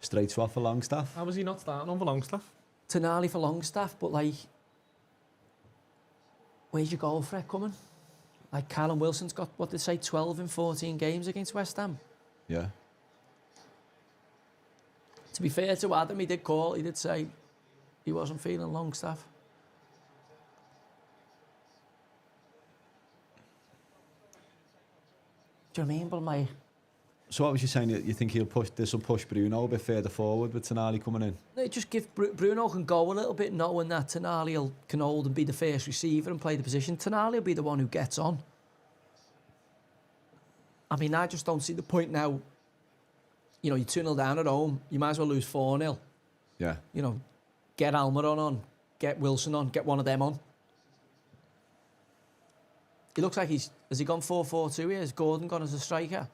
Straight swap for Longstaff.
How was he not starting on for Longstaff?
Tonali for Longstaff, but like, where's your goal threat coming? Like, Callum Wilson's got, what they say, 12 in 14 games against West Ham.
Yeah.
To be fair to Adam, he did say he wasn't feeling Longstaff. Do you know what I mean? But my...
So what was you saying? You think this will push Bruno a bit further forward with Tonali coming in?
No, just give Bruno can go a little bit, knowing that Tonali can hold and be the first receiver and play the position. Tonali will be the one who gets on. I mean, I just don't see the point now. You know, you're 2-0 down at home. You might as well lose 4-0.
Yeah.
You know, get Almiron on, get Wilson on, get one of them on. He looks like has he gone 4-4-2 here? Has Gordon gone as a striker?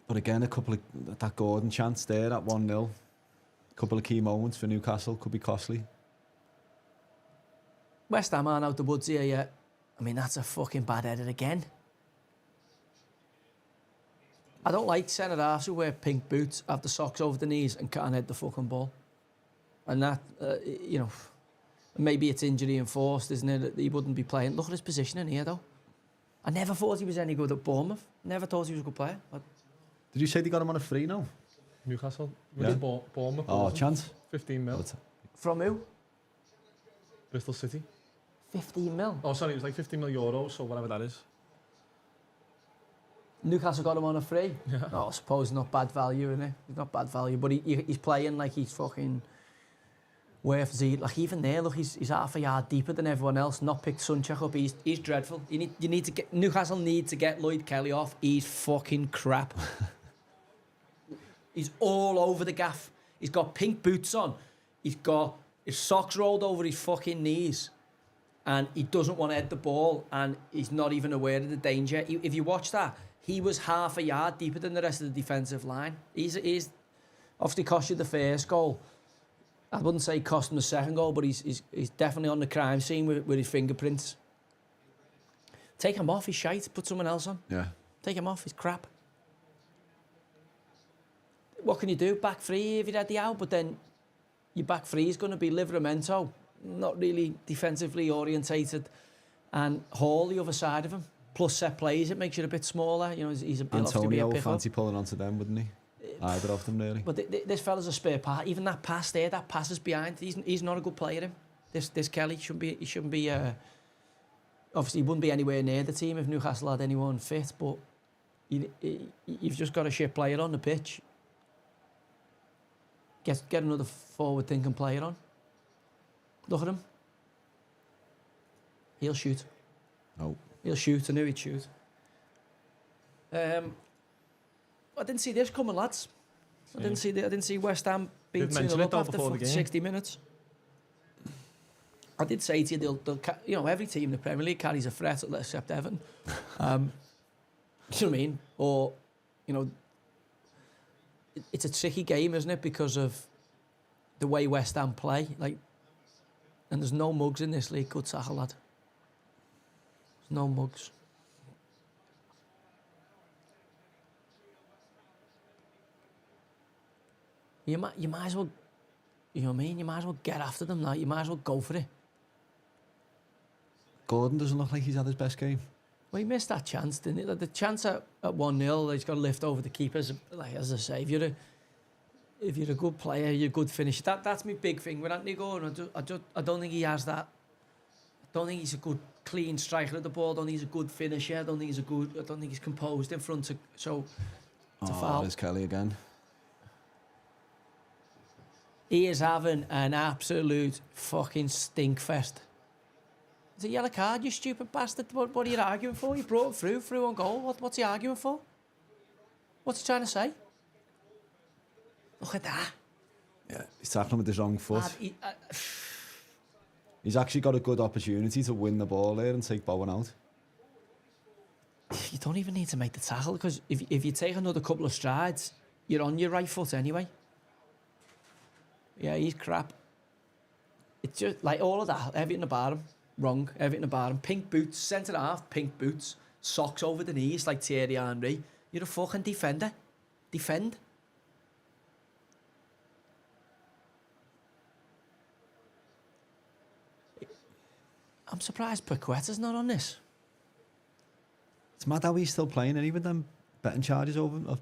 But again, that Gordon chance there at 1-0. A couple of key moments for Newcastle could be costly.
West Ham aren't out the woods here yet. I mean, that's a fucking bad header again. I don't like centre-halves who wear pink boots, have the socks over the knees and can't head the fucking ball. And that, you know, maybe it's injury enforced, isn't it? That he wouldn't be playing. Look at his position in here, though. I never thought he was any good at Bournemouth. Never thought he was a good player. But
did you say they got him on a free now?
Newcastle.
Yeah.
Bournemouth.
Oh, chance.
15 mil.
From who?
Bristol City.
15 mil?
Oh, sorry, it was like 15 mil euros, so whatever that is.
Newcastle got him on a free.
Yeah.
Oh, I suppose not bad value, isn't it? He's not bad value, but he's playing like he's fucking worth Z. Like even there, look, he's half a yard deeper than everyone else. Not picked Sunchak up. He's dreadful. You need to get Newcastle need to get Lloyd Kelly off. He's fucking crap. He's all over the gaff. He's got pink boots on. He's got his socks rolled over his fucking knees. And he doesn't want to head the ball, and he's not even aware of the danger. If you watch that, he was half a yard deeper than the rest of the defensive line. He's obviously cost you the first goal. I wouldn't say cost him the second goal, but he's definitely on the crime scene with his fingerprints. Take him off, he's shite. Put someone else on.
Yeah.
Take him off, he's crap. What can you do? Back three if you're at the out, but then your back three is going to be Livramento, not really defensively orientated, and Hall the other side of him. Plus set plays, it makes you a bit smaller. You know, he's a bit
Antonio fancy pulling onto them, wouldn't he? Either of them, really.
But this fella's a spare part. Even that pass there, that pass is behind. He's not a good player. Him. This Kelly shouldn't be. Obviously, he wouldn't be anywhere near the team if Newcastle had anyone fit. But you've just got a shit player on the pitch. Get another forward-thinking player on. Look at him. He'll shoot.
Oh.
He'll shoot. I knew he'd shoot. I didn't see this coming, lads. I didn't see West Ham being 2-0 up after 60 minutes. I did say to you, they'll every team in the Premier League carries a threat except Everton. Do you know what I mean? Or, it's a tricky game, isn't it? Because of the way West Ham play. And there's no mugs in this league. Good tackle, lad. There's no mugs. You might as well, you know what I mean? You might as well get after them now. You might as well go for it.
Gordon doesn't look like he's had his best game.
Well, he missed that chance, didn't he? The chance at 1-0, he's got to lift over the keepers, like as I say. if you're a good player, you're a good finisher. That's my big thing with Anthony Gordon. I don't think he has that. I don't think he's a good clean striker of the ball. I don't think he's a good finisher. I don't think he's composed in front of. So it's a foul.
There's Kelly again.
He is having an absolute fucking stink fest. It's a yellow card, you stupid bastard. What are you arguing for? You brought him through on goal. What's he arguing for? What's he trying to say? Look at that.
Yeah, he's tackling with his wrong foot.
Lad,
He's actually got a good opportunity to win the ball there and take Bowen out.
you don't even need to make the tackle, because if you take another couple of strides, you're on your right foot anyway. Yeah, he's crap. It's just like all of that. Everything about him, wrong. Everything about him. Pink boots, centre half, pink boots, socks over the knees like Thierry Henry. You're a fucking defender. Defend. I'm surprised Paqueta's not on this.
It's mad how he's still playing, and even them betting charges over him. I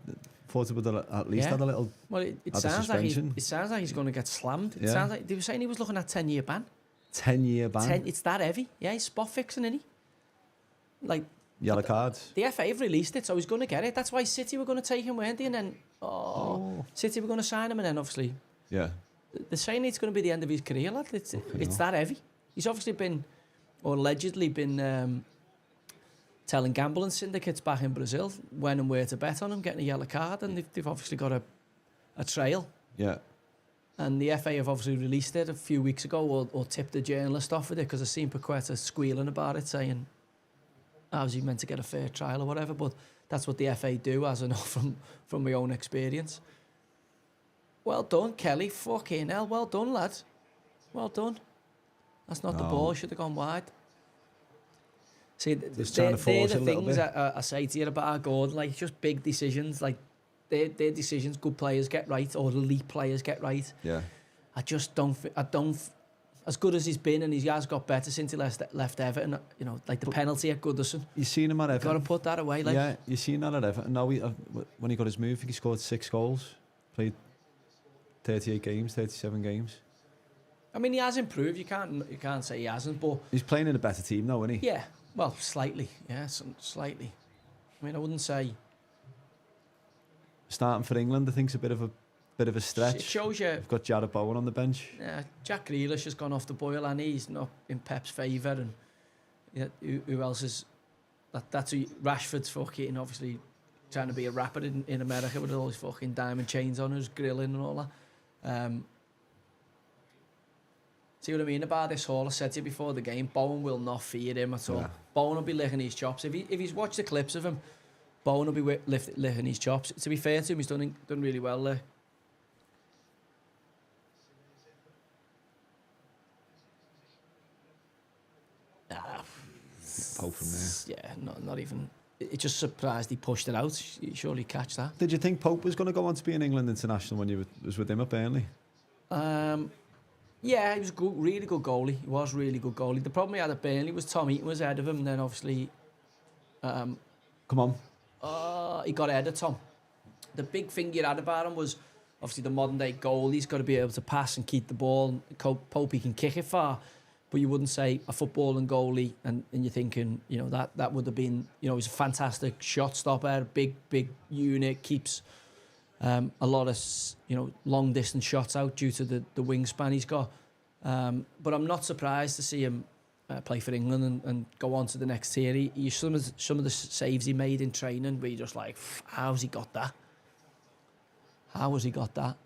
thought it would have at least had a little.
Well, it
had a
sounds like
suspension.
he's going to get slammed. It
Yeah.
sounds like they were saying he was looking at 10-year ban.
10-year ban.
It's that heavy. Yeah, he's spot fixing, isn't he? Like
Yellow cards.
the FA have released it, so he's going to get it. That's why City were going to take him, weren't they? And then City were going to sign him, and then obviously
Yeah.
they're saying it's going to be the end of his career. Lad. It's that heavy. He's obviously been, or allegedly been, telling gambling syndicates back in Brazil when and where to bet on him, getting a yellow card, and they've obviously got a trail.
Yeah.
And the FA have obviously released it a few weeks ago, or tipped a journalist off with it, because I've seen Paqueta squealing about it, saying, how's he meant to get a fair trial or whatever? But that's what the FA do, as I know from my own experience. Well done, Kelly. Fucking hell, well done, lad. Well done. That's not the ball, should have gone wide. See, they're the things I say to you about Gordon, like just big decisions, like their decisions good players get right, or elite players get right.
Yeah.
I just don't, as good as he's been, and he has got better since he left Everton, you know, like the penalty at Goodison.
You've seen him at Everton.
Got to put that away. Like.
Yeah, you've seen that at Everton. No, when he got his move, I think he scored 6 goals, played 38 games, 37 games.
I mean, he has improved. You can't say he hasn't, but
he's playing in a better team now, isn't he?
Yeah, well, slightly. Yeah, slightly. I mean, I wouldn't say
starting for England, I think, is a bit of a stretch.
It shows you.
We've got Jared Bowen on the bench.
Yeah, Jack Grealish has gone off the boil, and he's not in Pep's favour. And yeah, who else is? That's who, Rashford's fucking obviously trying to be a rapper in America with all his fucking diamond chains on, his grilling and all that. See what I mean about this Hall? I said to you before the game, Bowen will not fear him at all. Yeah. Bowen will be licking his chops. If he's watched the clips of him, Bowen will be licking his chops. To be fair to him, he's done really well there.
Pope from there.
Yeah, not even. It just surprised he pushed it out. You surely catch that.
Did you think Pope was going to go on to be an England international when you was with him at Burnley?
Yeah, he was good, really good goalie. He was really good goalie. The problem he had at Burnley was Tom Eaton was ahead of him, and then obviously...
Come on.
He got ahead of Tom. The big thing you had about him was obviously the modern day goal. He's got to be able to pass and keep the ball. Pope, he can kick it far, but you wouldn't say a footballing goalie, and you're thinking, you know, that would have been, you know, he's a fantastic shot stopper, big unit, keeps... a lot of, you know, long distance shots out due to the wingspan he's got. But I'm not surprised to see him play for England and go on to the next tier. Some of the saves he made in training, where you're just like, how's he got that? How has he got that?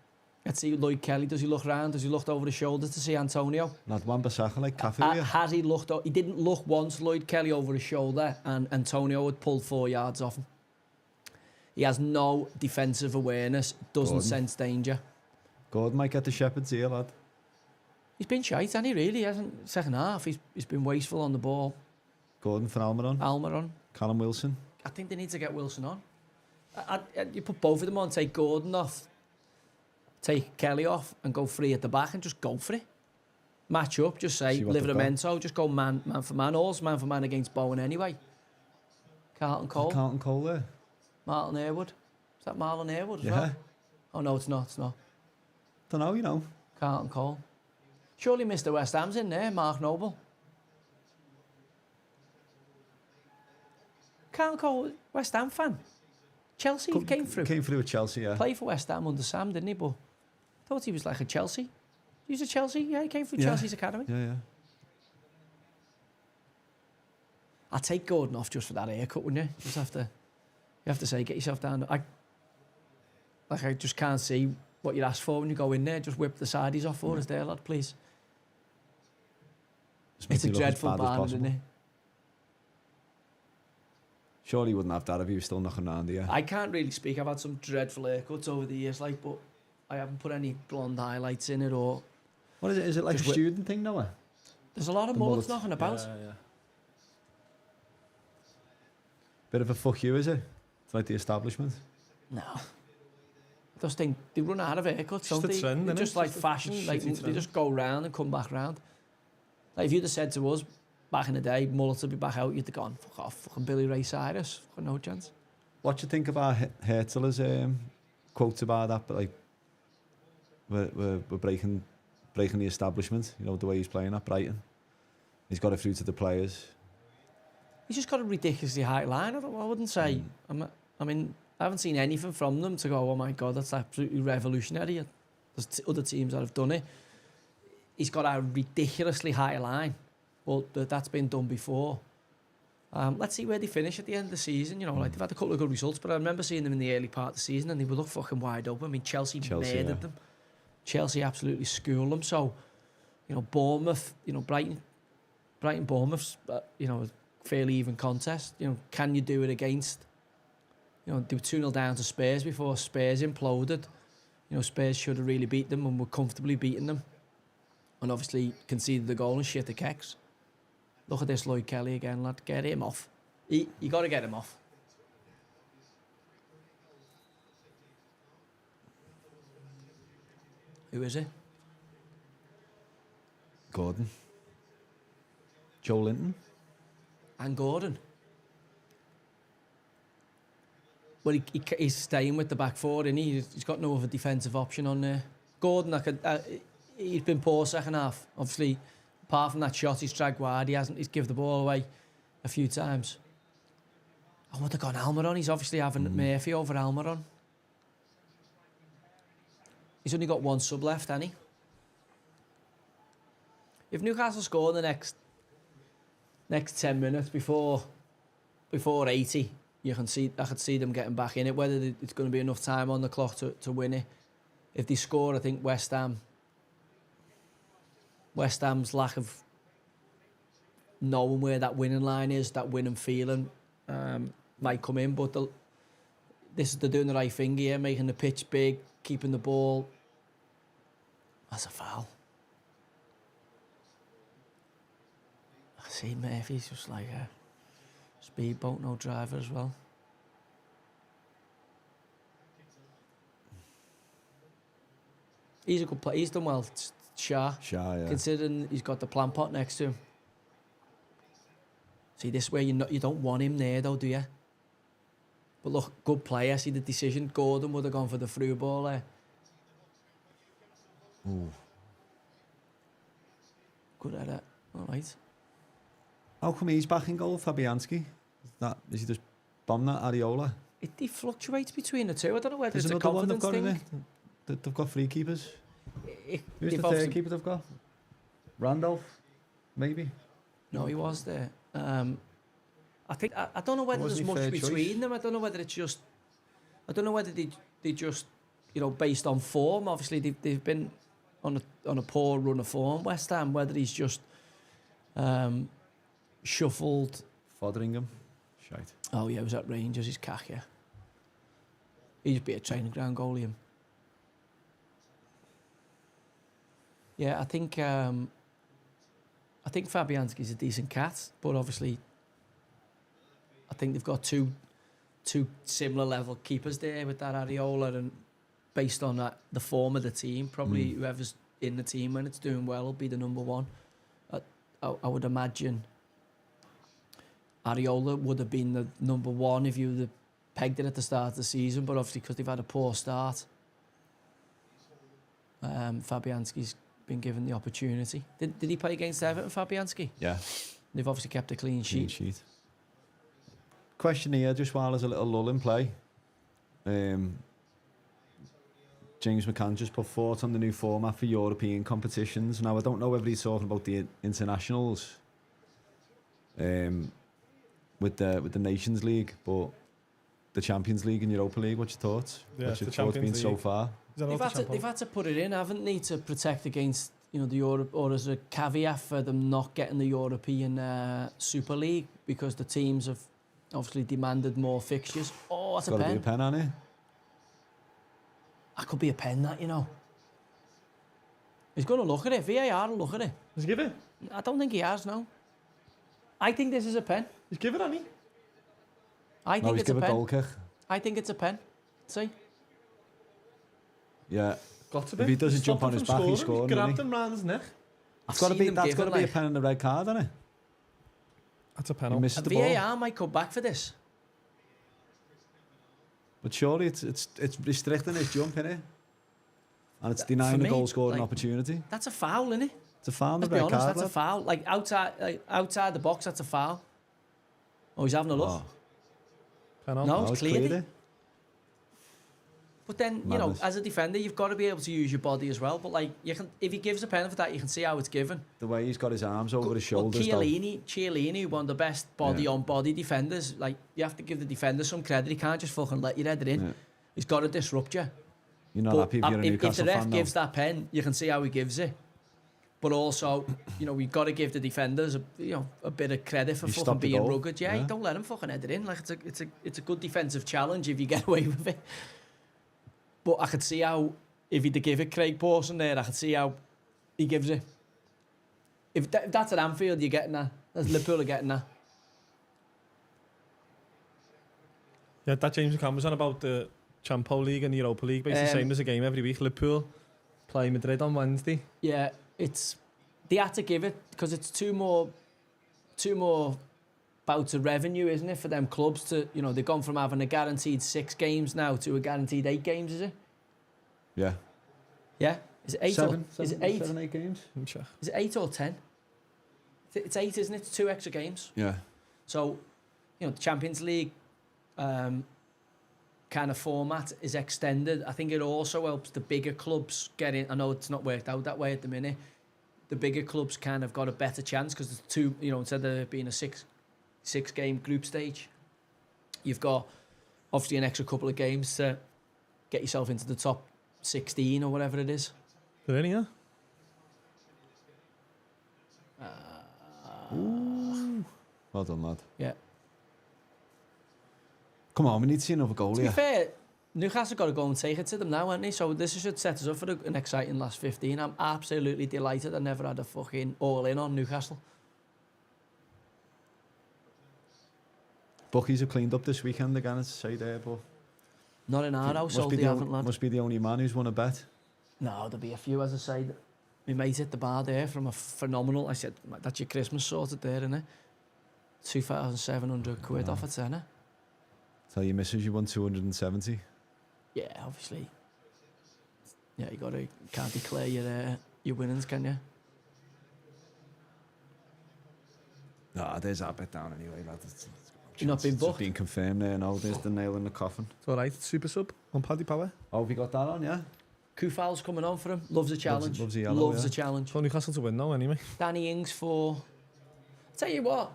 Let's see Lloyd Kelly. Does he look round? Does he look over the shoulder to see Antonio?
Not Wan-Bissaka like Cafu.
Has he looked? He didn't look once, Lloyd Kelly, over his shoulder, and Antonio had pulled 4 yards off him. He has no defensive awareness, doesn't sense danger.
Gordon might get the shepherd's ear, lad.
He's been shite, hasn't he, really? He hasn't. Second half, he's been wasteful on the ball.
Gordon for Almiron. Callum Wilson.
I think they need to get Wilson on. You put both of them on, take Gordon off, take Kelly off, and go free at the back and just go for it. Match up, just say, Livramento, just go man for man. All's man for man against Bowen anyway. Carlton Cole
there.
Martin Harewood. Is that Marlon Harewood as
yeah.
well? Oh, no, it's not.
Don't know, you know.
Carlton Cole. Surely Mr. West Ham's in there, Mark Noble. Carlton Cole, West Ham fan. Chelsea came through.
Came through with Chelsea, yeah.
Played for West Ham under Sam, didn't he? But I thought he was like a Chelsea. He was a Chelsea, yeah, he came through Chelsea's academy.
Yeah.
I'd take Gordon off just for that haircut, wouldn't you? You have to say, get yourself down. I just can't see what you'd ask for when you go in there. Just whip the sideys off for us there, lad, please. It's a dreadful ban, isn't it?
Surely he wouldn't have that if he was still knocking around here.
I can't really speak. I've had some dreadful haircuts over the years, like, but I haven't put any blonde highlights in it or...
What is it? Is it like a student thing, Noah?
There's a lot of mullets knocking about.
Yeah.
Bit of a fuck you, is it? It's like the establishment.
No. I just think they run out of haircuts, don't they?
Trend,
They're just like fashion. Like, they just go round and come back round. Like, if you'd have said to us back in the day, mullets would be back out, you'd have gone, fuck off, fucking Billy Ray Cyrus. Got no chance.
What do you think about Hertel's quotes about that? But like, we're breaking the establishment. You know, the way he's playing at Brighton. He's got it through to the players. He's
just got a ridiculously high line. I wouldn't say. I mean, I haven't seen anything from them to go, oh my God, that's absolutely revolutionary. There's other teams that have done it. He's got a ridiculously high line, but that's been done before. Let's see where they finish at the end of the season. You know, like, they've had a couple of good results, but I remember seeing them in the early part of the season and they would look fucking wide open. I mean, Chelsea murdered them. Chelsea absolutely schooled them. So, you know, Bournemouth, you know, Brighton, Bournemouth's, you know, a fairly even contest. You know, can you do it against, you know, they were 2-0 down to Spurs before Spurs imploded. You know, Spurs should have really beat them and were comfortably beating them. And obviously conceded the goal and shit the kecks. Look at this Lloyd Kelly again, lad. Get him off. You got to get him off. Who is it?
Gordon. Joe Linton.
And Gordon. Well, he's staying with the back four, isn't he? He's got no other defensive option on there. Gordon, he's been poor second half. Obviously, apart from that shot he's dragged wide, he's given the ball away a few times. I would have gone Almiron. He's obviously having Murphy over Almiron. He's only got one sub left, hasn't he? If Newcastle score in the next 10 minutes before 80, I could see them getting back in it. Whether it's going to be enough time on the clock to win it. If they score, I think West Ham's lack of knowing where that winning line is, that winning feeling, might come in. But they're doing the right thing here, making the pitch big, keeping the ball. That's a foul. I see Murphy's just like a speedboat, no driver as well. He's a good player. He's done well. Shah, yeah. Considering he's got the plant pot next to him. See, this way you don't want him there, though, do you? But look, good player. See the decision. Gordon would have gone for the through ball there.
Ooh.
Good at it. All right.
How come he's back in goal, Fabianski? Is he just bomb that Areola?
He fluctuates between the two. I don't know whether
There's
it's a confidence thing.
They've got three keepers. Who's the third keeper they've got? Randolph, maybe?
No, he was there. I think I don't know whether there's much between them. I don't know whether it's just. I don't know whether they just, you know, based on form. Obviously, they've been on a poor run of form. West Ham. Whether he's just shuffled.
Fotheringham. Shite.
Oh yeah, it was at Rangers. He's cack, yeah. He'd be a training ground goalie. Him. Yeah, I think Fabianski's a decent cat, but obviously, I think they've got two similar level keepers there with that Areola, and based on that, the form of the team, probably whoever's in the team when it's doing well will be the number one. I would imagine Areola would have been the number one if you would have pegged it at the start of the season, but obviously because they've had a poor start, Fabianski's been given the opportunity. Did he play against Everton, Fabianski?
Yeah.
They've obviously kept a clean sheet.
Question here, just while there's a little lull in play. James McCann just put forth on the new format for European competitions. Now, I don't know whether he's talking about the internationals with the Nations League, but the Champions League and Europa League, what's your thoughts?
Yeah,
what's your
the
thoughts been
Champions
so
League.
far?
They've had to put it in, haven't they, to protect against the Europe, or as a caveat for them not getting the European Super League because the teams have obviously demanded more fixtures. Oh, that's a pen.
Got to be a pen, hasn't it?
That could be a pen, that, He's going to look at it. VAR will look at it.
He's give it.
I don't think he has, no. I think this is a pen.
He's give it, hasn't he?
I think
he's
it's a
give
pen.
goal kick.
I think it's a pen. See?
Yeah.
Got to be.
If he doesn't jump
Stopped
on
him
his back, he's scoring.
He grabbed him round his neck.
That's got to be a pen and a red card, isn't it?
That's a
He
penalty.
misses the ball.
VAR might come back for this.
But surely it's restricting his jump, innit? And it's denying the goal scoring opportunity.
That's a foul, isn't it?
It's a foul.
Let's be honest, that's a foul. Like outside the box, that's a foul. Oh, he's having a look.
Oh.
Penalty.
No, it's cleared it.
it.
But then,
Madness.
as a defender, you've got to be able to use your body as well. But you can, if he gives a penalty for that, you can see how it's given.
The way he's got his arms over his shoulders.
Chiellini, one of the best body-on-body defenders. Like, you have to give the defender some credit. He can't just fucking let you head it in. Yeah. He's got to disrupt you.
You're not happy if you're a Newcastle
if the ref
fan,
gives that pen, you can see how he gives it. But also, we've got to give the defenders a bit of credit for fucking being rugged. Yeah, don't let him fucking head it in. Like, it's a good defensive challenge if you get away with it. But I could see how, if he'd give it Craig Pawson there, I could see how he gives it. If that's at Anfield, you're getting that. That's Liverpool are getting that.
Yeah, that James McCann was on about the Champions League and the Europa League, basically the same as a game every week. Liverpool play Madrid on Wednesday.
Yeah, they had to give it because it's two more bouts of revenue, isn't it, for them clubs to, they've gone from having a guaranteed 6 games now to a guaranteed 8 games, is it?
Yeah.
Yeah? Is it 8 is it 8?
7, 8 games?
Is it 8 or 10? It's 8, isn't it? It's 2 extra games.
Yeah.
So, the Champions League kind of format is extended. I think it also helps the bigger clubs get in. I know it's not worked out that way at the minute. The bigger clubs kind of got a better chance because there's 2, instead of being a 6-game group stage, you've got obviously an extra couple of games to get yourself into the top 16 or whatever it is.
Really, yeah?
Well done, lad.
Yeah.
Come on, we need to see another goal
To
here.
be fair, Newcastle got to go and take it to them now, haven't they? So this should set us up for an exciting last 15. I'm absolutely delighted I never had a fucking all-in on Newcastle.
Bookies have cleaned up this weekend again, as I say there, but...
Not in our household, they haven't, lad.
Must be the only man who's won a bet.
No, there'll be a few, as I say. My mate hit the bar there from a phenomenal... I said, that's your Christmas sorted there, innit? 2,700 quid off a tenner.
Tell your missus you won 270.
Yeah, obviously. Yeah, you can't declare your winnings, can you?
No, there's our bet down anyway, lad.
You've not been booked?
It's been confirmed there now. There's the nail in the coffin.
It's all right. Super sub on Paddy Power.
Oh, have you got that on, yeah?
Kufal's coming on for him. Loves a challenge.
Loves a yellow,
Loves a challenge.
For Newcastle to win now, anyway.
Danny Ings for... Tell you what,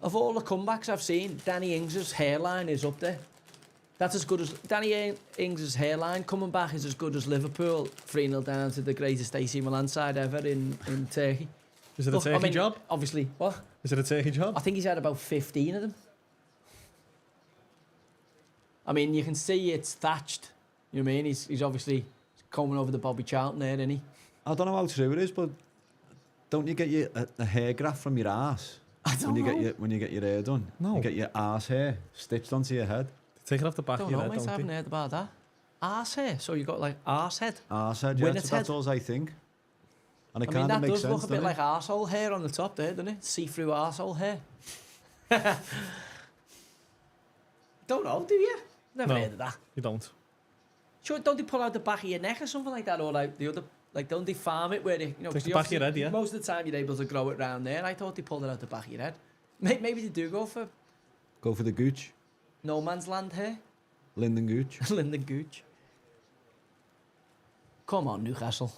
of all the comebacks I've seen, Danny Ings' hairline is up there. That's as good as... Danny Ings' hairline coming back is as good as Liverpool 3-0 down to the greatest AC Milan side ever in Turkey.
Is it a Turkey job?
Obviously. What?
Is it a Turkey job?
I think he's had about 15 of them. I mean, you can see it's thatched. You know what I mean? He's obviously coming over the Bobby Charlton there, isn't he?
I don't know how true it is, but don't you get a hair graft from your arse?
I don't know.
When you get your hair done?
No.
You get your arse hair stitched onto your head.
Take it off the back of your head,
mate,
don't
I haven't
you?
heard about that. Arse hair. So you got like arse head.
Arse head, yeah.
Winner's
That's
head.
all I think. And it
I mean,
kind of
that
makes
does
sense,
look a bit
doesn't
like arsehole hair on the top there, doesn't it? See-through arsehole hair. Don't know, do you? Never
No.
heard of that.
You don't.
Sure, don't they pull out the back of your neck or something like that, or like the other Like, don't they farm it where they, you know,
Take the back of your head, yeah.
most of the time you're able to grow it round there. I thought they pulled it out the back of your head. Maybe they do go for
the gooch.
no man's land here.
Lyndon Gooch.
Lyndon Gooch. Come on, Newcastle.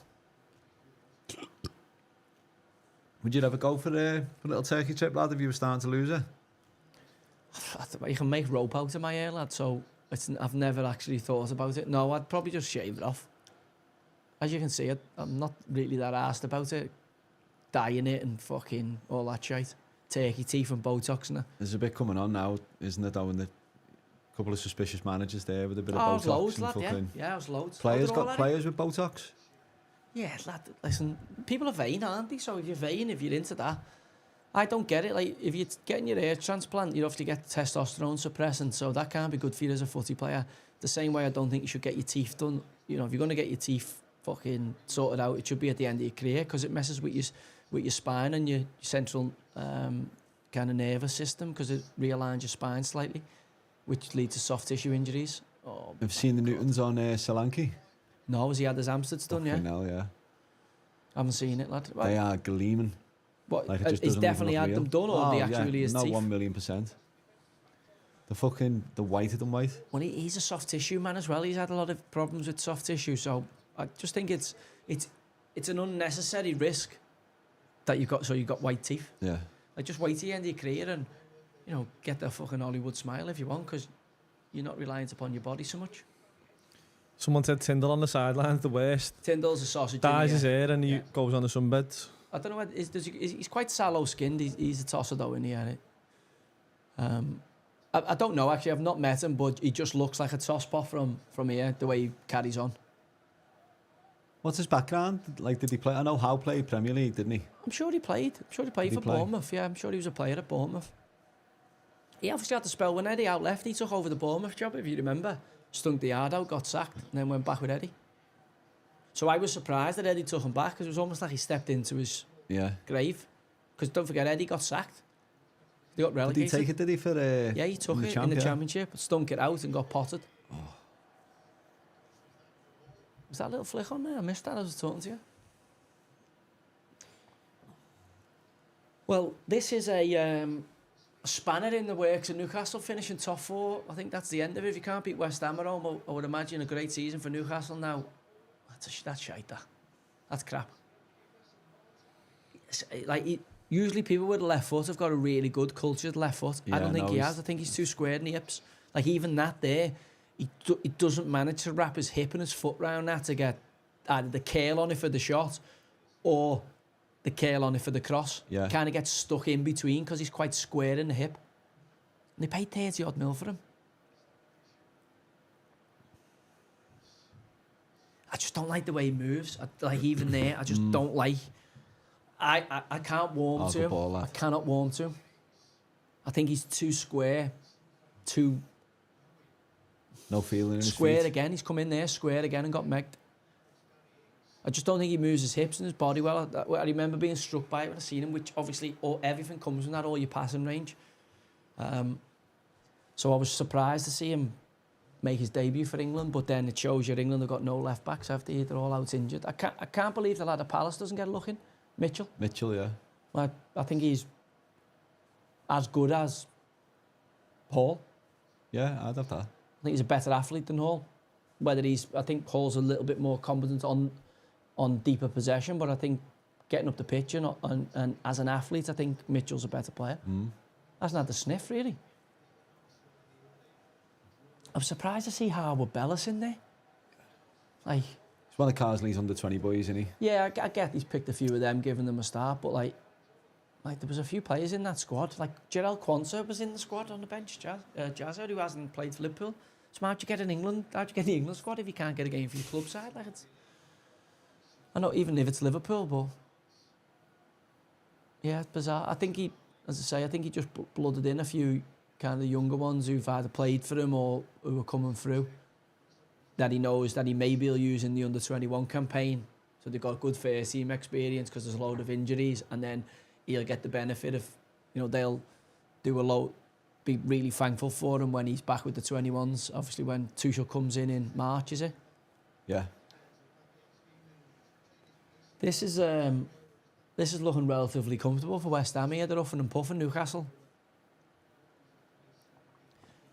Would you ever go for a little turkey trip, lad, if you were starting to lose it?
You can make rope out of my hair, lad, so I've never actually thought about it. No, I'd probably just shave it off. As you can see, I'm not really that arsed about it. Dyeing it and fucking all that shit. Turkey teeth and Botox and that.
There's a bit coming on now, isn't it, though, and a couple of suspicious managers there with a bit of Botox.
Loads,
and
lad,
fucking...
Yeah, it was loads.
Players got players with Botox?
Yeah, lad, listen, people are vain, aren't they? So if you're vain, if you're into that, I don't get it. Like, if you're getting your hair transplant, you have to get testosterone suppressant, so that can't be good for you as a footy player. The same way I don't think you should get your teeth done. You know, if you're going to get your teeth fucking sorted out, it should be at the end of your career, because it messes with your spine and your central kind of nervous system, because it realigns your spine slightly, which leads to soft tissue injuries. Oh,
I've seen the Newtons on Solanke.
No, has he had his Amsterd's done, yeah?
No, yeah.
I haven't seen it, lad.
They are gleaming.
What,
like, it just
he's
doesn't
definitely
look
had
real.
them done, or they actually his
no,
teeth?
1,000,000%. The white of them white.
Well, he's a soft tissue man as well. He's had a lot of problems with soft tissue, so I just think it's an unnecessary risk that you've got white teeth.
Yeah.
Like, just wait till the end of your career and, you know, get that fucking Hollywood smile if you want, because you're not reliant upon your body so much.
Someone said Tyndall on the sidelines, the worst.
Tyndall's a sausage.
Dyes his hair and he goes on the sunbeds.
I don't know. He's quite sallow-skinned. He's a tosser, though, isn't he? I don't know, actually. I've not met him, but he just looks like a tosspot from here, the way he carries on.
What's his background? Like, did he play? I know Howe played Premier League, didn't he?
I'm sure he played. For Bournemouth. Yeah, I'm sure he was a player at Bournemouth. He obviously had to spell when Eddie out left. He took over the Bournemouth job, if you remember. Stunk the yard out, got sacked, and then went back with Eddie. So I was surprised that Eddie took him back, because it was almost like he stepped into his grave. Because don't forget, Eddie got sacked. They got relegated.
Did he take it, did he, for
yeah, he took it in the Championship, stunk it out and got potted. Oh. Was that a little flick on there? I missed that as I was talking to you. Well, this is a spanner in the works of Newcastle finishing top 4. I think that's the end of it. If you can't beat West Ham at home, I would imagine a great season for Newcastle now. That's shite, that. That's crap. Like, usually people with a left foot have got a really good cultured left foot. Yeah, I don't think he has. I think he's too squared in the hips. Like, even that there, he doesn't manage to wrap his hip and his foot round that to get either the curl on it for the shot or the curl on it for the cross. Yeah. Kind of gets stuck in between because he's quite square in the hip. And they paid 30-odd mil for him. I just don't like the way he moves. Even there, I just don't like... I can't warm to him. I cannot warm to him. I think he's too square, too...
No feeling in his
square
feet.
Again. He's come in there, square again, and got megged. I just don't think he moves his hips and his body well. I remember being struck by it when I seen him, which obviously everything comes from that, all your passing range. So I was surprised to see him make his debut for England, but then it shows you England have got no left backs after they're all out injured. I can't believe the lad at Palace doesn't get a look in. Mitchell, yeah. I think he's as good as Hall.
Yeah, I'd have that.
I think he's a better athlete than Hall. I think Hall's a little bit more competent on deeper possession, but I think getting up the pitch and as an athlete, I think Mitchell's a better player. Hasn't had the sniff, really. I'm surprised to see Harwood Bellis in there. Like,
he's one of Carsley's under-20 boys, isn't he?
Yeah, I get he's picked a few of them, given them a start, but like there was a few players in that squad. Like, Gerald Quansah was in the squad on the bench, Jazza, who hasn't played for Liverpool. So how'd you get the England squad if you can't get a game for your club side? Like, I know, even if it's Liverpool, but yeah, it's bizarre. I think he just blooded in a few kind of younger ones who've either played for him or who are coming through, that he knows that he maybe will use in the under-21 campaign. So they've got good first team experience because there's a load of injuries, and then he'll get the benefit of, they'll do a load, be really thankful for him when he's back with the 21s. Obviously, when Tuchel comes in March, is it?
Yeah.
This is looking relatively comfortable for West Ham here. They're huffing and puffing Newcastle.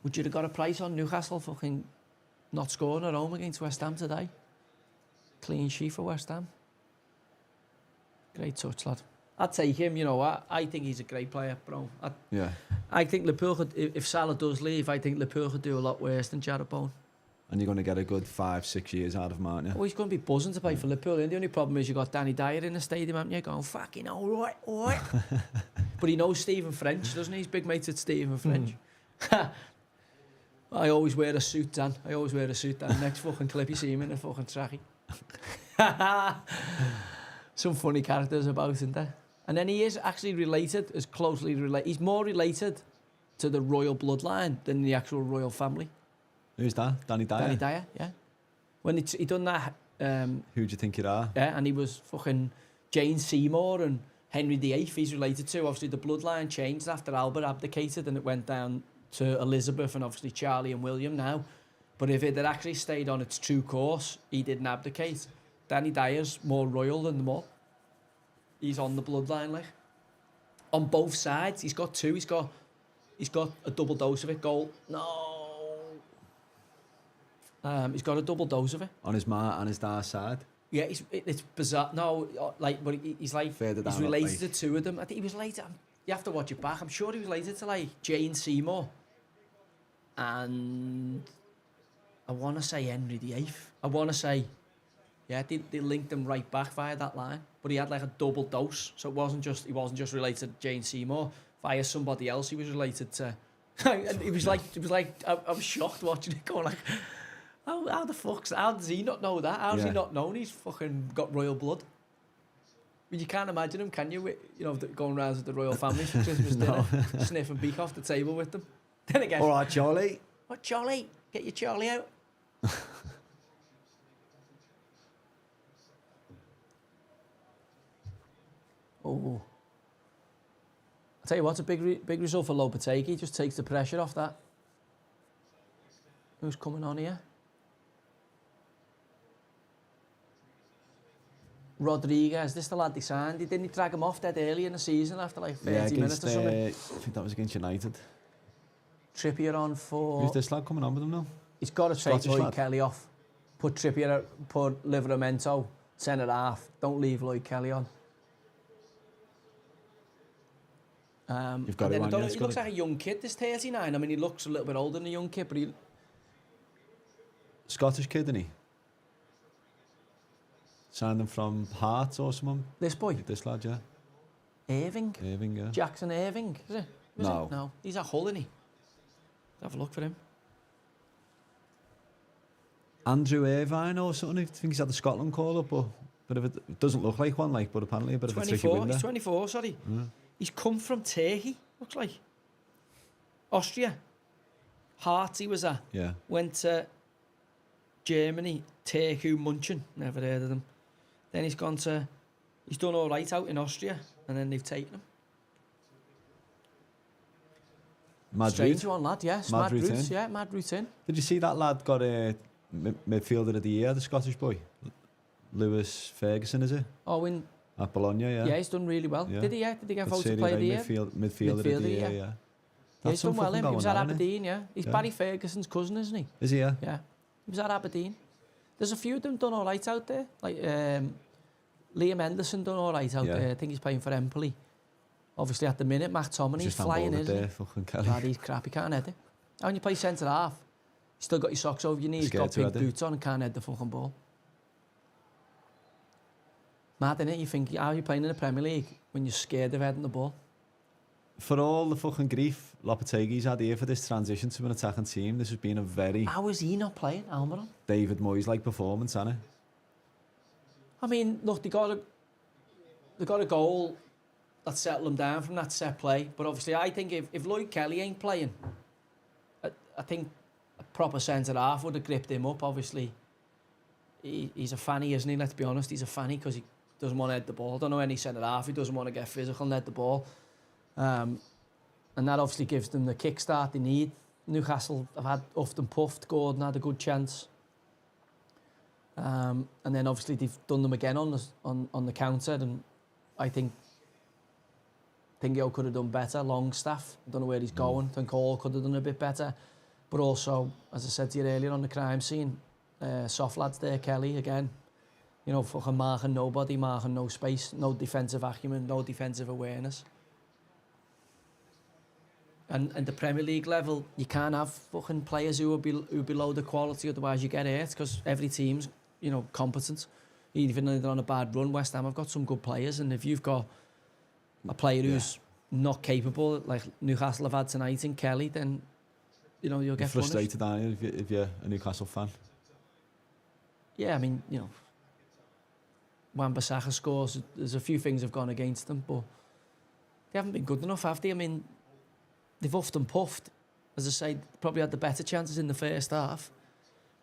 Would you have got a price on Newcastle fucking not scoring at home against West Ham today? Clean sheet for West Ham. Great touch, lad. I'd take him, you know what? I think he's a great player, bro. I think Liverpool could, if Salah does leave, I think Liverpool could do a lot worse than Jarrett Bowen.
And you're going to get a good 5-6 years out of him, aren't you?
Well, he's going to be buzzing to play for Liverpool. And the only problem is you got Danny Dyer in the stadium, haven't you? Going, fucking all right. But he knows Stephen French, doesn't he? He's big mates with Stephen French. I always wear a suit, Dan. Next fucking clip you see him in a fucking trackie. Some funny characters about, isn't there? And then he is actually related, as closely related. He's more related to the royal bloodline than the actual royal family.
Who's that? Danny Dyer?
Danny Dyer, yeah. When he done that...
Who do you think you are?
Yeah, and he was fucking Jane Seymour and Henry VIII he's related to. Obviously, the bloodline changed after Albert abdicated and it went down to Elizabeth and obviously Charlie and William now. But if it had actually stayed on its true course, he didn't abdicate. Danny Dyer's more royal than them all. He's on the bloodline, like. On both sides. He's got two. He's got a double dose of it. Goal. No. He's got a double dose of it.
On his ma and his dad's side?
Yeah, it's bizarre. No, like, but he's like, he's related to two of them. I think he was related, you have to watch it back. I'm sure he was related to, like, Jane Seymour. And I want to say Henry VIII. I want to say, yeah, they linked them right back via that line. But he had like a double dose, so he wasn't just related to Jane Seymour. Via somebody else, he was related to. And it was like I was shocked watching it, going like, how does he not know that? How does he not know he's fucking got royal blood? But you can't imagine him, can you? You know, going around with the royal family for Christmas dinner, sniffing beak off the table with them. Then again,
all right, Charlie.
What, Charlie? Get your Charlie out. Oh, I'll tell you what, a big result for Lopetegui. Just takes the pressure off that. Who's coming on here? Rodriguez, this the lad they signed. Didn't he drag him off dead early in the season after like 30 minutes or something?
I think that was against United.
Trippier on for...
Who's this lad coming on with him now?
He's got to take Lloyd Kelly off. Put Trippier, put Livramento, centre half. Don't leave Lloyd Kelly on.
You've got it on,
he looks like a young kid, this 39. I mean, he looks a little bit older than a young kid, but he...
Scottish kid, isn't he? Signed him from Hearts or something.
This boy?
This lad, yeah.
Irving?
Irving, yeah.
Jackson Irving, is it?
No.
No. He's at Hull, isn't he? Have a look for him.
Andrew Irvine or something. I think he's had the Scotland call-up, but it doesn't look like one, like, but apparently a bit of a tricky window.
He's 24, sorry. Yeah. He's come from Turkey, looks like. Austria. Hearts he was at.
Yeah.
Went to Germany, Turku Munchen. Never heard of them. Then he's done all right out in Austria, and then they've taken him.
Mad
Strange one, lad, yes. Mad routine. Yeah, mad routine.
Did you see that lad got a midfielder of the year, the Scottish boy? Lewis Ferguson, is it?
Oh,
at Bologna, yeah.
Yeah, he's done really well. Yeah. Did he? Yeah, did he get voted player of the year?
Midfielder of the year, yeah.
He's done well. He was at Aberdeen, yeah. He's Barry Ferguson's cousin, isn't he?
Is he? Yeah.
Yeah. He was at Aberdeen. There's a few of them done all right out there. Like Liam Henderson done all right out there. I think he's playing for Empoli. Obviously, at the minute, Matt Tominey's flying, isn't he?
Fucking Kelly.
God, he's crap. He can't head it. How when you play centre half, you still got your socks over your knees, got big boots on, and can't head the fucking ball. Mad, innit? You think, how are you playing in the Premier League when you're scared of heading the ball?
For all the fucking grief Lopetegui's had here for this transition to an attacking team, this has been a very...
How is he not playing, Almiron?
David Moyes-like performance, hasn't it?
I mean, look, they got a goal that settled them down from that set play. But obviously, I think if Lloyd Kelly ain't playing, I think a proper centre-half would have gripped him up, obviously. He's a fanny, isn't he? Let's be honest, he's a fanny because he doesn't want to head the ball. I don't know any centre-half, he doesn't want to get physical and head the ball. And that obviously gives them the kickstart they need. Newcastle have had huffed and puffed. Gordon had a good chance. And then obviously they've done them again on the counter, and I think Yo could have done better. Longstaff, I don't know where he's going. I think Hall could have done a bit better. But also, as I said to you earlier on the crime scene, soft lads there, Kelly again. You know, fucking marking nobody, marking no space, no defensive acumen, no defensive awareness. And at the Premier League level, you can't have fucking players who are below the quality, otherwise you get hurt, because every team's, you know, competent. Even though they're on a bad run, West Ham have got some good players, and if you've got a player who's not capable, like Newcastle have had tonight in Kelly, then, you know, you'll get
frustrated, aren't you, if you're a Newcastle fan?
Yeah, I mean, you know, Wan-Bissaka scores. There's a few things have gone against them, but they haven't been good enough, have they? I mean, they've huffed and puffed. As I say, probably had the better chances in the first half.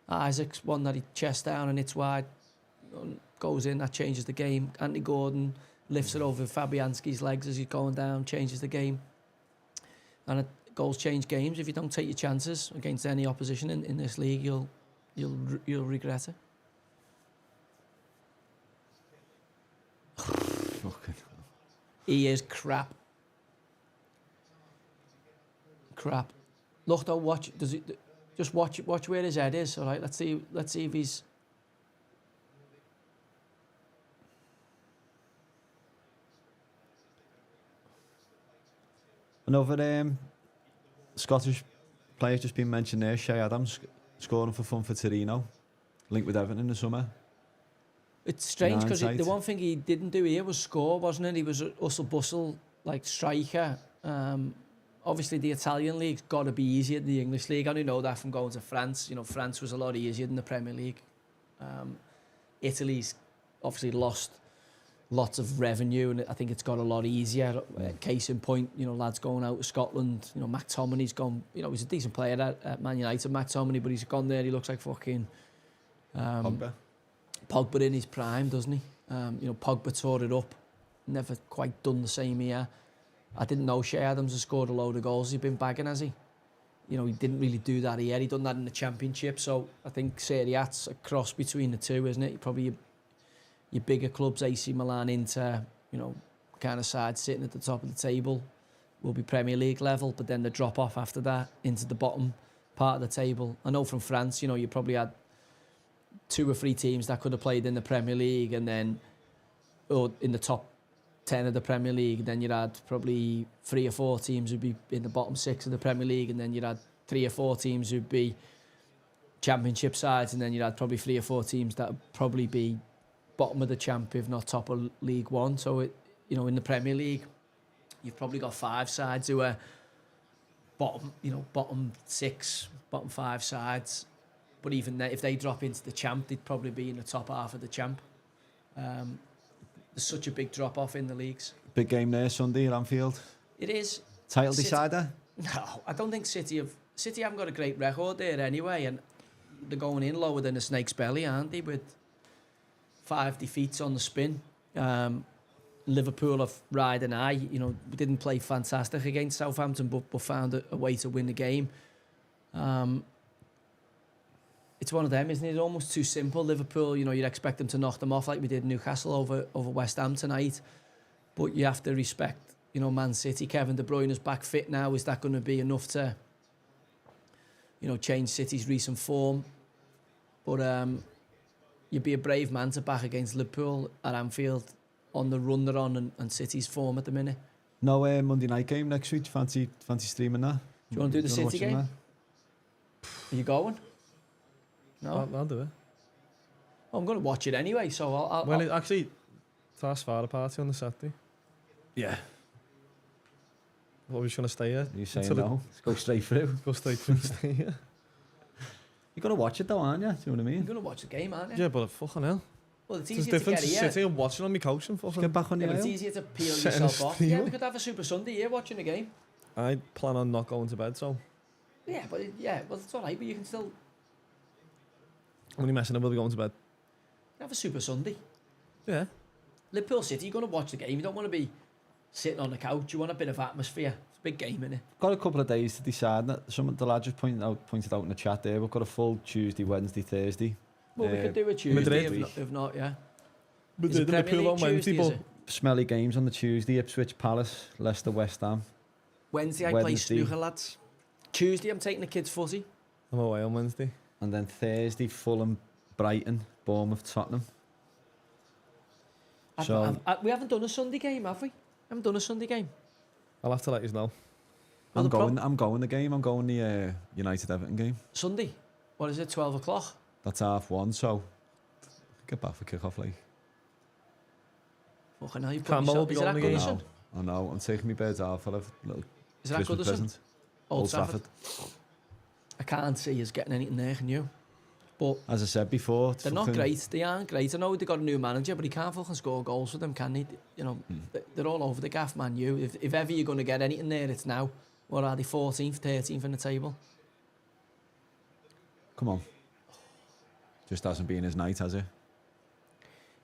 Isaac's one that he chest down and hits wide, goes in, that changes the game. Anthony Gordon lifts it over Fabianski's legs as he's going down, changes the game. And goals change games. If you don't take your chances against any opposition in this league, you'll regret it. He is crap. Crap. Look, though, watch. Does it? Just watch where his head is. All right. Let's see if he's.
Another Scottish player just been mentioned there, Shea Adams, scoring for fun for Torino, linked with Everton in the summer.
It's strange because the one thing he didn't do here was score, wasn't it? He was a hustle-bustle, like, striker. Obviously, the Italian league's got to be easier than the English league. I only know that from going to France. You know, France was a lot easier than the Premier League. Italy's obviously lost lots of revenue, and I think it's got a lot easier. Case in point, you know, lads going out of Scotland. You know, McTominay's gone. You know, he's a decent player at Man United, McTominay, but he's gone there. He looks like fucking Pogba in his prime, doesn't he? You know, Pogba tore it up. Never quite done the same here. I didn't know Shea Adams has scored a load of goals. He's been bagging, has he? You know, he didn't really do that here. He done that in the Championship. So I think Serie A's a cross between the two, isn't it? Probably your bigger clubs, AC Milan, Inter, you know, kind of side sitting at the top of the table will be Premier League level, but then the drop off after that into the bottom part of the table. I know from France, you know, you probably had 2 or 3 teams that could have played in the Premier League, and then, or in the top 10 of the Premier League, then you'd had probably 3 or 4 teams who'd be in the bottom 6 of the Premier League, and then you'd had 3 or 4 teams who'd be Championship sides, and then you'd had probably 3 or 4 teams that would probably be bottom of the champ, if not top of League One. So, you know, in the Premier League, you've probably got 5 sides who are bottom 6, bottom 5 sides. But even if they drop into the champ, they'd probably be in the top half of the champ. There's such a big drop off in the leagues.
Big game there Sunday at Anfield.
It is.
Title decider?
No, I don't think City haven't got a great record there anyway, and they're going in lower than a snake's belly, aren't they? With 5 defeats on the spin. Liverpool have riding high. You know, we didn't play fantastic against Southampton, but found a way to win the game. It's one of them, isn't it? Almost too simple. Liverpool, you know, you'd expect them to knock them off like we did Newcastle over West Ham tonight. But you have to respect, you know, Man City. Kevin De Bruyne is back fit now. Is that going to be enough to, you know, change City's recent form? But you'd be a brave man to back against Liverpool at Anfield on the run they're on and City's form at the minute.
No Monday night game next week. Fancy streaming that?
Do you want to do the City game? Are you going? No?
I'll do it.
Well, I'm going to watch it anyway, so I'll
actually, fast Father party on the Saturday.
Yeah.
What, are we just going to stay here?
You saying no? Let's go straight through.
Go straight through, stay here.
You're going to watch it though, aren't you? Do you know what I mean?
You're going to watch the game, aren't you?
Yeah, but fucking hell.
Well, it's
There's
easier to get
difference
here.
sitting and watching on my couch and fucking...
Get back on the
But
aisle.
it's easier to peel
Setting
yourself
a
off.
stream
Yeah,
up.
we could have a Super Sunday here watching the game.
I plan on not going to bed, so...
Yeah, but well, it's all right, but you can still
I'm only messing up, we'll be going to bed.
have a Super Sunday.
Yeah.
Liverpool City, you're going to watch the game. You don't want to be sitting on the couch. You want a bit of atmosphere. It's a big game, innit?
Got a couple of days to decide. Some of the lads just pointed out in the chat there. We've got a full Tuesday, Wednesday, Thursday.
Well, we could do a Tuesday
Madrid.
if not, yeah.
But
Is it Premier
Liverpool on
League
Wednesday,
Tuesday, is
but
it?
Smelly games on the Tuesday, Ipswich Palace, Leicester West Ham.
Wednesday I play
Wednesday.
snooker, lads. Tuesday I'm taking the kids footy.
I'm away on Wednesday.
And then Thursday, Fulham, Brighton, Bournemouth, Tottenham.
We haven't done a Sunday game, have we? Haven't done a Sunday game.
I'll have to let you know.
Well,
I'm going the game. I'm going the United Everton game.
Sunday? What is it, 12 o'clock?
That's 1:30, so get back for kick-off, like.
Fucking hell, you put
Campbell will
yourself...
be
Is it
on
that
the
good,
game.
son?
I know. I'm taking my birds out. I'll have a little
Is that
Christmas
good, son?
present.
Old Trafford. I can't see us getting anything there, can you? But
As I said before,
they're not great. They aren't great. I know they got a new manager, but he can't fucking score goals for them, can he? You know, they're all over the gaff, man. If ever you're going to get anything there, it's now. What are they, 14th, 13th in the table?
Come on. Just hasn't been his night, has it?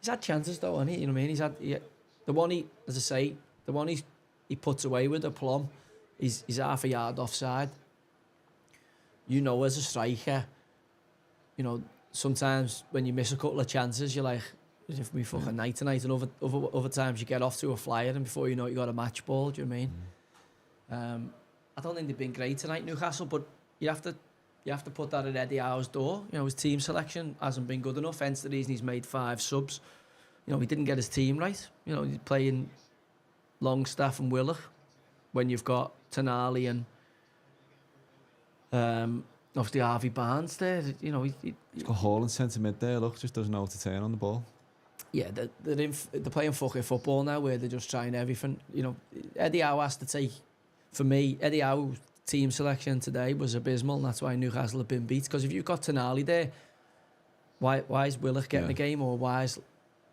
He's had chances though, hasn't he? You know what I mean? The one as I say, the one he puts away with a plum, he's half a yard offside. You know, as a striker, you know, sometimes when you miss a couple of chances, you're like, as if we fucking night tonight, and other times you get off to a flyer, and before you know it, you got a match ball. Do you know what I mean? I don't think they've been great tonight, Newcastle, but you have to put that at Eddie Howe's door. You know, his team selection hasn't been good enough. Hence the reason he's made 5 subs. You know, he didn't get his team right. You know, he's playing Longstaff and Willock when you've got Tonali and obviously Harvey Barnes there. You know,
He's got Hall in centre mid there. Look, just doesn't know how to turn on the ball.
Yeah, they're playing fucking football now where they're just trying everything. You know, Eddie Howe has to take. For me, Eddie Howe's team selection today was abysmal, and that's why Newcastle have been beat. Because if you've got Tonali there, why is Willock getting a game, or why is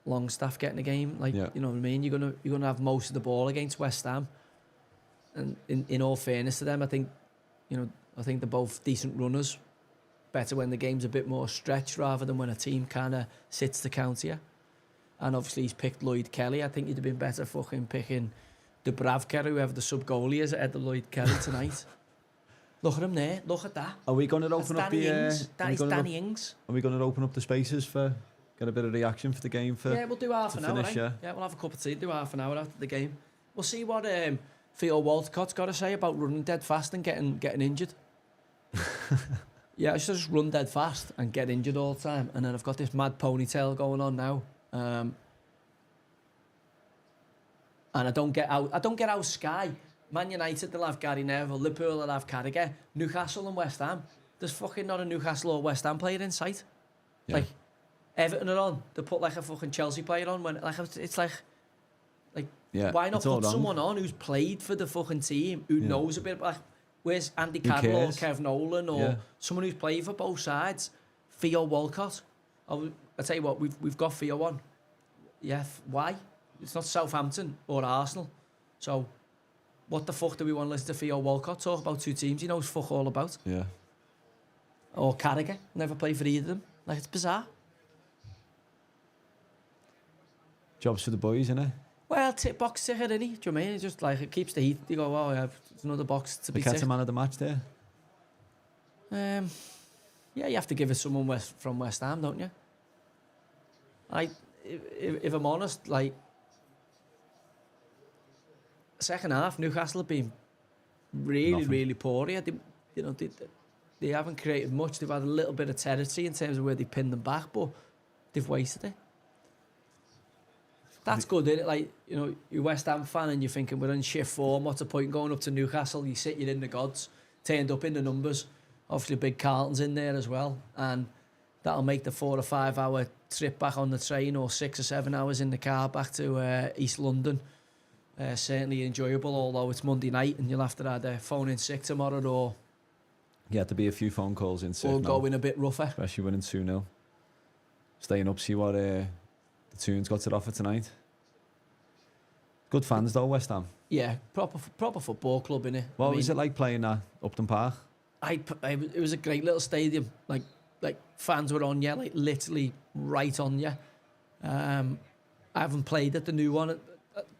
Longstaff getting a game? Like, you know what I mean? You're gonna have most of the ball against West Ham, and in all fairness to them, I think they're both decent runners. Better when the game's a bit more stretched rather than when a team kind of sits to counter you. And obviously he's picked Lloyd Kelly. I think he'd have been better fucking picking Dubravka, whoever the sub goalie is, ahead of Lloyd Kelly tonight. Look at him there. Look at that.
Are we going to open up
Danny
the?
Ings. That is Danny Ings.
Are we going to open up the spaces for get a bit of reaction for the game?
Yeah, we'll do half an hour.
Finish,
Yeah, we'll have a cup of tea. Do half an hour after the game. We'll see what Theo Walcott's got to say about running dead fast and getting injured. Yeah, I should just run dead fast and get injured all the time, and then I've got this mad ponytail going on now. And I don't get out Sky. Man United, they'll have Gary Neville. Liverpool, they'll have Carragher. Newcastle and West Ham. There's fucking not a Newcastle or West Ham player in sight. Yeah. Like, Everton are on. They put like a fucking Chelsea player on. When like it's like why not put someone on who's played for the fucking team, who knows a bit about, like, where's Andy Carroll or Kev Nolan or someone who's played for both sides? Theo Walcott. I tell you what, we've got Theo on. Yeah, why? It's not Southampton or Arsenal. So, what the fuck do we want to listen to Theo Walcott talk about 2 teams he knows fuck all about?
Yeah.
Or Carragher, never played for either of them. Like, it's bizarre.
Jobs for the boys, innit?
Well, box ticket, innit? Do you know what I mean? It's just like, it keeps the heat. You go, oh, yeah, there's another box to be ticked.
Man of the match there?
Yeah, you have to give it someone from West Ham, don't you? If I'm honest, like, second half, Newcastle have been really poor here. They haven't created much. They've had a little bit of territory in terms of where they pinned them back, but they've wasted it. That's good, isn't it? Like, you know, you're a West Ham fan and you're thinking, we're in shit form. What's the point going up to Newcastle? You're in the gods, turned up in the numbers. Obviously, big Carlton's in there as well, and that'll make the 4 or 5 hour trip back on the train, or 6 or 7 hours in the car back to East London. Certainly enjoyable, although it's Monday night and you'll have to either phone in sick tomorrow or...
Yeah, to be a few phone calls in sick.
Or go in a bit rougher.
Especially winning 2-0. Staying up, see what the Toons got to offer tonight. Good fans though, West Ham.
Yeah, proper football club, innit?
What was it like playing at Upton Park?
It was a great little stadium. Like fans were on you, like literally right on you. I haven't played at the new one.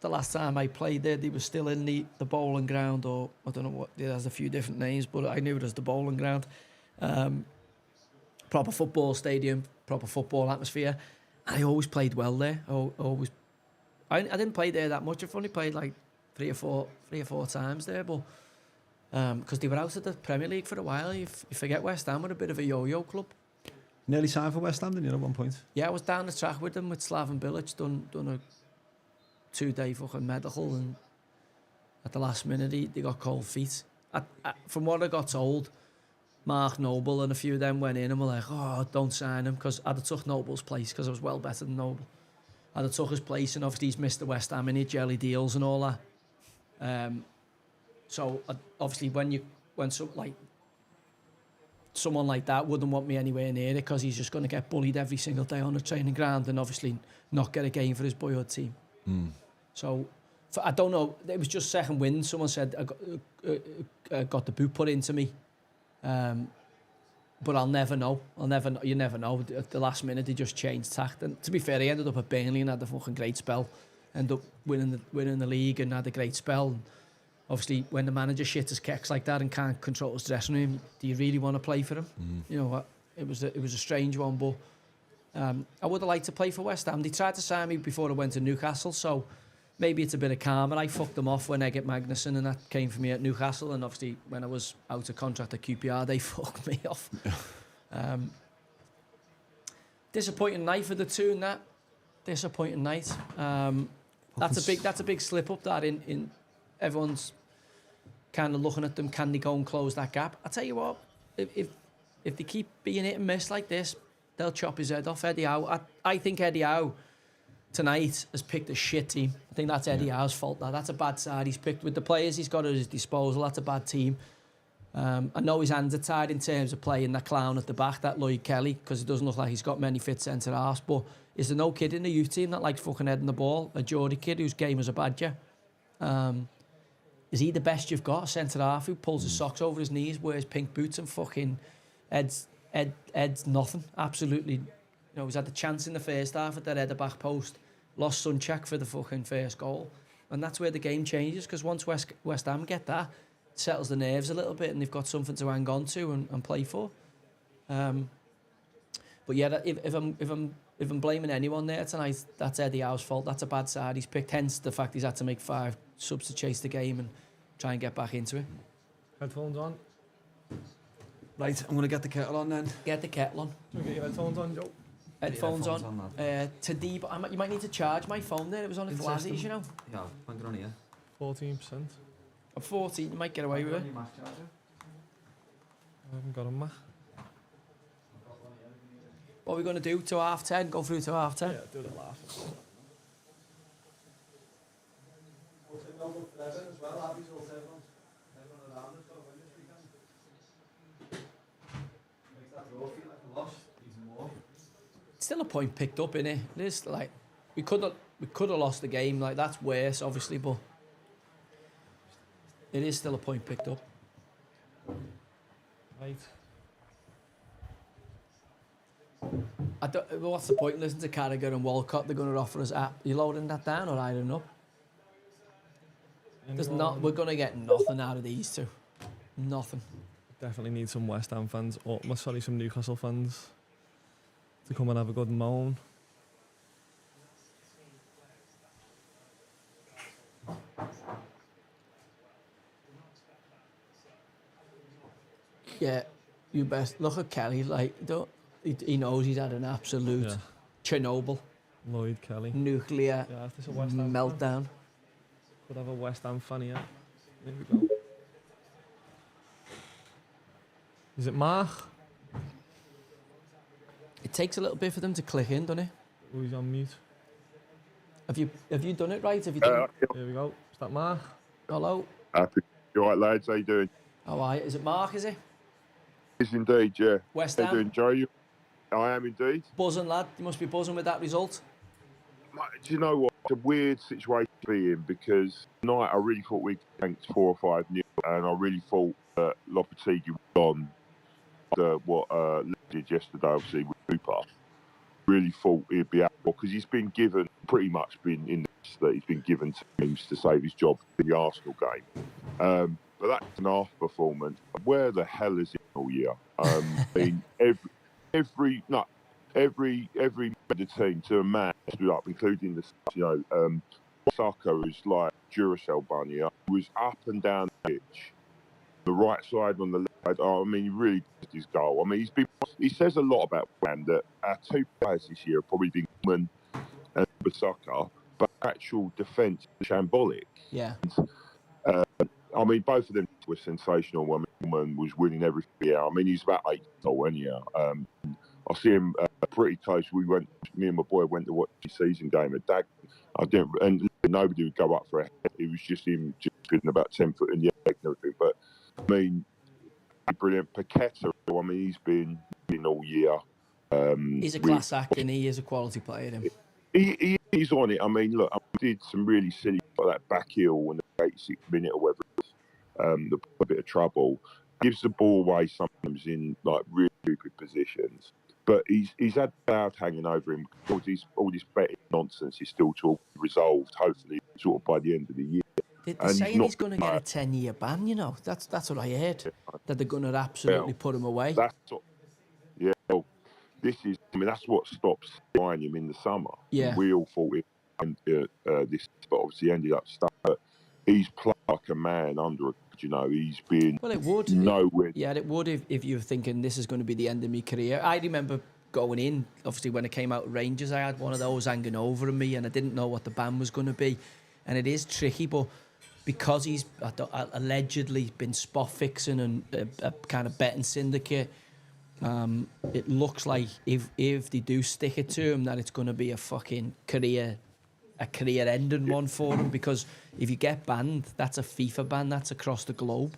The last time I played there, they were still in the bowling ground, or I don't know what. It has a few different names, but I knew it as the bowling ground. But proper football stadium, proper football atmosphere. And I always played well there. I didn't play there that much. I've only played like three or four times there, but because they were out of the Premier League for a while. You forget West Ham were a bit of a yo-yo club.
Nearly signed for West Ham, didn't you, at one point?
Yeah, I was down the track with them with Slaven Bilic, done a 2-day fucking medical, and at the last minute they got cold feet. From what I got told, Mark Noble and a few of them went in and were like, oh, don't sign him, because I'd have took Noble's place because I was well better than Noble. I'd have took his place, and obviously he's missed the West Ham in his jelly deals and all that. So obviously when someone like that wouldn't want me anywhere near it, because he's just going to get bullied every single day on the training ground and obviously not get a game for his boyhood team. So I don't know, it was just second wind. Someone said I got the boot put into me, but I'll never know. You never know. At the last minute they just changed tact, and to be fair, he ended up at Burnley and had a fucking great spell, ended up winning the league and had a great spell. And obviously, when the manager shits his kecks like that and can't control his dressing room, do you really want to play for him? You know what? It was a strange one, but I would have liked to play for West Ham. They tried to sign me before I went to Newcastle, so maybe it's a bit of karma. I fucked them off when Egert Magnusson and that came for me at Newcastle, and obviously when I was out of contract at QPR, they fucked me off. Disappointing night for the two, and that disappointing night. That's a big slip up. That in everyone's kind of looking at them. Can they go and close that gap? I tell you what, if they keep being hit and miss like this, they'll chop his head off. Eddie Howe. I think Eddie Howe tonight has picked a shit team. I think that's Eddie Howe's fault. That's a bad side he's picked with the players he's got at his disposal. That's a bad team. I know his hands are tied in terms of playing that clown at the back, that Lloyd Kelly, because it doesn't look like he's got many fit centre halves. But is there no kid in the youth team that likes fucking heading the ball? A Geordie kid whose game is a badger. Is he the best you've got? A centre half who pulls his socks over his knees, wears pink boots, and fucking Ed's nothing. Absolutely. You know, he's had the chance in the first half at that header back post, lost Sunchak for the fucking first goal, and that's where the game changes, because once West Ham get that, it settles the nerves a little bit, and they've got something to hang on to and play for. But yeah, if I'm blaming anyone there tonight, that's Eddie Howe's fault. That's a bad side he's picked. Hence the fact he's had to make 5 subs to chase the game and try and get back into it.
Headphones on.
Right, I'm going to get the kettle on then.
Get the kettle on.
Do you get your headphones on, Joe?
Headphones on. You might need to charge my phone there. It was on its lasers, you know.
Yeah, hang it on here.
14%.
At 14, you might get away with it.
I haven't got a Mac.
What are we going to do to half 10? Go through to half 10?
Yeah, do the laugh.
It's still a point picked up, innit? It is like we could have lost the game. Like, that's worse, obviously, but it is still a point picked up.
Right.
What's the point? Listen to Carragher and Walcott. They're going to offer us app. You loading that down or ironing up? We're going to get nothing out of these two. Nothing.
Definitely need some West Ham fans, or some Newcastle fans, to come and have a good moan.
Yeah, you best look at Kelly. Like, he knows he's had an absolute Chernobyl,
Lloyd Kelly,
nuclear
if there's a West Ham
meltdown.
Fan. Could have a West Ham fan here. Here we go. Is it Mark?
It takes a little bit for them to click in, doesn't it?
Oh, he's on mute.
Have you done it right? Have you done
Here we go. Is that Mark?
Hello.
Happy. You all right, lads? How you doing?
How are you? Is it Mark, is it?
Yes, indeed, yeah.
West
How
Ham.
you doing, Joe? I am indeed.
Buzzing, lad. You must be buzzing with that result.
Do you know what? It's a weird situation to be in, because tonight I really thought we'd tanked 4 or 5-0, and I really thought that Lopetegui was on what Lee did yesterday, obviously, with Cooper. Really thought he'd be out, because he's been given, pretty much been in this, that he's been given teams to save his job in the Arsenal game. But that's an half performance. Where the hell is he all year? I mean, every member of the team to a man stood up, including the Saka was like Duracell bunny. He was up and down the pitch, the right side, on the left side. Oh, I mean, he really did his goal. I mean, he says a lot about Wham that our two players this year have probably been Coleman and Saka, but actual defence shambolic.
Yeah.
I mean, both of them were sensational. When Coleman was winning everything. Yeah, I mean, he's about 8 years old anyhow. I see him pretty close. Me and my boy went to watch the season game at Dag. And nobody would go up for a head. It was just him just getting about 10 foot in the air and everything. But I mean, brilliant. Paqueta, I mean, he's been in all year.
He's a class act, and he is a quality player. Him.
He's on it. I mean, look, I did some really silly like that back heel in the 86th minute or whatever. A bit of trouble. Gives the ball away sometimes in like really stupid positions. But he's had cloud hanging over him. All this betting nonsense is still to be resolved, hopefully, sort of by the end of the year.
They're saying he's going to get a 10-year ban, you know. That's what I heard. That they're going to absolutely put him away.
That's what stops buying him in the summer.
Yeah.
We all thought this, but obviously ended up stuck. But he's played like a man under a, he's been
well, it would.
nowhere.
Yeah, it would if you're thinking this is going to be the end of my career. I remember going in, obviously, when I came out of Rangers, I had one of those hanging over me and I didn't know what the ban was going to be. And it is tricky, but because he's allegedly been spot fixing and a kind of betting syndicate, it looks like if they do stick it to him, that it's going to be a fucking career-ending one for him, because if you get banned, that's a FIFA ban, that's across the globe.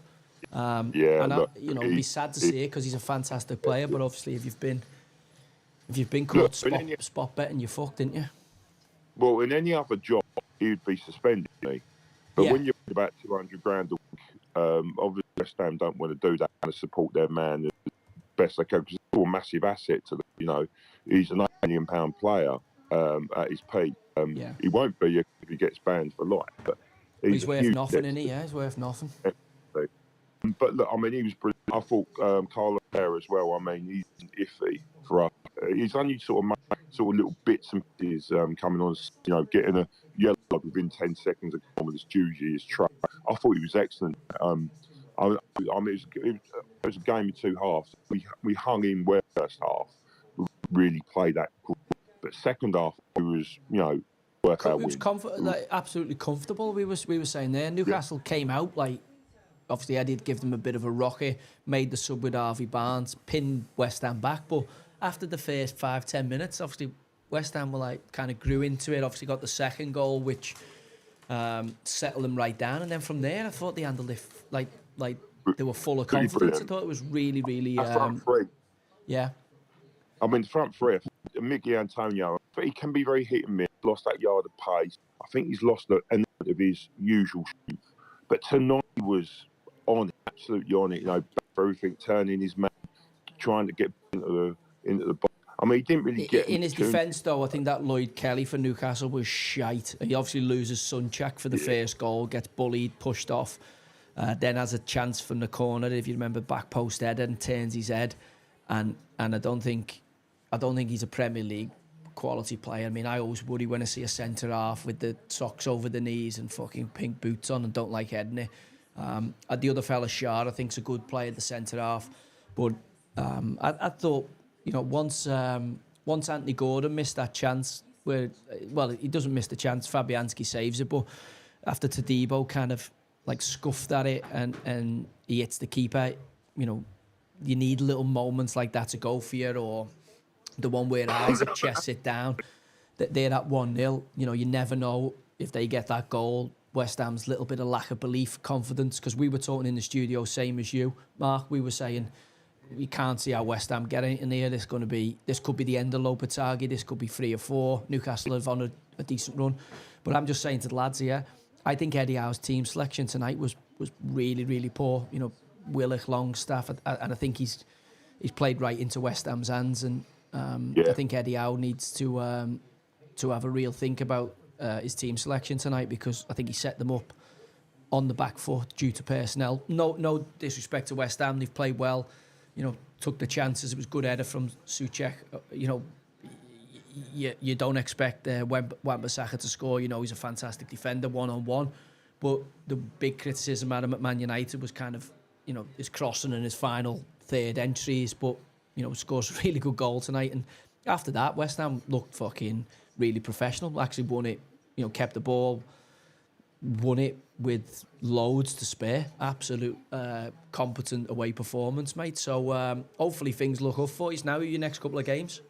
It'd be sad to see it because he's a fantastic player, but obviously if you've been caught spot betting, you're fucked, didn't you?
Well, in any other job, he'd be suspended, but when you're about 200 grand a week, obviously West Ham don't want to do that and support their man as best they can, because it's still a massive asset to them. He's an £8 million player at his peak. He won't be if he gets banned for life. But
he's worth nothing, isn't he? Yeah, he's worth nothing.
But look, I mean, he was brilliant. I thought Carlos there as well. I mean, he's iffy for us. He's only sort of little bits and pieces coming on, getting a yellow within 10 seconds of with his juicy, his truck. I thought he was excellent. I mean, it was a game of two halves. We hung in well first half. We really played that cool. But second half, it was, worth our win.
It was absolutely comfortable. We were saying there. Newcastle came out like, obviously Eddie had given them a bit of a rocket, made the sub with Harvey Barnes, pinned West Ham back. But after the first 5-10 minutes, obviously West Ham were kind of grew into it. Obviously got the second goal, which settled them right down. And then from there, I thought they handled it like they were full of confidence. I thought it was really, really.
Front three.
Yeah.
I mean, front three. Mickey Antonio, but he can be very hit and miss. Lost that yard of pace. I think he's lost an element of his usual strength. But tonight he was on it, absolutely on it. Everything, turning his man, trying to get into the box. I mean, he didn't really get
in his defence, though. I think that Lloyd Kelly for Newcastle was shite. He obviously loses Sunchak for the first goal, gets bullied, pushed off, then has a chance from the corner. If you remember, back post header and turns his head, and I don't think he's a Premier League quality player. I mean, I always worry when I see a centre half with the socks over the knees and fucking pink boots on and don't like heading it. The other fella, Shah, I think's a good player, the centre half, but I thought, once Anthony Gordon missed that chance, he doesn't miss the chance, Fabianski saves it, but after Todibo kind of scuffed at it and he hits the keeper, you need little moments like that to go for you, or the one where Isaac chests it down. They're at 1-0. You never know if they get that goal. West Ham's little bit of lack of belief, confidence, because we were talking in the studio, same as you, Mark. We were saying we can't see how West Ham get in here. This could be the end of Lopetegui. This could be 3 or 4. Newcastle have on a decent run. But I'm just saying to the lads here, I think Eddie Howe's team selection tonight was really, really poor. Willock, Longstaff, and I think he's played right into West Ham's hands, and I think Eddie Howe needs to have a real think about his team selection tonight, because I think he set them up on the back foot due to personnel. No disrespect to West Ham, they've played well. took the chances. It was good header from Souček. You don't expect Wan-Bissaka to score. He's a fantastic defender, one-on-one. But the big criticism at him at Man United was kind of, his crossing and his final third entries. But, scores a really good goal tonight. And after that, West Ham looked fucking really professional. Actually won it, kept the ball, won it with loads to spare. Absolute competent away performance, mate. So hopefully things look up for you now, your next couple of games.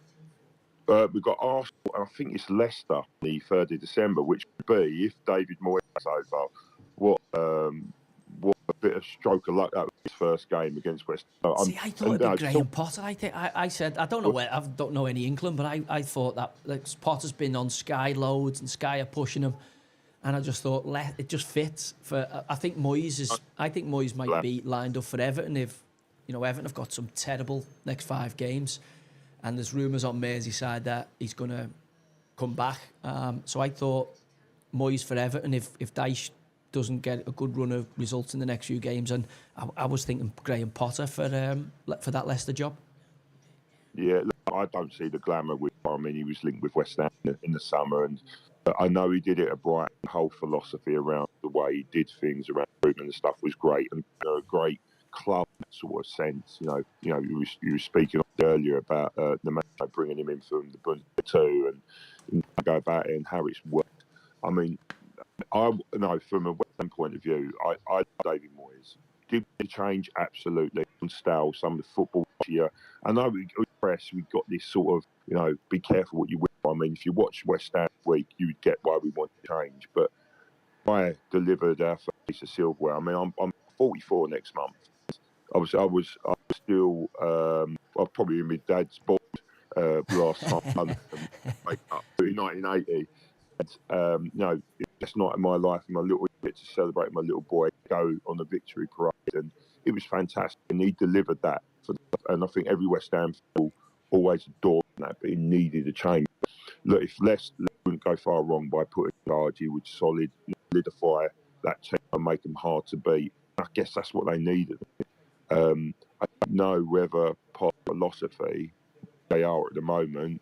We've got Arsenal, and I think it's Leicester, the 3rd of December, which would be, if David Moyes is over, what a bit of stroke of luck that was his first game against West Ham.
See, I thought it'd be Graham Potter. I said, I don't know any England, but I thought that Potter's been on Sky loads and Sky are pushing him. And I just thought it just fits for. I think Moyes might be lined up for Everton if, Everton have got some terrible next 5 games, and there's rumours on Merseyside that he's going to come back. So I thought Moyes for Everton if Dyche doesn't get a good run of results in the next few games, and I was thinking Graham Potter for that Leicester job.
Yeah, look, I don't see the glamour with. I mean, he was linked with West Ham in the summer, and I know he did it at Brighton. The whole philosophy around the way he did things around recruitment and stuff was great, and a great club sort of sense. You were speaking earlier about the man bringing him in from the Bundesliga too, and go about it and how it's worked. I mean, from a West Ham point of view, I love David Moyes. Did the change? Absolutely. On style, some of the football here. I know we got this sort of, be careful what you wish. I mean, if you watch West Ham week, you would get why we want to change. But I delivered our piece of silverware. I mean, I'm 44 next month. I was still, I'm probably in my dad's board last time in 1980. And, it's not in my life. My little bit to celebrate my little boy go on the victory parade, and it was fantastic. And he delivered that, and I think every West Ham fan always adored that, but he needed a change. Look, if Leicester wouldn't go far wrong by putting charge, he would solidify that team and make them hard to beat. I guess that's what they needed. I don't know whether part of philosophy they are at the moment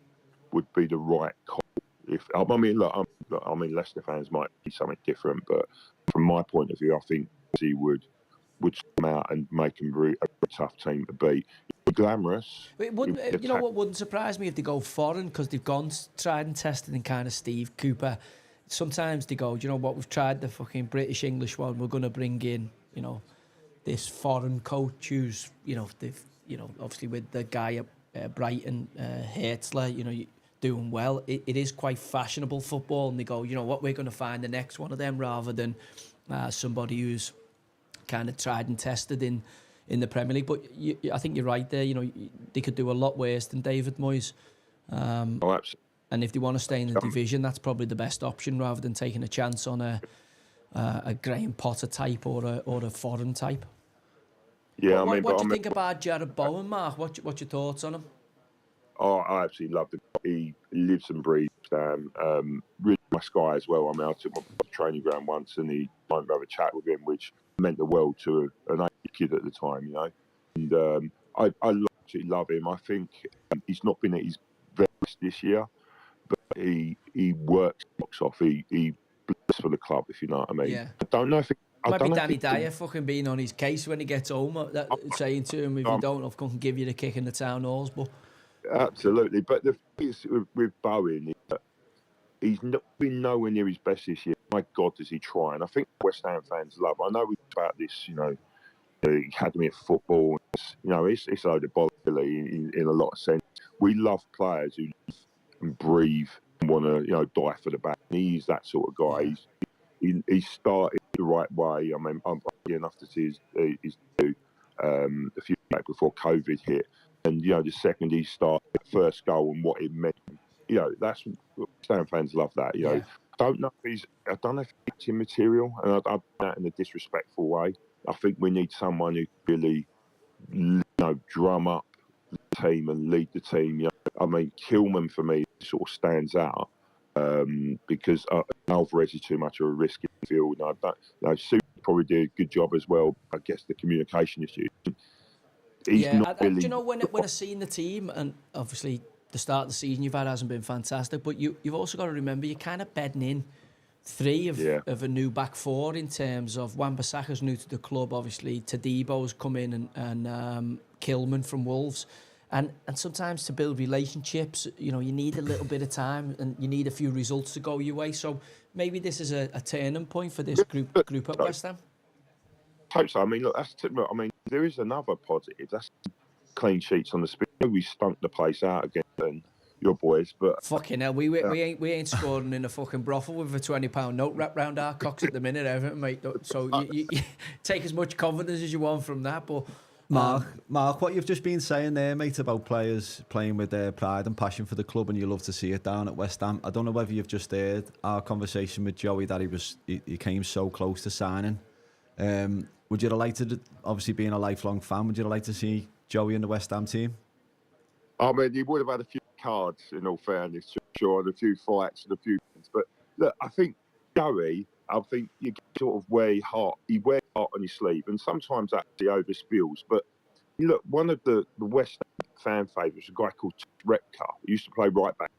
would be the right call. Leicester fans might be something different, but from my point of view, I think he would come out and make them a tough team to beat. Glamorous.
It wouldn't, what wouldn't surprise me if they go foreign, because they've gone tried and tested in kind of Steve Cooper. Sometimes they go, what, we've tried the fucking British English one, we're going to bring in, this foreign coach who's, obviously with the guy at Brighton, Hertzler, doing well. It is quite fashionable football, and they go, what, we're going to find the next one of them rather than somebody who's kind of tried and tested in the Premier League. But I think you're right there. They could do a lot worse than David Moyes.
Absolutely.
And if they want to stay in the division, that's probably the best option rather than taking a chance on a Graham Potter type or a foreign type.
Yeah,
what do you think about Jared Bowen, Mark? What's your thoughts on him?
Oh, I absolutely loved him. He lives and breathes. Really nice guy as well. I mean, I took him to the training ground once, and he wanted to have a chat with him, which meant the world to an 8 kid at the time, And I absolutely love him. I think he's not been at his best this year, but he works box off. He bless for the club, if you know what I mean.
Yeah.
I don't know if it
might be Danny Dyer fucking being on his case when he gets home, saying to him, if you don't, I've come and give you the kick in the town halls. But
absolutely. But the thing is with Bowen is that he's not been nowhere near his best this year. My God, does he try? And I think West Ham fans love. I know we talk about this, the academy of football. It's a load of bollocks really, in a lot of sense. We love players who live and breathe and want to, die for the back. And he's that sort of guy. He started the right way. I mean, I'm lucky enough to see his debut a few back before COVID hit. And, the second he started, that first goal and what it meant, that's Stan fans love that. I don't know if it's immaterial, and I don't mean that in a disrespectful way. I think we need someone who really, drum up the team and lead the team. I mean, Kilman for me sort of stands out because Alvarez is too much of a risk in the field. Sue probably did a good job as well. I guess the communication issue. He's not really.
Do you know when I seen the team, and obviously the start of the season you've had hasn't been fantastic, but you've also got to remember you're kind of bedding in three of a new back four in terms of Wan-Bissaka's new to the club, obviously Tadebo's come in and Kilman from Wolves. And sometimes to build relationships, you need a little bit of time and you need a few results to go your way. So maybe this is a turning point for this group at West Ham.
Hope so. I mean, look, there is another positive. That's clean sheets on the spin. We stunk the place out again, your boys, but
fucking hell, we ain't scoring in a fucking brothel with a £20 note wrapped round our cocks at the minute, Everton, mate. So you take as much confidence as you want from that, but.
Mark, what you've just been saying there, mate, about players playing with their pride and passion for the club, and you love to see it down at West Ham. I don't know whether you've just heard our conversation with Joey that he came so close to signing. Would you have liked to, obviously being a lifelong fan, would you have liked to see Joey in the West Ham team?
I mean, he would have had a few cards, in all fairness, sure, and a few fights and a few things. But look, I think Joey, you get sort of he wears heart on his sleeve, and sometimes actually overspills. But look, one of the West Ham fan favourites, a guy called Repka, who used to play right back,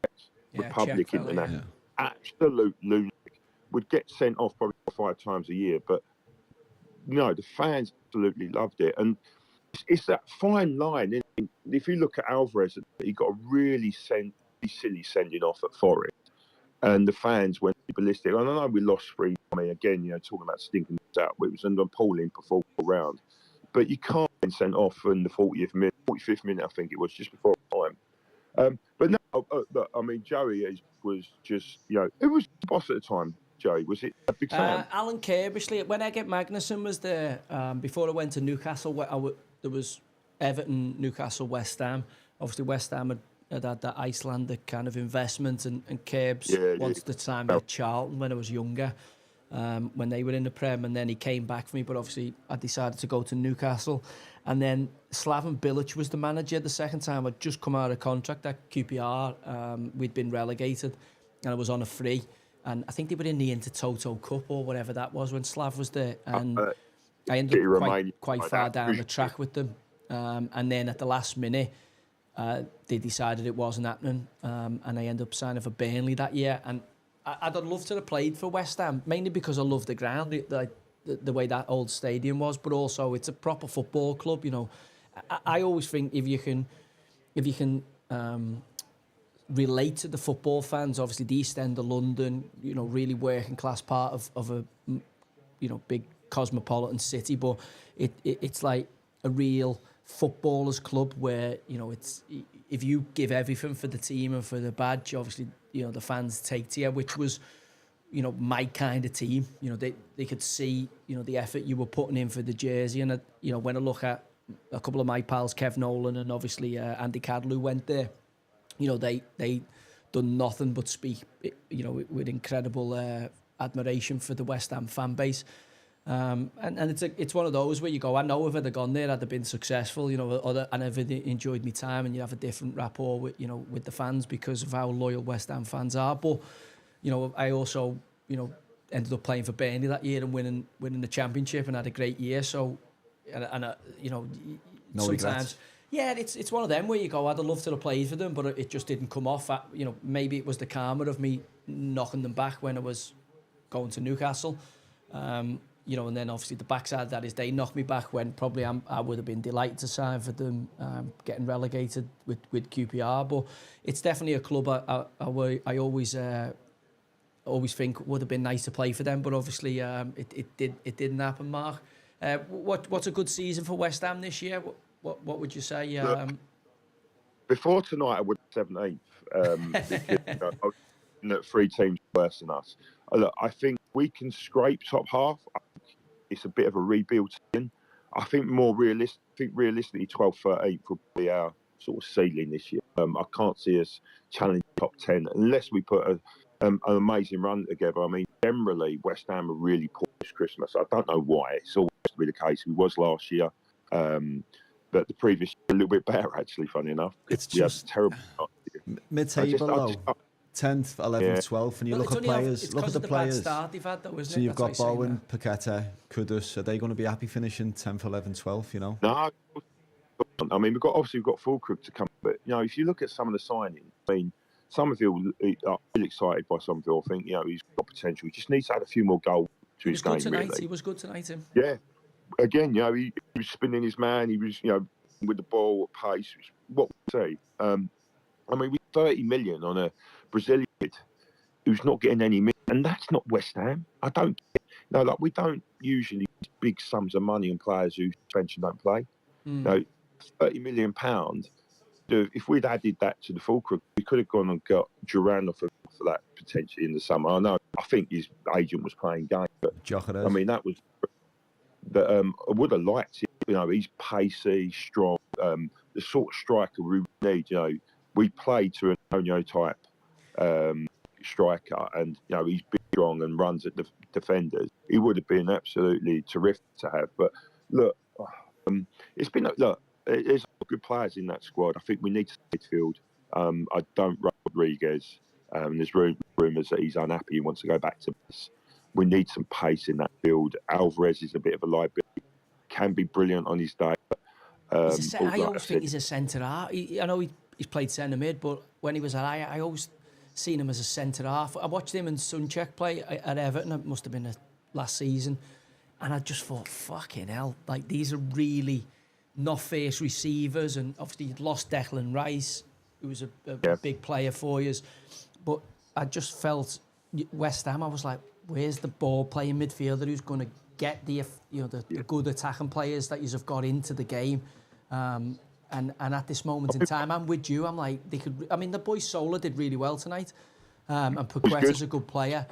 Republic International, absolute lunatic, would get sent off probably 5 times a year. But no, the fans absolutely loved it, and it's that fine line. If you look at Alvarez, he got a really silly sending off at Forest. And the fans went ballistic. And I know we lost 3. I mean, again, talking about stinking out, it was an appalling performance round. But you can't be sent off in the 45th minute, I think it was, just before time. But no, I mean, Joey was just, who was the boss at the time, Joey? Was it a big fan?
Alan Kirbishley. When Egert Magnusson was there, before I went to Newcastle, there was Everton, Newcastle, West Ham. Obviously, West Ham had that Icelandic kind of investment, and Kerbs once the time at Charlton when I was younger, when they were in the Prem, and then he came back for me, but obviously I decided to go to Newcastle. And then Slaven Bilic was the manager the second time. I'd just come out of contract at QPR. We'd been relegated and I was on a free, and I think they were in the Intertoto Cup or whatever that was when Slav was there, and I ended up quite far down the track with them, and then at the last minute they decided it wasn't happening, and I ended up signing for Burnley that year. And I'd love to have played for West Ham, mainly because I love the ground, the way that old stadium was, but also it's a proper football club. I always think if you can relate to the football fans, obviously the East End of London, really working class part of a big cosmopolitan city, but it's like a real footballers club where it's, if you give everything for the team and for the badge, obviously the fans take to you, which was my kind of team. They could see the effort you were putting in for the jersey, and when I look at a couple of my pals, Kev Nolan and obviously Andy Cadell, who went there, they done nothing but speak with incredible admiration for the West Ham fan base. And it's one of those where you go, I know if I'd have gone there, I'd have been successful, and I've enjoyed my time, and you have a different rapport with the fans because of how loyal West Ham fans are. But I also ended up playing for Burnley that year and winning the championship, and had a great year. So no sometimes
regrets.
Yeah, it's one of them where you go, I'd have loved to have played for them, but it just didn't come off. Maybe it was the karma of me knocking them back when I was going to Newcastle. And then obviously the backside of that is they knocked me back when probably I would have been delighted to sign for them, getting relegated with QPR. But it's definitely a club I always think would have been nice to play for them. But obviously it didn't happen, Mark. What's a good season for West Ham this year? What would you say?
Before tonight, I would 17th. Because, I was looking at 3 teams worse than us. Look, I think we can scrape top half. I think it's a bit of a rebuild season. I think realistically, 12th, 13th will be our sort of ceiling this year. I can't see us challenging top 10 unless we put an amazing run together. I mean, generally, West Ham are really poor this Christmas. I don't know why. It's always to be the case. We was last year. But the previous year, a little bit better, actually, funny enough.
It's just
terrible.
Mid-table, though. 10th, 11th, 12th, and you look at players. Look at the players.
Start they've had, though,
so you've got Bowen, Paqueta, Kudus. Are they going to be happy finishing 10th, 11th, 12th?
No, I mean, we've got Fulkrug to come, but if you look at some of the signings, I mean, Somerville are really excited by Somerville. I think he's got potential. He just needs to add a few more goals to his game. Really,
he was good tonight. Him.
Yeah, again, he was spinning his man. He was, with the ball at pace. What we say? I mean, we 30 million on a Brazilian kid who's not getting any minutes, and that's not West Ham. I don't. We don't usually big sums of money on players who suspension don't play. £30 million. If we'd added that to the Fulcrum, we could have gone and got Duran for that potentially in the summer. I think his agent was playing game, but I mean that was. But I would have liked it. He's pacey, strong, the sort of striker we need. We play to an Antonio type striker, and he's big, strong, and runs at the defenders. He would have been absolutely terrific to have. But look, it's been there's good players in that squad. I think we need to midfield. I don't rate Rodriguez. There's rumours that he's unhappy. He wants to go back to this. We need some pace in that field. Alvarez is a bit of a liability. Can be brilliant on his day.
I always think he's a centre half. I know he's played centre mid, but when he was at I always seen him as a centre half. I watched him and Sunchek play at Everton. It must have been last season, and I just thought, fucking hell, like these are really not first receivers. And obviously you'd lost Declan Rice, who was a big player for you, but I just felt West Ham. I was like, where's the ball playing midfielder who's going to get the good attacking players that you've got into the game? And at this moment in time, I'm with you. I'm like, they could. I mean, the boy Sola did really well tonight, and Paqueta's a good player.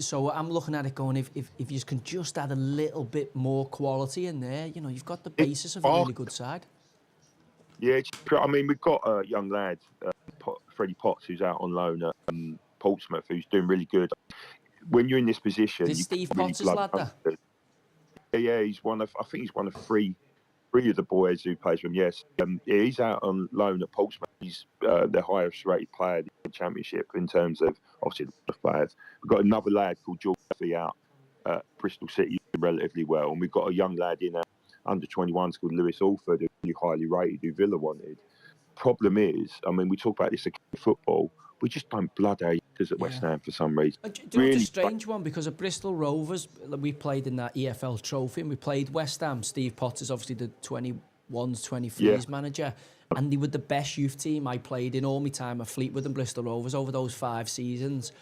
So I'm looking at it going, if you can just add a little bit more quality in there, you've got the basis of a really good side.
Yeah, I mean, we've got a young lad, Freddie Potts, who's out on loan at Portsmouth, who's doing really good. When you're in this position,
is Steve Potts' lad there?
Yeah, he's one of three of the boys who plays for him. Yes, he's out on loan at Portsmouth. He's the highest rated player in the Championship in terms of obviously the players. We've got another lad called George Duffy out at Bristol City relatively well, and we've got a young lad in under 21s called Lewis Alford, who's highly rated, who Villa wanted. Problem is, I mean, we talk about this in football. We just don't blood our ears at West Ham for some reason.
Do you know, it's a strange one, because at Bristol Rovers, we played in that EFL trophy and we played West Ham. Steve Potts is obviously the 21s, 23s manager. And they were the best youth team I played in all my time at Fleetwood and Bristol Rovers over those 5 seasons.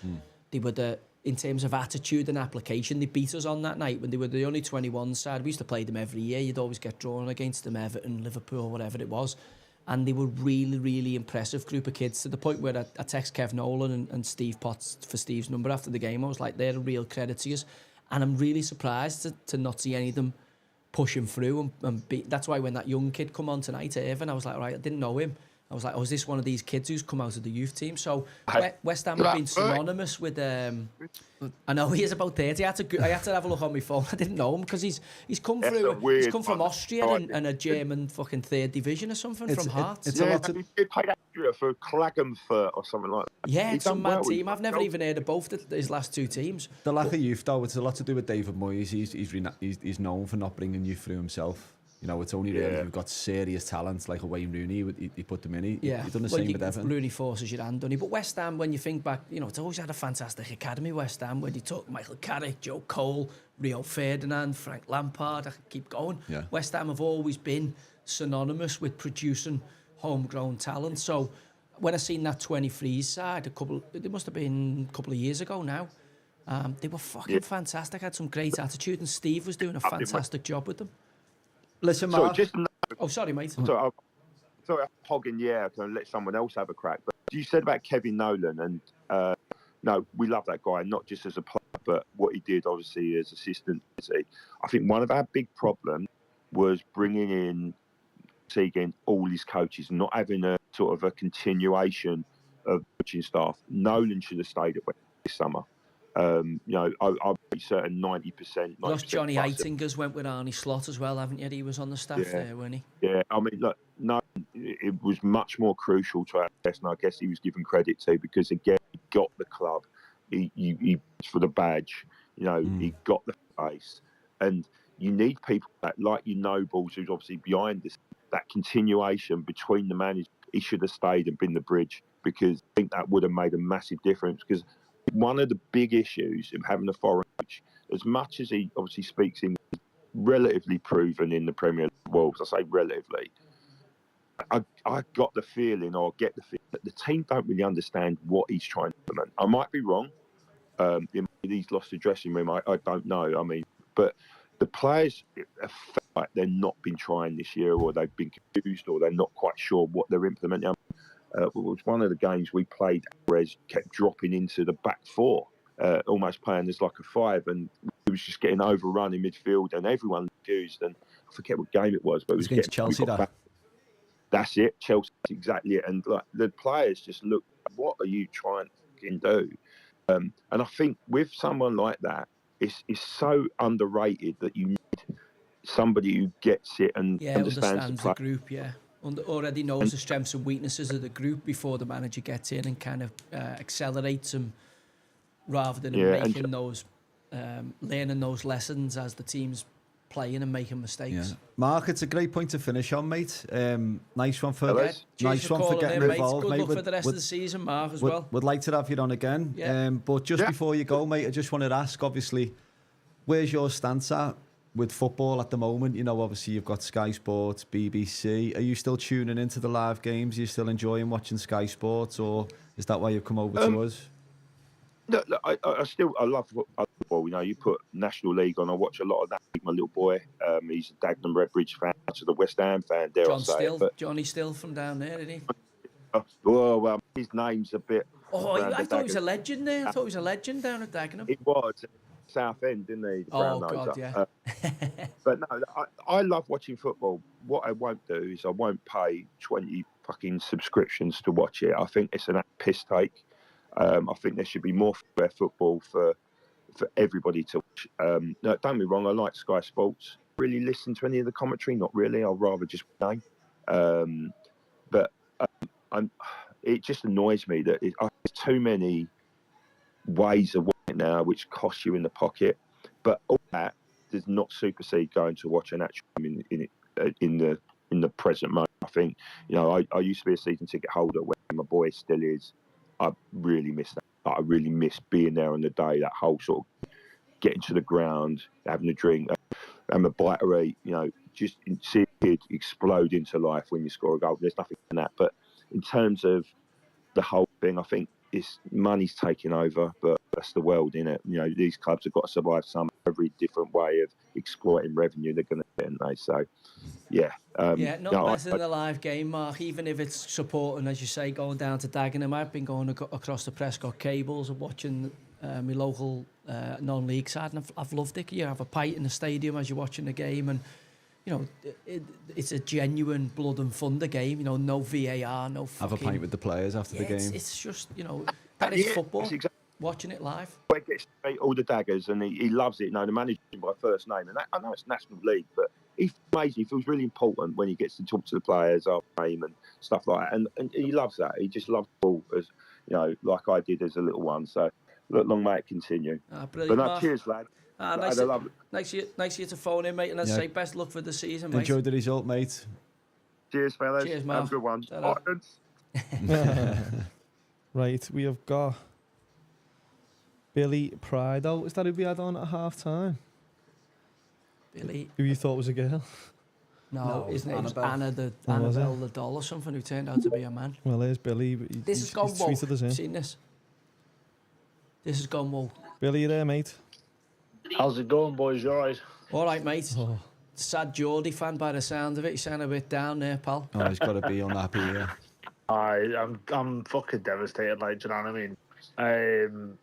They were in terms of attitude and application, they beat us on that night when they were the only 21 side. We used to play them every year. You'd always get drawn against them, Everton, Liverpool, whatever it was. And they were really, really impressive group of kids, to the point where I text Kev Nolan and Steve Potts for Steve's number after the game. I was like, they're a real credit to you. And I'm really surprised to not see any of them pushing through. That's why when that young kid come on tonight, Irvin, I was like, right, I didn't know him. I was like, is this one of these kids who's come out of the youth team? So West Ham have been synonymous with... I know he is about 30. I had to have a look on my phone. I didn't know him because he's come through. He's come from Austria and a German fucking 3rd division or something from Hearts.
He played Austria for Klagenfurt or something like that.
Yeah, it's a mad team. I've never even heard of both his last 2 teams.
The lack of youth, though, it's a lot to do with David Moyes. He's known for not bringing youth through himself. It's only really if you've got serious talents like a Wayne Rooney, he put them in. He done the same with Everton.
Rooney forces your hand, doesn't he? But West Ham, when you think back, it's always had a fantastic academy, West Ham, when you took Michael Carrick, Joe Cole, Rio Ferdinand, Frank Lampard, I could keep going. Yeah. West Ham have always been synonymous with producing homegrown talent. So when I seen that 23s side, it must have been a couple of years ago now, they were fucking fantastic, had some great attitude, and Steve was doing a fantastic job with them.
Listen, Mark.
Sorry, mate.
Sorry, I'm hogging I can let someone else have a crack. But you said about Kevin Nolan, and no, we love that guy, not just as a player, but what he did, obviously, as assistant. I think one of our big problems was bringing in, again, all his coaches, and not having a sort of a continuation of coaching staff. Nolan should have stayed at West this summer. I'm pretty certain 90%.
Lost Johnny Eitingers, went with Arnie Slot as well, haven't you? He was on the staff there, wasn't he?
Yeah, I mean, look, no, it was much more crucial to our best, and I guess he was given credit to, because again, he got the club, he for the badge, he got the face, and you need people like Nobles, who's obviously behind this, that continuation between the managers. He should have stayed and been the bridge, because I think that would have made a massive difference. Because one of the big issues of having a foreign coach, as much as he obviously speaks in relatively proven in the Premier League, well, I say relatively, I got the feeling, or get the feeling, that the team don't really understand what he's trying to implement. I might be wrong. He's lost the dressing room. I don't know. I mean, but the players have felt like they've not been trying this year, or they've been confused, or they're not quite sure what they're implementing. It was one of the games we played. Perez kept dropping into the back four, almost playing as like a five, and he was just getting overrun in midfield, and everyone confused. And I forget what game it was, but it was
against Chelsea.
That's it, Chelsea, exactly it. And like the players just look, what are you trying to do? And I think with someone like that, it's so underrated that you need somebody who gets it and understands
the group, already knows the strengths and weaknesses of the group before the manager gets in and kind of accelerates them, rather than making those, learning those lessons as the team's playing and making mistakes.
Yeah. Mark, it's a great point to finish on, mate. Nice one for getting involved,
mate.
Good
luck for the rest of the season, Mark, as well.
Would like to have you on again.
Yeah.
But just before you go, mate, I just wanted to ask, obviously, where's your stance at with football at the moment? You know, obviously you've got Sky Sports, BBC. Are you still tuning into the live games? Are you still enjoying watching Sky Sports, or is that why you've come over to us?
Look, I love football. You know, you put National League on. I watch a lot of that. My little boy, he's a Dagenham Redbridge fan, to the West Ham fan.
Johnny Still from down there, isn't he?
Well, his name's a bit.
I thought he was a legend there. I thought he was a legend down at Dagenham.
He was Southend, didn't he?
God, yeah.
But no, I love watching football. What I won't do is I won't pay 20 fucking subscriptions to watch it. I think it's an piss take. I think there should be more fair football for everybody to watch. No, don't get me wrong, I like Sky Sports. Really listen to any of the commentary? Not really. I'd rather just play. But it just annoys me that there's too many ways of watching it now, which cost you in the pocket. But all that does not supersede going to watch an actual game in the present moment. I think, you know, I used to be a season ticket holder when my boy still is. I really miss that. I really miss being there on the day, that whole sort of getting to the ground, having a drink, having a bite to eat, you know, just see a kid explode into life when you score a goal. There's nothing in that. But in terms of the whole thing, I think money's taking over, but that's the world, innit? You know, these clubs have got to survive every different way of exploiting revenue they're going to get, and they so
less than the live game, Mark. Even if it's supporting, as you say, going down to Dagenham. I've been going across the Prescott cables and watching my local non-league side, and I've loved it. You have a pint in the stadium as you're watching the game, and you know it's a genuine blood and thunder game. You know, no VAR, no fucking...
Have a pint with the players after the game.
It's just, you know, that is football.
Exactly.
Watching it live.
He gets all the daggers, and he loves it. You know, the manager by first name, and I know it's National League, but he's amazing. He feels really important when he gets to talk to the players after game and stuff like that, and he loves that. He just loves ball, as you know, like I did as a little one. So, long may it continue.
Brilliant,
but no, cheers, lad.
Nice of you to phone in, mate, and let's say best luck for the season, mate.
Enjoy the result, mate.
Cheers, fellas.
Cheers, Mark.
Have a good one.
Right, we have got Billy Prideout. Is that who we had on at half time?
Billy.
Who you thought was a girl?
No, his name's Annabelle the doll or something, who turned out to be a man.
Well, there's Billy.
This has gone well. Seen this? This has gone well.
Billy, you there, mate?
How's it going, boys? You alright?
Alright, mate. Oh. Sad Geordie fan by the sound of it. You sound a bit down there, pal.
Oh, he's got to be unhappy, yeah.
I'm fucking devastated, like, do you know what I mean?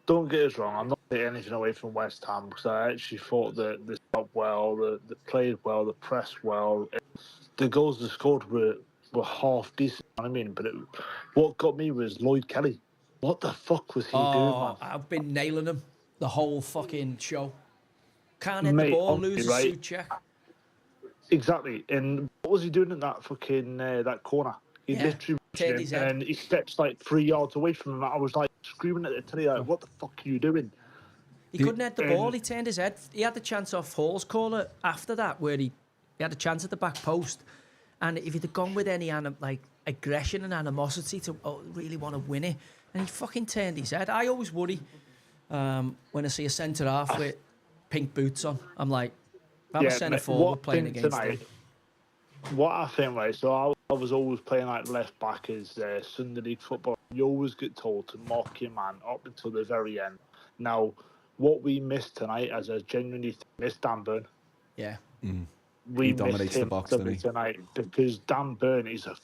Don't get us wrong, I'm not taking anything away from West Ham, because I actually thought that they stopped well, they played well, they pressed well. The goals they scored were half decent, you know what I mean? But what got me was Lloyd Kelly. What the fuck was he doing, man?
I've been nailing him the whole fucking show. Can't hit the ball, loses a suit check.
Exactly. And what was he doing in that fucking that corner? He literally
turned his head,
and he steps like 3 yards away from him. I was like screaming at the telly, like, "What the fuck are you doing?"
He couldn't hit the ball. He turned his head. He had the chance off Hall's corner after that, where he He had a chance at the back post, and if he'd have gone with any aggression and animosity to really want to win it, and he fucking turned his head. I always worry when I see a centre half with pink boots on. I'm like, if I'm a centre forward playing against him.
What I think, right, so I was always playing like left back as Sunday League football. You always get told to mock your man up until the very end. Now, what we missed tonight, as I genuinely missed Dan Burn.
Yeah.
We
He
missed
dominates the
him
box, doesn't he?
tonight because Dan Burn is a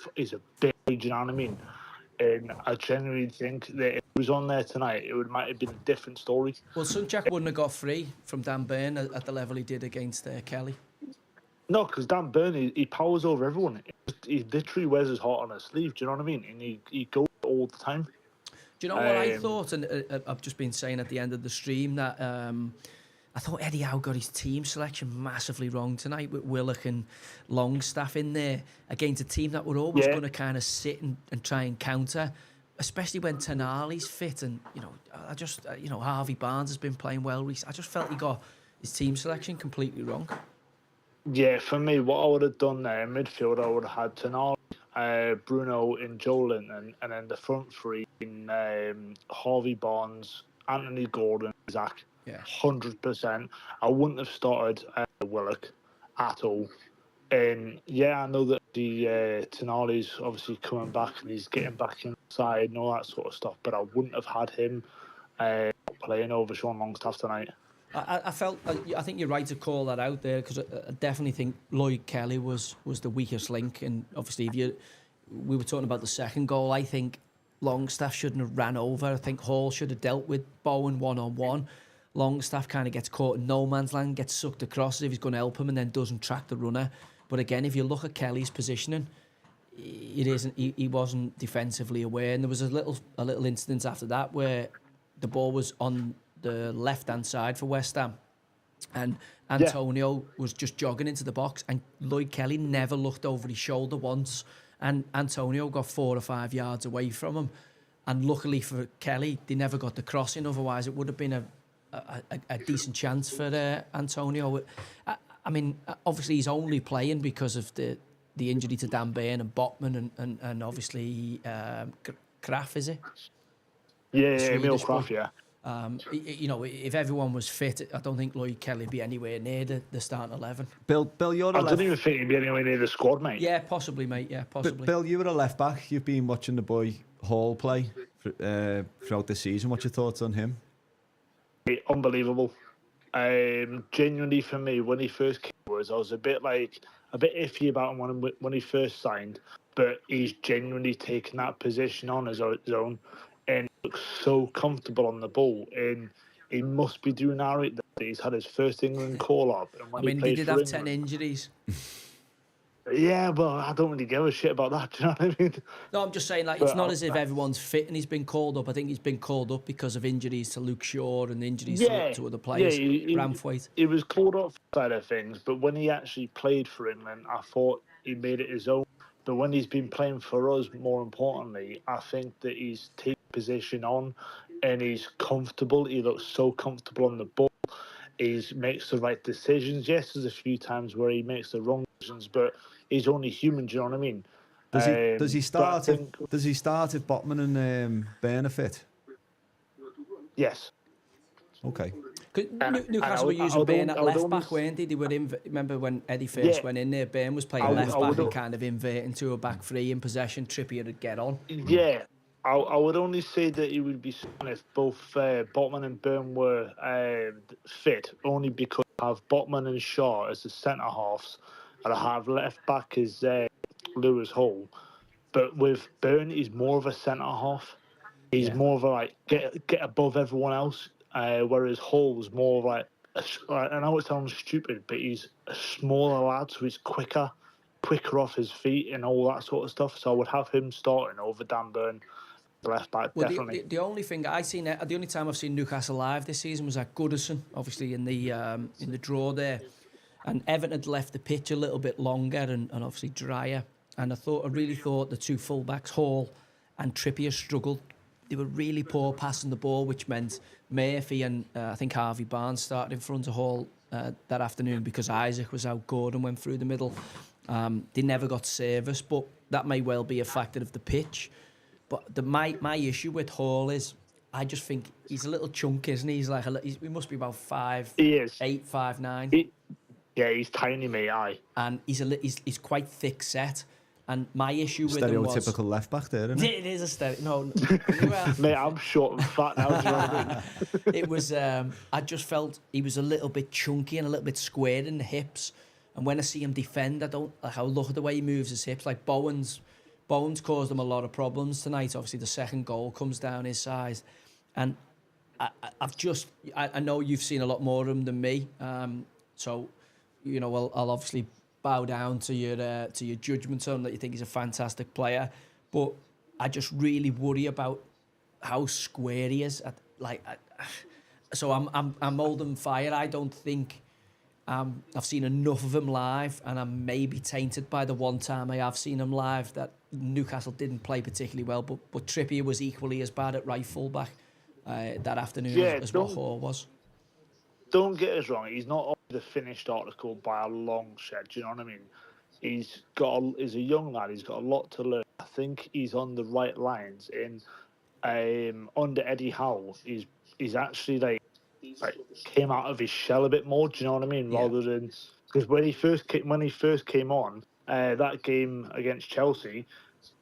big, do you know what I mean? And I genuinely think that if he was on there tonight, it might have been a different story.
Well, Sunchak wouldn't have got free from Dan Burn at the level he did against Kelly.
No, because Dan Burn, he powers over everyone. He literally wears his heart on his sleeve, do you know what I mean? And he goes all the time.
Do you know what I thought? And I've just been saying at the end of the stream that I thought Eddie Howe got his team selection massively wrong tonight with Willock and Longstaff in there against a team that were always going to kind of sit and try and counter, especially when Tonali's fit. And, I just, Harvey Barnes has been playing well recently. I just felt he got his team selection completely wrong.
Yeah, for me, what I would have done there in midfield, I would have had Tonali, Bruno and Joelinton, and then the front three in Harvey Barnes, Anthony Gordon, Zach.
Yeah,
100%. I wouldn't have started Willock at all. And I know that the Tonali's obviously coming back and he's getting back inside and all that sort of stuff, but I wouldn't have had him playing over Sean Longstaff tonight.
I think you're right to call that out there because I definitely think Lloyd Kelly was the weakest link. And obviously, we were talking about the second goal, I think Longstaff shouldn't have ran over. I think Hall should have dealt with Bowen one-on-one. Longstaff kind of gets caught in no man's land, gets sucked across as if he's going to help him and then doesn't track the runner. But again, if you look at Kelly's positioning, he wasn't defensively aware. And there was a little incident after that where the ball was on the left-hand side for West Ham and Antonio was just jogging into the box and Lloyd Kelly never looked over his shoulder once and Antonio got 4 or 5 yards away from him, and luckily for Kelly they never got the crossing, otherwise it would have been a decent chance for Antonio. I mean, obviously he's only playing because of the injury to Dan Burn and Botman and obviously Kraft, is it?
Yeah, Emil Kraft, yeah.
If everyone was fit, I don't think Lloyd Kelly would be anywhere near the starting 11.
Bill, you're
I don't even think he'd be anywhere near the squad, mate.
Yeah, possibly, mate. Yeah, possibly.
Bill, you were a left back. You've been watching the boy Hall play throughout the season. What's your thoughts on him?
Unbelievable. Genuinely, for me, when he first came to us, I was a bit iffy about him when he first signed, but he's genuinely taken that position on his own. And looks so comfortable on the ball, and he must be doing all right. He's had his first England call-up.
He did have 10 injuries.
Yeah, but I don't really give a shit about that. Do you know what I mean?
No, I'm just saying, it's not as if everyone's fit and he's been called up. I think he's been called up because of injuries to Luke Shaw and injuries to other players. Ramthwaite.
He was called up for side of things, but when he actually played for England, I thought he made it his own. But when he's been playing for us, more importantly, I think that he's taken position on and he's comfortable. He looks so comfortable on the ball. He makes the right decisions. Yes, there's a few times where he makes the wrong decisions, but he's only human. Do you know what I mean?
Does he start if Botman and Burn are fit?
Yes.
Okay.
Newcastle were using Burn at left back, weren't they? They were remember when Eddie first went in there, Burn was playing left back and kind of inverting to a back three in possession. Trippier would get on.
Yeah, I would only say that he would be sound if both Botman and Burn were fit, only because I have Botman and Shaw as the centre halves, and I have left back as Lewis Hall. But with Burn, he's more of a centre half. He's more of a get above everyone else. Whereas Hall's more like, I know it sounds stupid, but he's a smaller lad, so he's quicker off his feet and all that sort of stuff. So I would have him starting over Dan Burn, the left back, definitely.
The only thing the only time I've seen Newcastle live this season was at Goodison, obviously in the draw there, and Everton had left the pitch a little bit longer and obviously drier. And I really thought the two fullbacks, Hall and Trippier, struggled they were really poor passing the ball, which meant Murphy and I think Harvey Barnes started in front of Hall that afternoon because Isaac was out. Gordon went through the middle. They never got service, but that may well be a factor of the pitch. But my issue with Hall is I just think he's a little chunk, isn't he? He's like he must be about 5'8", 5'9".
Yeah, he's tiny, mate. Aye,
and he's quite thick set. And my issue with him was
stereotypical left back there, isn't it?
It is a stereo. No, well,
mate, I'm short and fat now. Do you know what I mean?
it was. I just felt he was a little bit chunky and a little bit square in the hips. And when I see him defend, I look at the way he moves his hips. Like Bowen's caused him a lot of problems tonight. Obviously, the second goal comes down his size, and I know you've seen a lot more of him than me. So, you know, I'll obviously bow down to your judgment on that you think he's a fantastic player, but I just really worry about how square he is. So I'm old and fire. I don't think I've seen enough of him live, and I'm maybe tainted by the one time I have seen him live that Newcastle didn't play particularly well, but Trippier was equally as bad at right full-back that afternoon as what Hall was.
Don't get us wrong, he's not the finished article by a long shot. Do you know what I mean? He's a young lad. He's got a lot to learn. I think he's on the right lines. In under Eddie Howe, he's actually like came out of his shell a bit more. Do you know what I mean?
Yeah.
Rather than because when he first came on that game against Chelsea,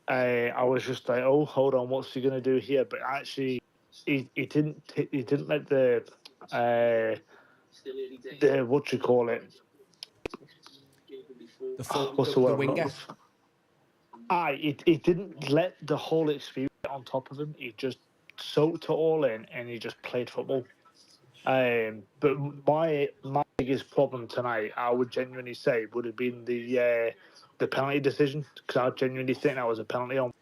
I was just like, oh, hold on, what's he going to do here? But actually, he didn't let the what you call it.
The winger.
He didn't let the whole experience get on top of him. He just soaked it all in and he just played football. But my biggest problem tonight, I would genuinely say, would have been the penalty decision, because I genuinely think that was a penalty on.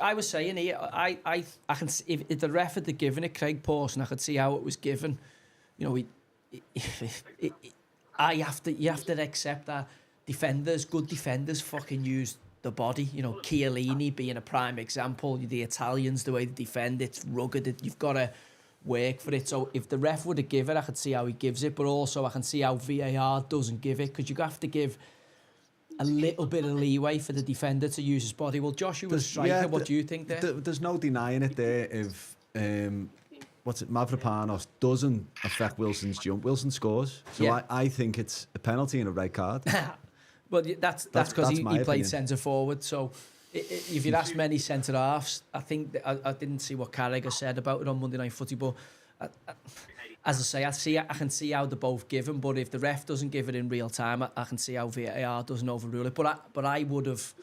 I was saying here, I can see, if the ref had given it, Craig Pawson, I could see how it was given. You know, you have to accept that good defenders fucking use the body. You know, Chiellini being a prime example. The Italians, the way they defend, it's rugged. You've got to work for it. So if the ref would have given it, I could see how he gives it, but also I can see how VAR doesn't give it, because you have to give a little bit of leeway for the defender to use his body. Well, Josh, you were a striker. What do you think there?
There's no denying it there. If Mavropanos doesn't affect Wilson's jump, Wilson scores. So yeah. I think it's a penalty and a red card.
Well, that's because he played centre forward. So if you'd asked many centre halves, I think I didn't see what Carragher said about it on Monday Night Footy, but as I say, I can see how they're both given. But if the ref doesn't give it in real time, I can see how VAR doesn't overrule it. But I would have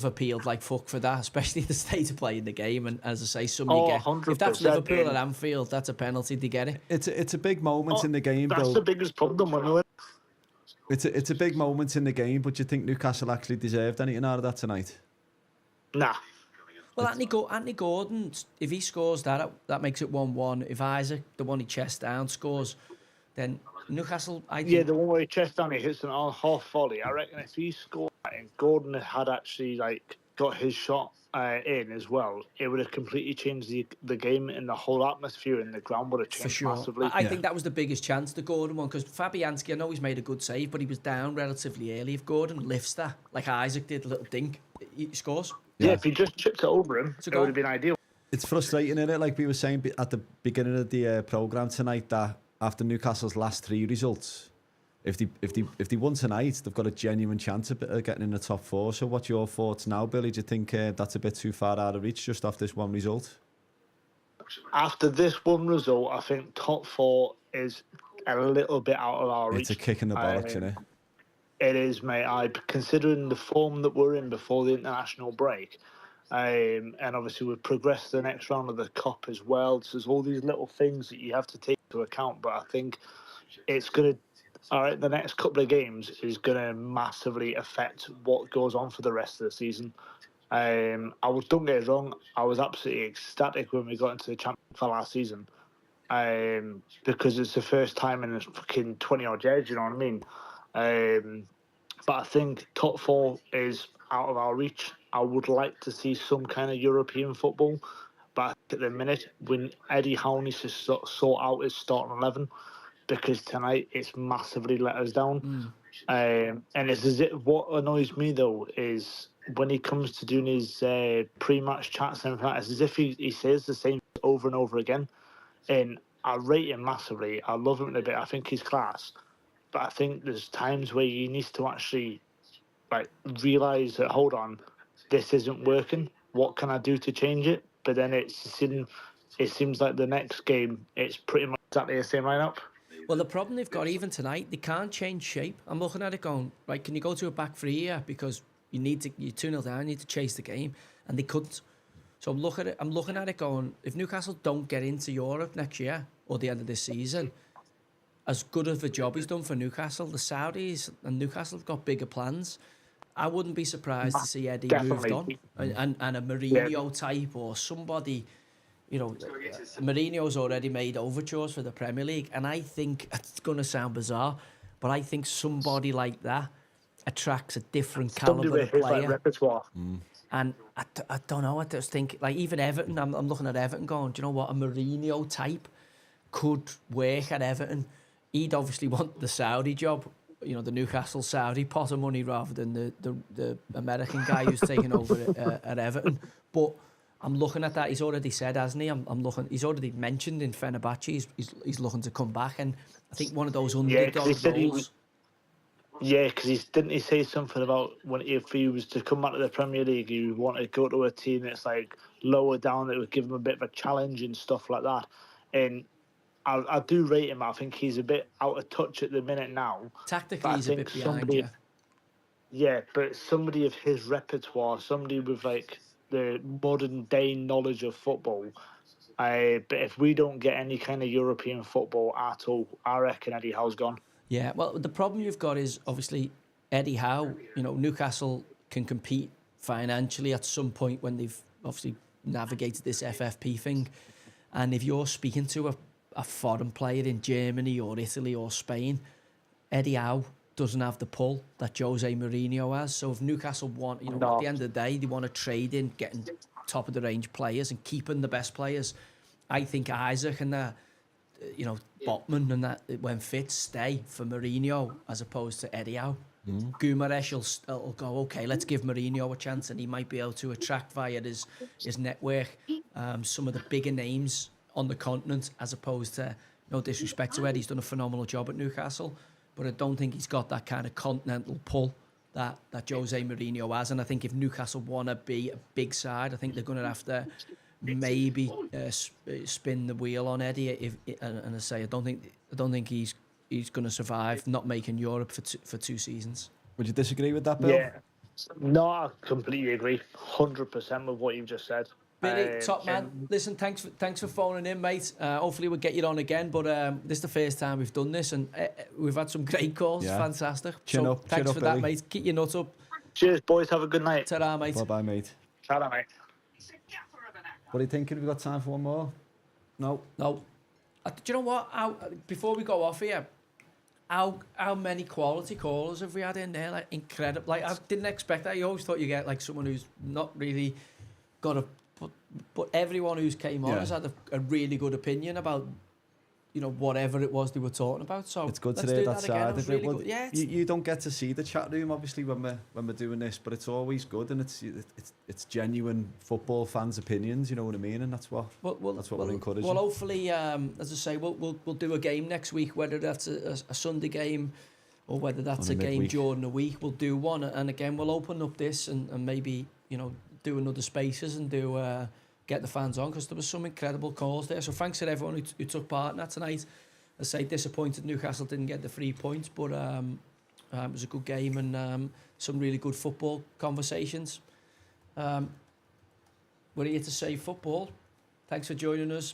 appealed like fuck for that, especially the state of play in the game. And as I say, if that's Liverpool at Anfield, that's a penalty to get it.
It's a big moment in the game.
That's the biggest problem.
It's a big moment in the game, but do you think Newcastle actually deserved anything out of that tonight?
Nah.
Well, Anthony Gordon, if he scores that makes it 1-1. If Isaac, the one he chest down, scores, then Newcastle...
the one where he chest down, he hits an half volley. I reckon if he scored that and Gordon had actually got his shot in as well, it would have completely changed the game, and the whole atmosphere in the ground would have changed massively.
I think that was the biggest chance, the Gordon one, because Fabianski, I know he's made a good save, but he was down relatively early. If Gordon lifts that, like Isaac did, a little dink, he scores.
Yeah, if he just chipped it over him, it would have been ideal.
It's frustrating, isn't it? Like we were saying at the beginning of the programme tonight, that after Newcastle's last 3 results, if they won tonight, they've got a genuine chance of getting in the top 4. So what's your thoughts now, Billy? Do you think that's a bit too far out of reach just off this one result?
After this one result, I think top 4 is a little bit out of our reach.
It's a kick in the bollocks, isn't it?
It is, mate. Considering the form that we're in before the international break, and obviously we've progressed to the next round of the Cup as well. So there's all these little things that you have to take into account. But I think it's going to, the next couple of games is going to massively affect what goes on for the rest of the season. Don't get us wrong, I was absolutely ecstatic when we got into the Champions for last season, because it's the first time in fucking 20 odd years. You know what I mean? But I think top 4 is out of our reach. I would like to see some kind of European football. But at the minute, when Eddie Howe needs to sort out his starting 11, because tonight it's massively let us down. And it's as if, what annoys me though is when he comes to doing his pre-match chats and everything, it's as if he says the same over and over again. And I rate him massively. I love him a bit. I think he's class. But I think there's times where he needs to actually like realise that, hold on, this isn't working. What can I do to change it? But then it seems like the next game it's pretty much exactly the same lineup.
Well, the problem they've got even tonight, they can't change shape. I'm looking at it going, right, can you go to a back three here? Because you're 2-0 down, you need to chase the game. And they couldn't. So I'm looking at it going, if Newcastle don't get into Europe next year or the end of this season, as good of a job he's done for Newcastle, the Saudis and Newcastle have got bigger plans. I wouldn't be surprised to see Eddie moved on and a Mourinho type or somebody. Mourinho's already made overtures for the Premier League, and I think it's going to sound bizarre, but I think somebody like that attracts a different caliber of player.
Repertoire.
And I don't know. I just think like even Everton. I'm looking at Everton going, do you know what? A Mourinho type could work at Everton. He'd obviously want the Saudi job. The Newcastle Saudi pot of money rather than the American guy who's taking over at Everton. But I'm looking at that. He's already said, hasn't he? I'm looking. He's already mentioned in Fenerbahce. He's looking to come back, and I think one of those underdog roles.
Because didn't he say something about if he was to come back to the Premier League, he would want to go to a team that's like lower down that would give him a bit of a challenge and stuff like that. And I do rate him. I think he's a bit out of touch at the minute now.
Tactically, he's a bit behind.
Yeah, but somebody of his repertoire, somebody with like the modern day knowledge of football. But if we don't get any kind of European football at all, I reckon Eddie Howe's gone.
Yeah, well, the problem you've got is obviously Eddie Howe. Newcastle can compete financially at some point when they've obviously navigated this FFP thing. And if you're speaking to a foreign player in Germany or Italy or Spain, Eddie Howe doesn't have the pull that Jose Mourinho has. So if Newcastle want, at the end of the day, they want to trade in getting top of the range players and keeping the best players. I think Isaac and that, Botman and that, when fit, stay for Mourinho as opposed to Eddie Howe. Gumaresh will go, okay, let's give Mourinho a chance, and he might be able to attract via his network some of the bigger names on the continent, as opposed to, no disrespect to Eddie, he's done a phenomenal job at Newcastle, but I don't think he's got that kind of continental pull that Jose Mourinho has. And I think if Newcastle want to be a big side, I think they're going to have to maybe spin the wheel on Eddie. And I say, I don't think he's going to survive not making Europe for 2 seasons.
Would you disagree with that, Bill?
Yeah. No, I completely agree. 100% with what you've just said.
Billy, top man. Listen, thanks for phoning in, mate. Hopefully we'll get you on again. But this is the first time we've done this, and we've had some great calls. Yeah. Fantastic. Thanks for that, mate. Keep your nuts up.
Cheers, boys. Have a good night.
Ta-ra, mate.
Bye-bye, mate.
Ta-ra, mate.
What are you thinking? Have we got time for one more? No.
Do you know what? Before we go off here, how many quality callers have we had in there? Like, incredible. Like, I didn't expect that. You always thought you get like someone who's not really got a... But everyone who's came on has had a really good opinion about, whatever it was they were talking about. So
it's good to hear that side of it.
Well, yeah,
you don't get to see the chat room obviously when we're doing this, but it's always good, and it's genuine football fans' opinions. You know what I mean? And that's what we're encouraging.
Well, hopefully, as I say, we'll do a game next week, whether that's a Sunday game or whether that's a game during the week. We'll do one, and again we'll open up this and maybe do another spaces and get the fans on, because there was some incredible calls there. So thanks to everyone who took part in that tonight. I say disappointed Newcastle didn't get the 3 points, but it was a good game and some really good football conversations. We're here to say football. Thanks for joining us.